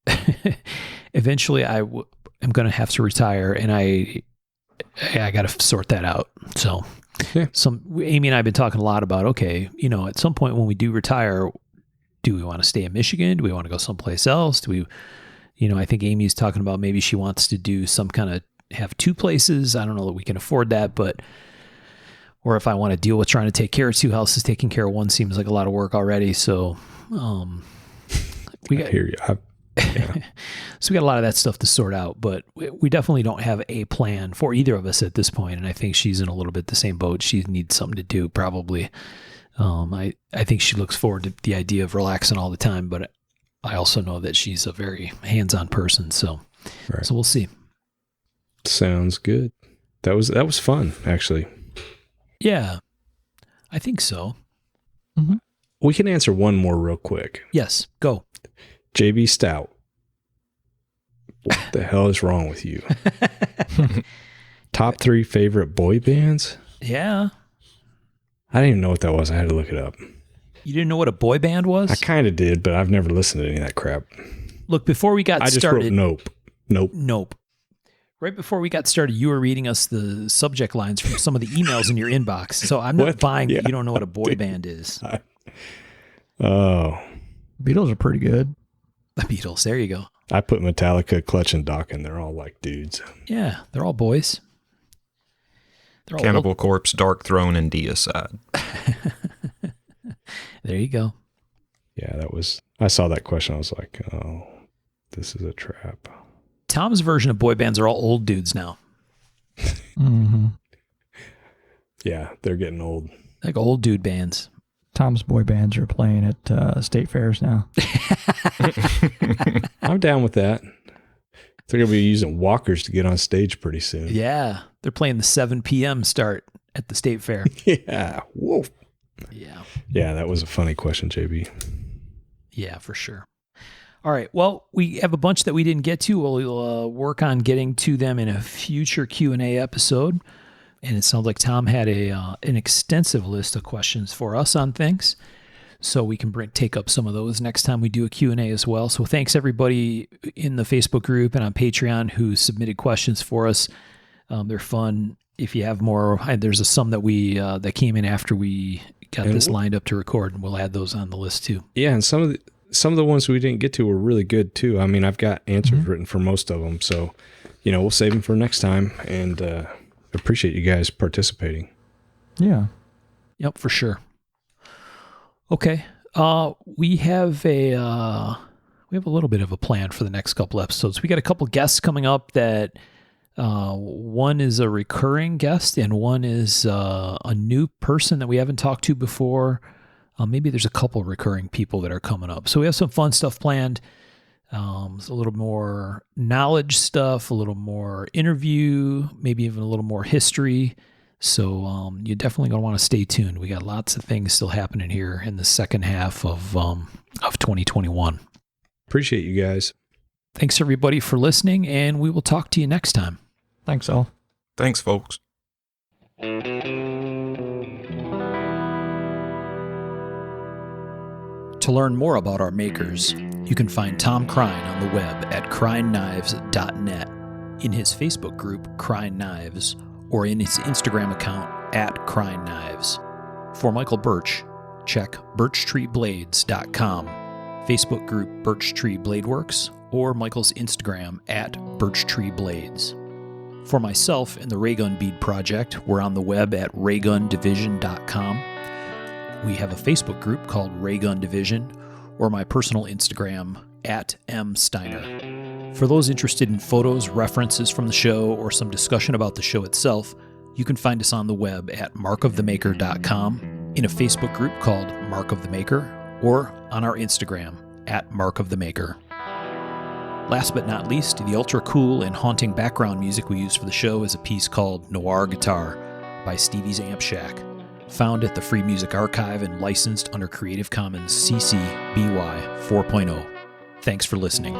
eventually I'm going to have to retire, and I got to sort that out. So Amy and I have been talking a lot about, okay, you know, at some point when we do retire, do we want to stay in Michigan? Do we want to go someplace else? Do we, you know, I think Amy's talking about maybe she wants to do some kind of, have two places. I don't know that we can afford that, but, or if I want to deal with trying to take care of two houses, taking care of one seems like a lot of work already. So, we got, I hear you. so we got a lot of that stuff to sort out, but we definitely don't have a plan for either of us at this point. And I think she's in a little bit the same boat. She needs something to do probably. I think she looks forward to the idea of relaxing all the time, but I also know that she's a very hands-on person. So, So we'll see. Sounds good. That was fun, actually. Yeah, I think so. Mm-hmm. We can answer one more real quick. Yes, go. JB Stout. What the hell is wrong with you? Top 3 favorite boy bands? Yeah. I didn't even know what that was. I had to look it up. You didn't know what a boy band was? I kind of did, but I've never listened to any of that crap. Look, before we got started... I just wrote nope. Right before we got started, you were reading us the subject lines from some of the emails in your inbox. So I'm not buying that you don't know what a boy band is. Beatles are pretty good. The Beatles. There you go. I put Metallica, Clutch, and Dock, and they're all like dudes. Yeah, they're all boys. They're all Cannibal Corpse, Dark Throne, and Deicide. There you go. Yeah, I saw that question. I was like, oh, this is a trap. Tom's version of boy bands are all old dudes now. Mm-hmm. Yeah, they're getting old. Like old dude bands. Tom's boy bands are playing at state fairs now. I'm down with that. They're going to be using walkers to get on stage pretty soon. Yeah, they're playing the 7 p.m. start at the state fair. Yeah, whoa. Yeah, that was a funny question, JB. Yeah, for sure. All right, well, we have a bunch that we didn't get to. We'll work on getting to them in a future Q&A episode. And it sounds like Tom had an extensive list of questions for us on things. So we can take up some of those next time we do a Q&A as well. So thanks everybody in the Facebook group and on Patreon who submitted questions for us. They're fun. If you have more, there's some that we that came in after we got this lined up to record, and we'll add those on the list too. Yeah, and some of the ones we didn't get to were really good too. I mean, I've got answers written for most of them. So, we'll save them for next time, and appreciate you guys participating. Yeah. Yep, for sure. Okay. We have a little bit of a plan for the next couple episodes. We got a couple guests coming up that one is a recurring guest and one is a new person that we haven't talked to before. Maybe there's a couple recurring people that are coming up. So we have some fun stuff planned. It's a little more knowledge stuff, a little more interview, maybe even a little more history. So you're definitely going to want to stay tuned. We got lots of things still happening here in the second half of 2021. Appreciate you guys. Thanks everybody for listening, and we will talk to you next time. Thanks all. Thanks, folks. To learn more about our makers, you can find Tom Crine on the web at crineknives.net, in his Facebook group Crine Knives, or in his Instagram account at Crine Knives. For Michael Birch, check birchtreeblades.com, Facebook group Birch Tree Blade Works, or Michael's Instagram at birchtreeblades. For myself and the Raygun Bead Project, we're on the web at raygundivision.com. We have a Facebook group called Raygun Division, or my personal Instagram at msteiner. For those interested in photos, references from the show, or some discussion about the show itself, you can find us on the web at markofthemaker.com, in a Facebook group called Mark of the Maker, or on our Instagram at Mark of the Maker. Last but not least, the ultra cool and haunting background music we use for the show is a piece called Noir Guitar by Stevie's Amp Shack, found at the Free Music Archive and licensed under Creative Commons CC BY 4.0. Thanks for listening.